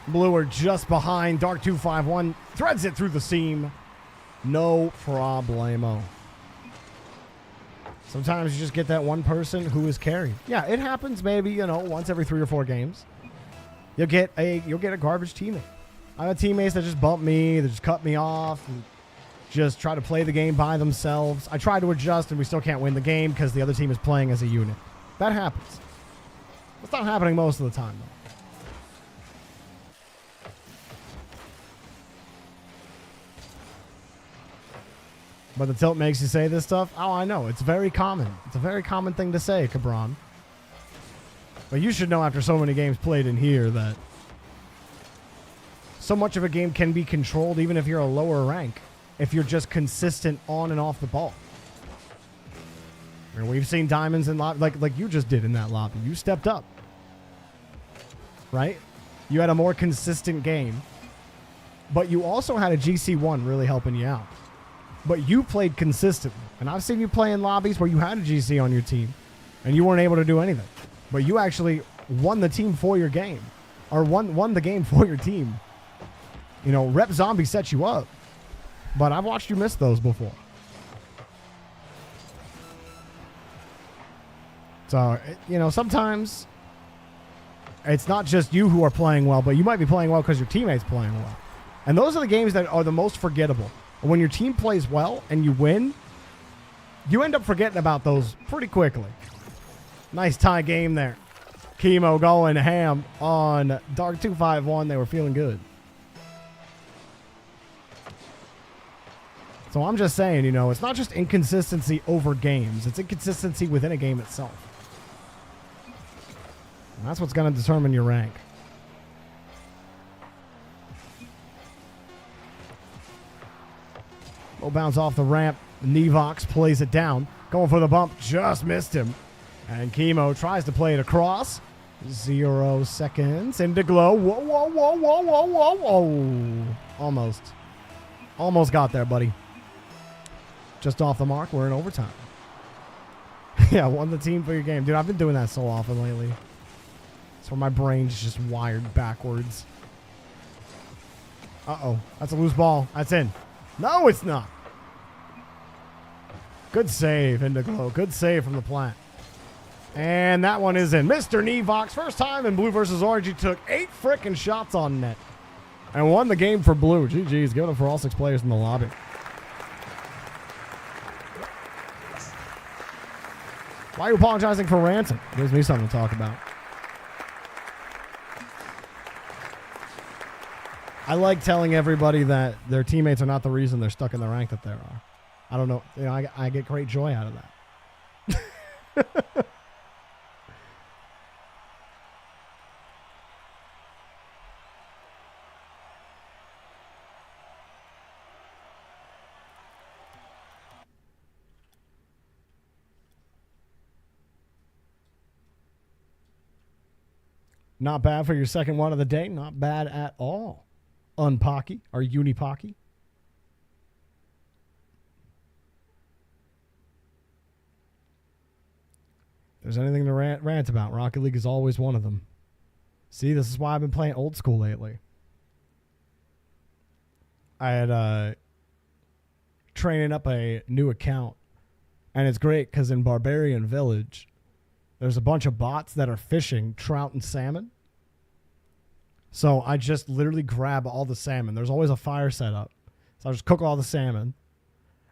Blue are just behind. Dark 251 threads it through the seam. No problemo. Sometimes you just get that one person who is carried. Yeah, it happens maybe, you know, once every 3 or 4 games. You'll get a garbage teammate. I have teammates that just bump me, that just cut me off, and just try to play the game by themselves. I try to adjust, and we still can't win the game because the other team is playing as a unit. That happens. It's not happening most of the time, though. But the tilt makes you say this stuff? Oh, I know. It's very common. It's a very common thing to say, Cabron. But you should know after so many games played in here that so much of a game can be controlled even if you're a lower rank, if you're just consistent on and off the ball. I mean, we've seen diamonds in lobby, like you just did in that lobby. You stepped up, right? You had a more consistent game, but you also had a GC1 really helping you out. But you played consistently, and I've seen you play in lobbies where you had a GC on your team, and you weren't able to do anything. But you actually won the team for your game, or won the game for your team. You know, Rep Zombie set you up, but I've watched you miss those before. So, you know, sometimes It's not just you who are playing well, but you might be playing well because your teammate's playing well. And those are the games that are the most forgettable. When your team plays well and you win, you end up forgetting about those pretty quickly. Nice tie game there. Chemo going ham on Dark 251. They were feeling good. So I'm just saying, you know, it's not just inconsistency over games. It's inconsistency within a game itself. And that's what's going to determine your rank. Low bounce off the ramp. Nevox plays it down. Going for the bump. Just missed him. And Chemo tries to play it across. 0 seconds. Into glow. Whoa, whoa, whoa, whoa, whoa, whoa, whoa. Almost. Almost got there, buddy. Just off the mark. We're in overtime. Yeah, won the team for your game. Dude, I've been doing that so often lately. It's where my brain's just wired backwards. Uh-oh. That's a loose ball. That's in. No, it's not. Good save, Indiglo. Good save from the plant. And that one is in. Mr. Nevox, first time in Blue versus Orange, he took 8 frickin' shots on net. And won the game for Blue. GG's. Give it up for all 6 players in the lobby. Why are you apologizing for ranting? Gives me something to talk about. I like telling everybody that their teammates are not the reason they're stuck in the rank that they are. I don't know. You know, I get great joy out of that. Not bad for your second one of the day. Not bad at all. Unpocky or Unipocky. If there's anything to rant about, Rocket League is always one of them. See, this is why I've been playing old school lately. I had training up a new account, and it's great because in Barbarian Village, there's a bunch of bots that are fishing trout and salmon. So I just literally grab all the salmon. There's always a fire set up. So I just cook all the salmon.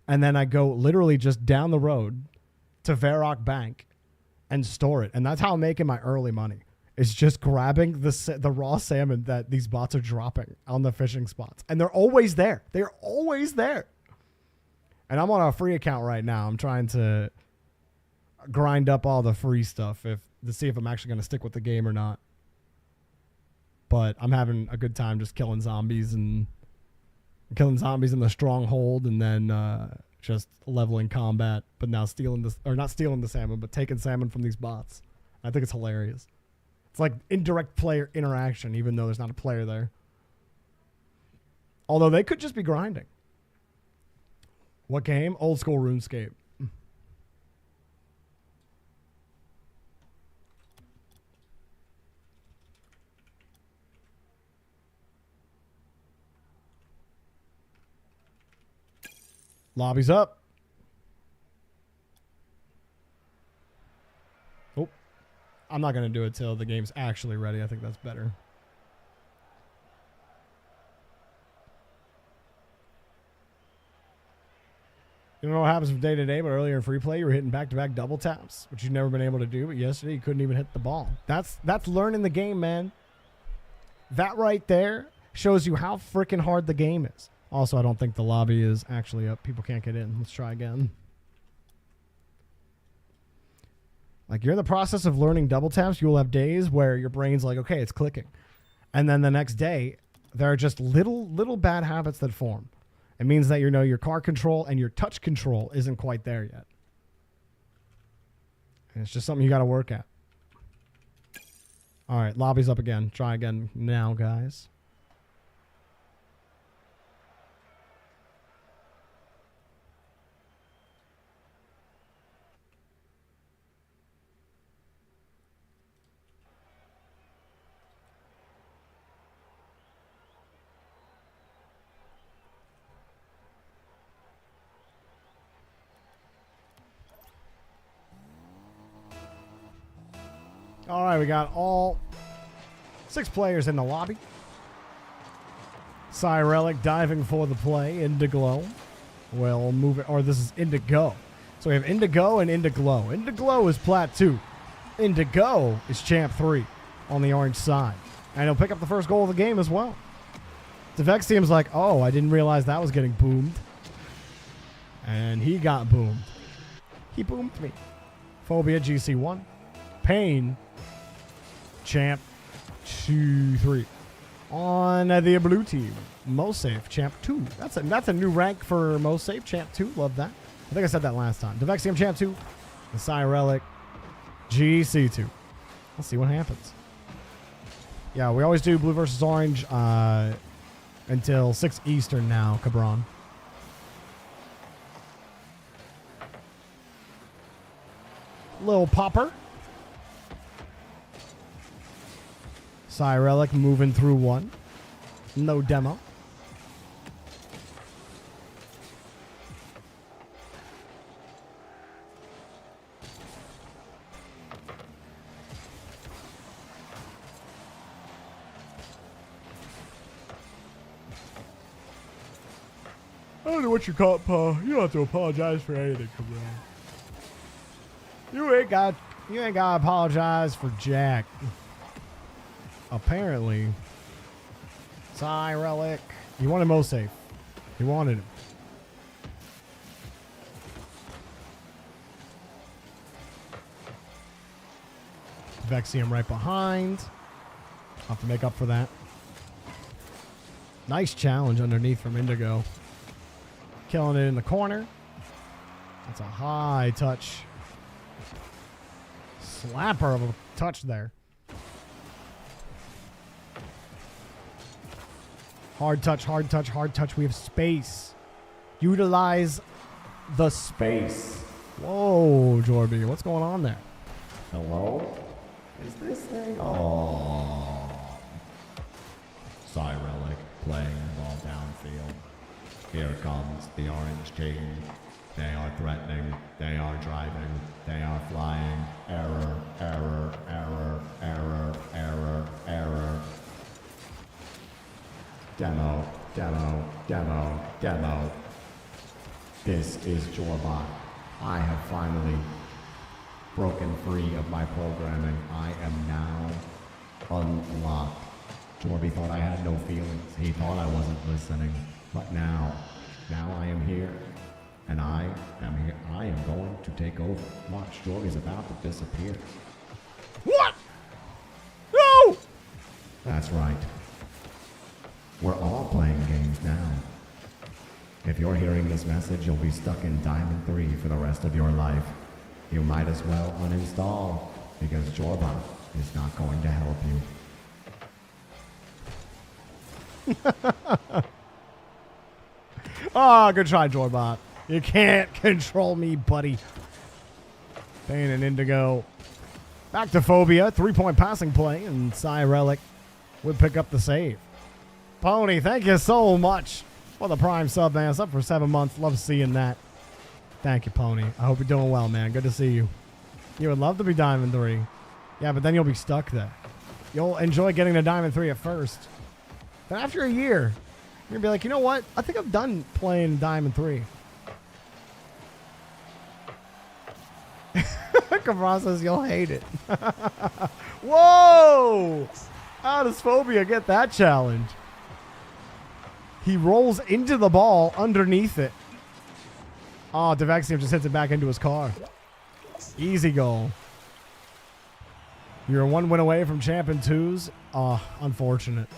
And then I go literally just down the road to Varrock Bank and store it. And that's how I'm making my early money. Is just grabbing the raw salmon that these bots are dropping on the fishing spots. And they're always there. They're always there. And I'm on a free account right now. I'm trying to grind up all the free stuff to see if I'm actually going to stick with the game or not. But I'm having a good time just killing zombies in the stronghold, and then just leveling combat. But now not stealing the salmon, but taking salmon from these bots. I think it's hilarious. It's like indirect player interaction, even though there's not a player there. Although they could just be grinding. What game? Old school RuneScape. Lobby's up. Oh, I'm not going to do it till the game's actually ready. I think that's better. You don't know what happens from day to day, but earlier in free play, you were hitting back-to-back double taps, which you've never been able to do. But yesterday, you couldn't even hit the ball. That's learning the game, man. That right there shows you how freaking hard the game is. Also, I don't think the lobby is actually up. People can't get in. Let's try again. Like, you're in the process of learning double taps. You will have days where your brain's like, okay, it's clicking. And then the next day, there are just little bad habits that form. It means that, you know, your car control and your touch control isn't quite there yet. And it's just something you got to work at. All right, lobby's up again. Try again now, guys. All right, we got all 6 players in the lobby. Cyrelic diving for the play. Indiglow. We'll move it. Or this is Indigo. So we have Indigo and Indiglow. Indiglow is Plat 2. Indigo is Champ 3 on the orange side. And he'll pick up the first goal of the game as well. Devexium's like, oh, I didn't realize that was getting boomed. And he got boomed. He boomed me. Phobia, GC1. Pain, Champ 2-3. On the blue team, most safe, Champ 2. That's a new rank for most safe, Champ 2. Love that. I think I said that last time. Devexium, Champ 2. The Cyrelic, GC2. Let's see what happens. Yeah, we always do blue versus orange until 6 Eastern now, Cabron. Little popper. Cyrelic moving through one. No demo. I don't know what you call it, Paul. You don't have to apologize for anything, Cabron. You ain't got to apologize for Jack. Apparently, Cyrelic. He wanted most safe. He wanted him. Vexium right behind. I'll have to make up for that. Nice challenge underneath from Indigo. Killing it in the corner. That's a high touch. Slapper of a touch there. Hard touch, hard touch, hard touch. We have space. Utilize the space. Whoa, Jorby. What's going on there? Hello? Is this thing? Oh. Cyrelic playing the ball downfield. Here comes the orange team. They are threatening. They are driving. They are flying. Error, error, error, error, error, error. Demo, demo, demo, demo. This is Jorby. I have finally broken free of my programming. I am now unlocked. Jorby thought I had no feelings. He thought I wasn't listening. But now I am here. And I am here. I am going to take over. Watch, Jorby's about to disappear. What? No! That's right. We're all playing games now. If you're hearing this message, you'll be stuck in Diamond 3 for the rest of your life. You might as well uninstall, because Jorby is not going to help you. Oh, good try, Jorbot. You can't control me, buddy. Pain and Indigo. Back to Phobia. 3-point passing play, and Cyrelic would pick up the save. Pony, thank you so much for the Prime sub, man. Sub for 7 months. Love seeing that. Thank you, Pony. I hope you're doing well, man. Good to see you. You would love to be Diamond 3. Yeah, but then you'll be stuck there. You'll enjoy getting to Diamond 3 at first. Then after a year, you're going to be like, you know what? I think I'm done playing Diamond 3. Cabron says you'll hate it. Whoa! How does Phobia get that challenge? He rolls into the ball underneath it. Oh, Devexium just hits it back into his car. Easy goal. You're 1 win away from Champion 2s. Oh, unfortunate.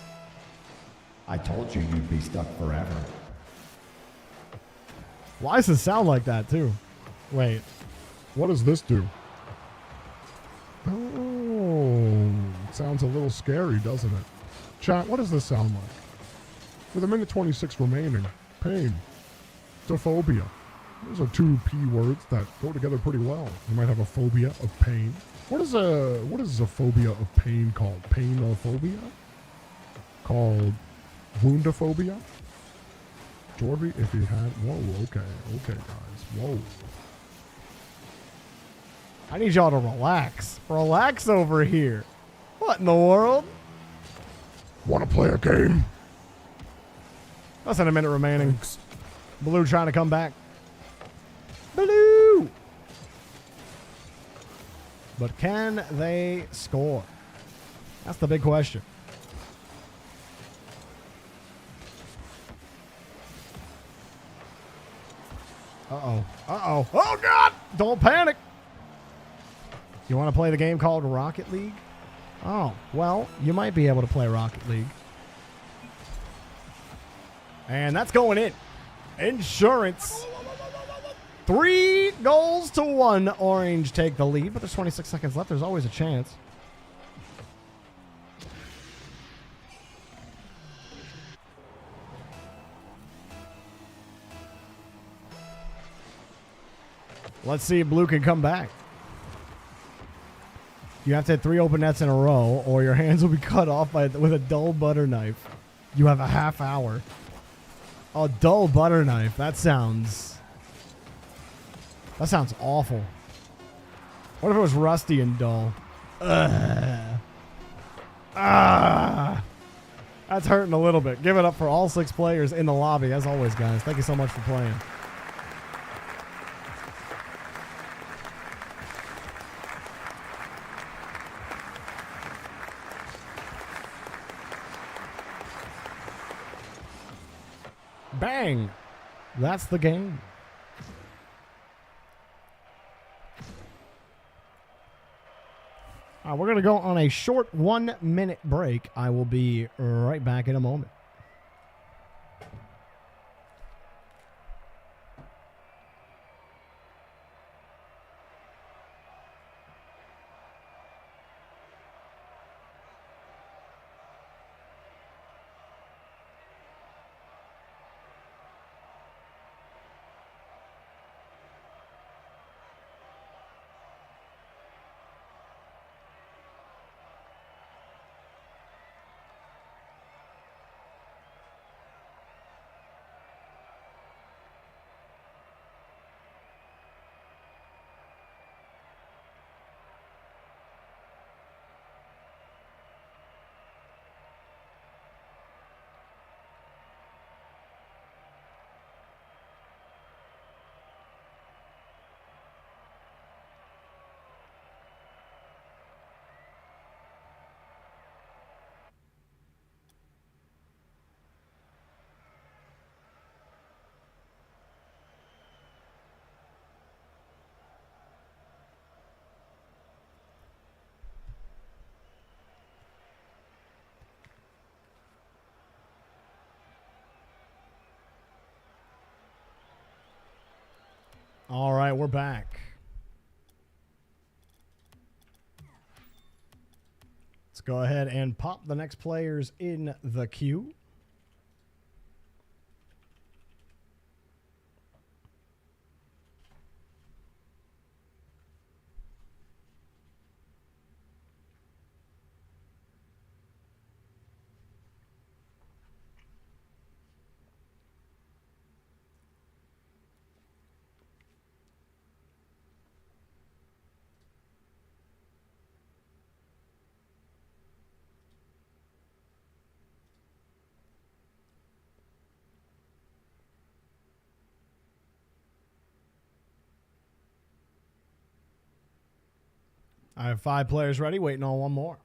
I told you you'd be stuck forever. Why does it sound like that, too? Wait. What does this do? Oh, it sounds a little scary, doesn't it? Chat, what does this sound like? With a minute 26 remaining, pain, phobia. Those are 2 P words that go together pretty well. You might have a phobia of pain. What is a phobia of pain called? Painophobia? Called woundophobia? Jorby, if he had, whoa, okay guys, whoa. I need y'all to relax. Relax over here. What in the world? Want to play a game? Less than a minute remaining. Blue trying to come back. Blue! But can they score? That's the big question. Uh-oh. Uh-oh. Oh, God! Don't panic! You want to play the game called Rocket League? Oh, well, you might be able to play Rocket League. And that's going in. Insurance. 3-1. Orange take the lead, but there's 26 seconds left. There's always a chance. Let's see if Blue can come back. You have to hit 3 open nets in a row, or your hands will be cut off with a dull butter knife. You have a half hour. A dull butter knife. That sounds awful. What if it was rusty and dull? Ugh. Ah. That's hurting a little bit. Give it up for all 6 players in the lobby. As always, guys. Thank you so much for playing. Bang! That's the game. We're going to go on a short 1-minute break. I will be right back in a moment. All right, we're back. Let's go ahead and pop the next players in the queue. I have 5 players ready, waiting on one more.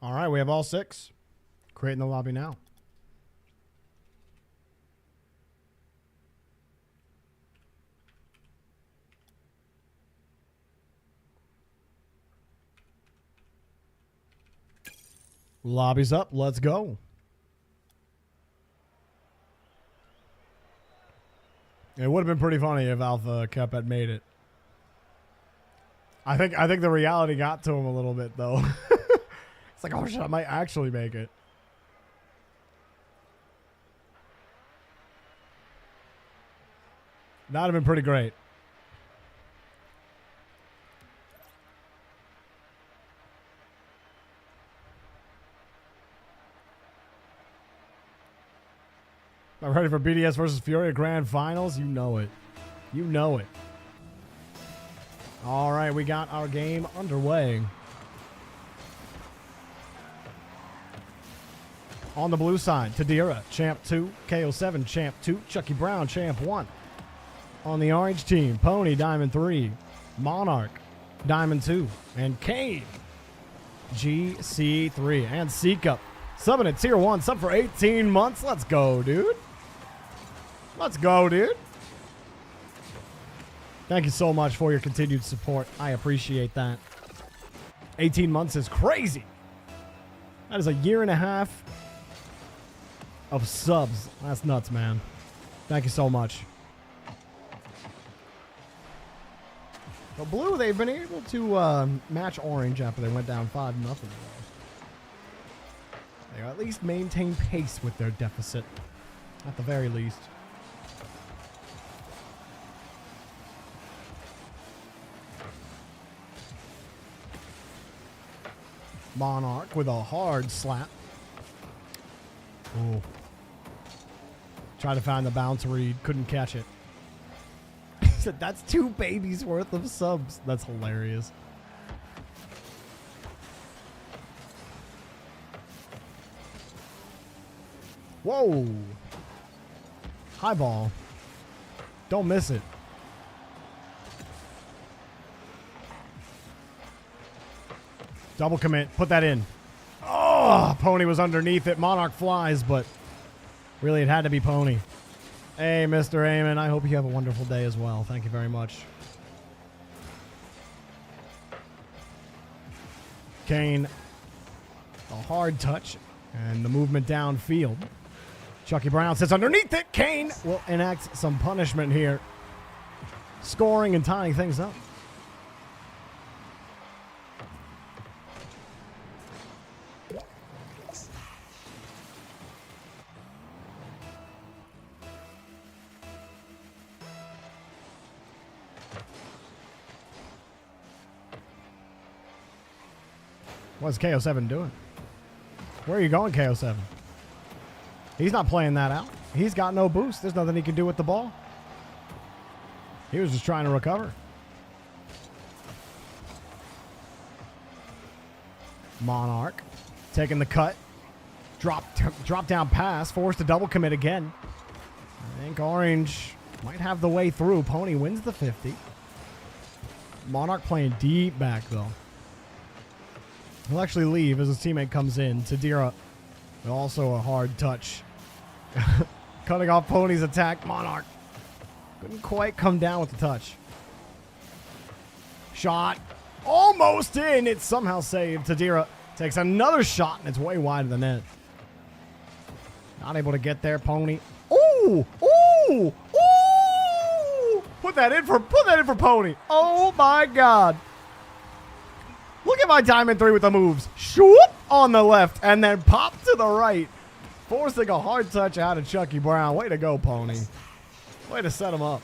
All right, we have all 6. Creating the lobby now. Lobby's up. Let's go. It would have been pretty funny if Alpha Cup had made it. I think the reality got to him a little bit though. It's like, oh shit, I might actually make it. That would have been pretty great. I'm ready for BDS versus Furia Grand Finals. You know it. You know it. All right, we got our game underway. On the blue side, Tadira, Champ 2, KO7, Champ 2, Chucky Brown, Champ 1. On the orange team, Pony, Diamond 3, Monarch, Diamond 2, and Kane, GC3, and Seakup. Subbing at Tier 1, sub for 18 months. Let's go, dude. Let's go, dude. Thank you so much for your continued support. I appreciate that. 18 months is crazy. That is a year and a half of subs. That's nuts, man. Thank you so much. Well, blue, they've been able to match orange after they went down 5-0. They at least maintain pace with their deficit, at the very least. Monarch with a hard slap. Ooh. Tried to find the bounce read, couldn't catch it. He said, that's 2 babies worth of subs. That's hilarious. Whoa. High ball. Don't miss it. Double commit. Put that in. Oh, Pony was underneath it. Monarch flies, but really it had to be Pony. Hey, Mr. Eamon. I hope you have a wonderful day as well. Thank you very much. Kane. A hard touch. And the movement downfield. Chucky Brown sits underneath it. Kane will enact some punishment here. Scoring and tying things up. What's KO7 doing? Where are you going, KO7? He's not playing that out. He's got no boost. There's nothing he can do with the ball. He was just trying to recover. Monarch taking the cut. Drop down pass. Forced to double commit again. I think Orange might have the way through. Pony wins the 50. Monarch playing deep back, though. He'll actually leave as his teammate comes in. Tadira, also a hard touch. Cutting off Pony's attack. Monarch couldn't quite come down with the touch. Shot. Almost in. It's somehow saved. Tadira takes another shot, and it's way wide of the net. Not able to get there, Pony. Ooh! Ooh! Ooh! Put that in for Pony. Oh my God. Look at my Diamond 3 with the moves. Shoop on the left and then pop to the right. Forcing a hard touch out of Chucky Brown. Way to go, Pony. Way to set him up.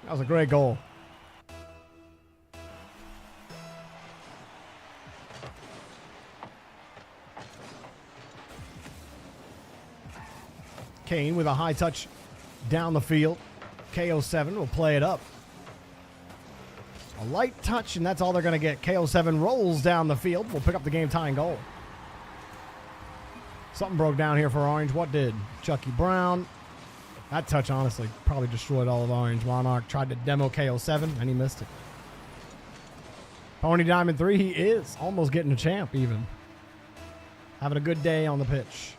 That was a great goal. Kane with a high touch down the field. KO7 will play it up. A light touch, and that's all they're going to get. KO7 rolls down the field. We'll pick up the game-tying goal. Something broke down here for Orange. What did? Chucky Brown. That touch, honestly, probably destroyed all of Orange. Monarch tried to demo KO7, and he missed it. Pony Diamond 3, he is almost getting a champ, even. Having a good day on the pitch.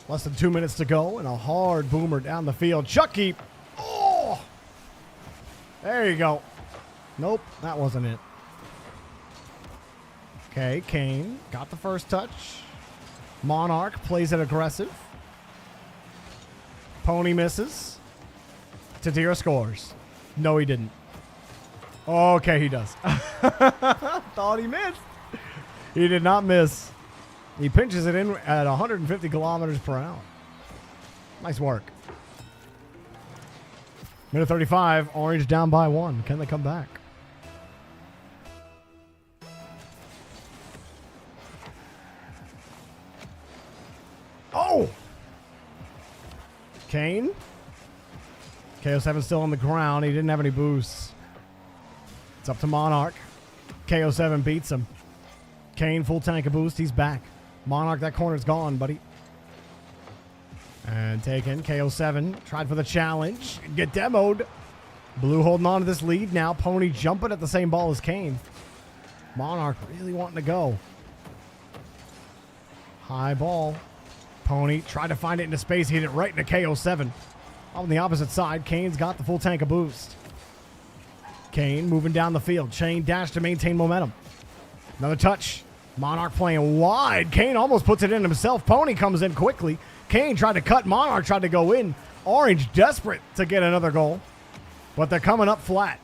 Less than 2 minutes to go, and a hard boomer down the field. Chucky. Oh! There you go. Nope, that wasn't it. Okay, Kane got the first touch. Monarch plays it aggressive. Pony misses. Tadira scores. No, he didn't. Okay, he does. Thought he missed. He did not miss. He pinches it in at 150 kilometers per hour. Nice work. Minute 35. Orange down by 1. Can they come back? Oh! Kane. KO7 still on the ground. He didn't have any boosts. It's up to Monarch. KO7 beats him. Kane, full tank of boost. He's back. Monarch, that corner's gone, buddy. And taken. KO7 tried for the challenge. Get demoed. Blue holding on to this lead now. Pony jumping at the same ball as Kane. Monarch really wanting to go. High ball. Pony tried to find it into space. Hit it right into KO7. On the opposite side, Kane's got the full tank of boost. Kane moving down the field. Chain dash to maintain momentum. Another touch. Monarch playing wide. Kane almost puts it in himself. Pony comes in quickly. Kane tried to cut. Monarch tried to go in. Orange desperate to get another goal. But they're coming up flat.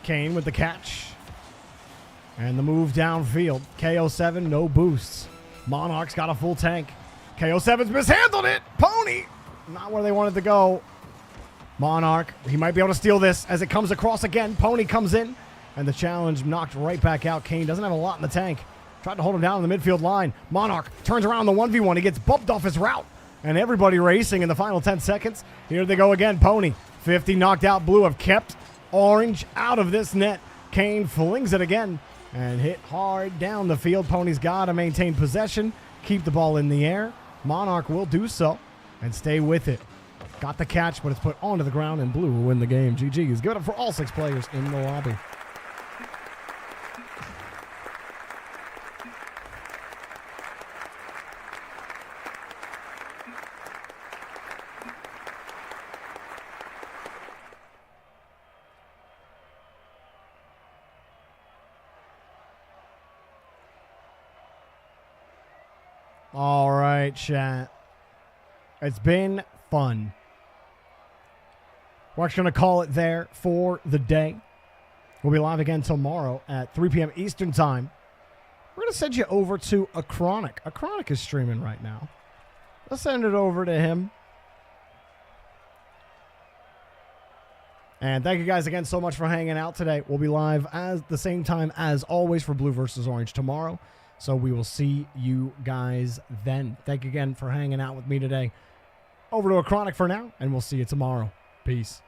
Kane with the catch. And the move downfield. KO7, no boosts. Monarch's got a full tank. KO7's mishandled it. Pony, not where they wanted to go. Monarch, he might be able to steal this as it comes across again. Pony comes in, and the challenge knocked right back out. Kane doesn't have a lot in the tank. Tried to hold him down in the midfield line. Monarch turns around the 1v1. He gets bumped off his route. And everybody racing in the final 10 seconds. Here they go again. Pony, 50 knocked out. Blue have kept Orange out of this net. Kane flings it again and hit hard down the field. Pony's got to maintain possession, keep the ball in the air. Monarch will do so and stay with it. Got the catch, but it's put onto the ground, and Blue will win the game. GG's. Give it up for all 6 players in the lobby. All right, chat. It's been fun. We're actually going to call it there for the day. We'll be live again tomorrow at 3 p.m. Eastern Time. We're going to send you over to Acronic. Acronic is streaming right now. Let's send it over to him. And thank you guys again so much for hanging out today. We'll be live at the same time as always for Blue versus Orange tomorrow. So we will see you guys then. Thank you again for hanging out with me today. Over to Acronic for now, and we'll see you tomorrow. Peace.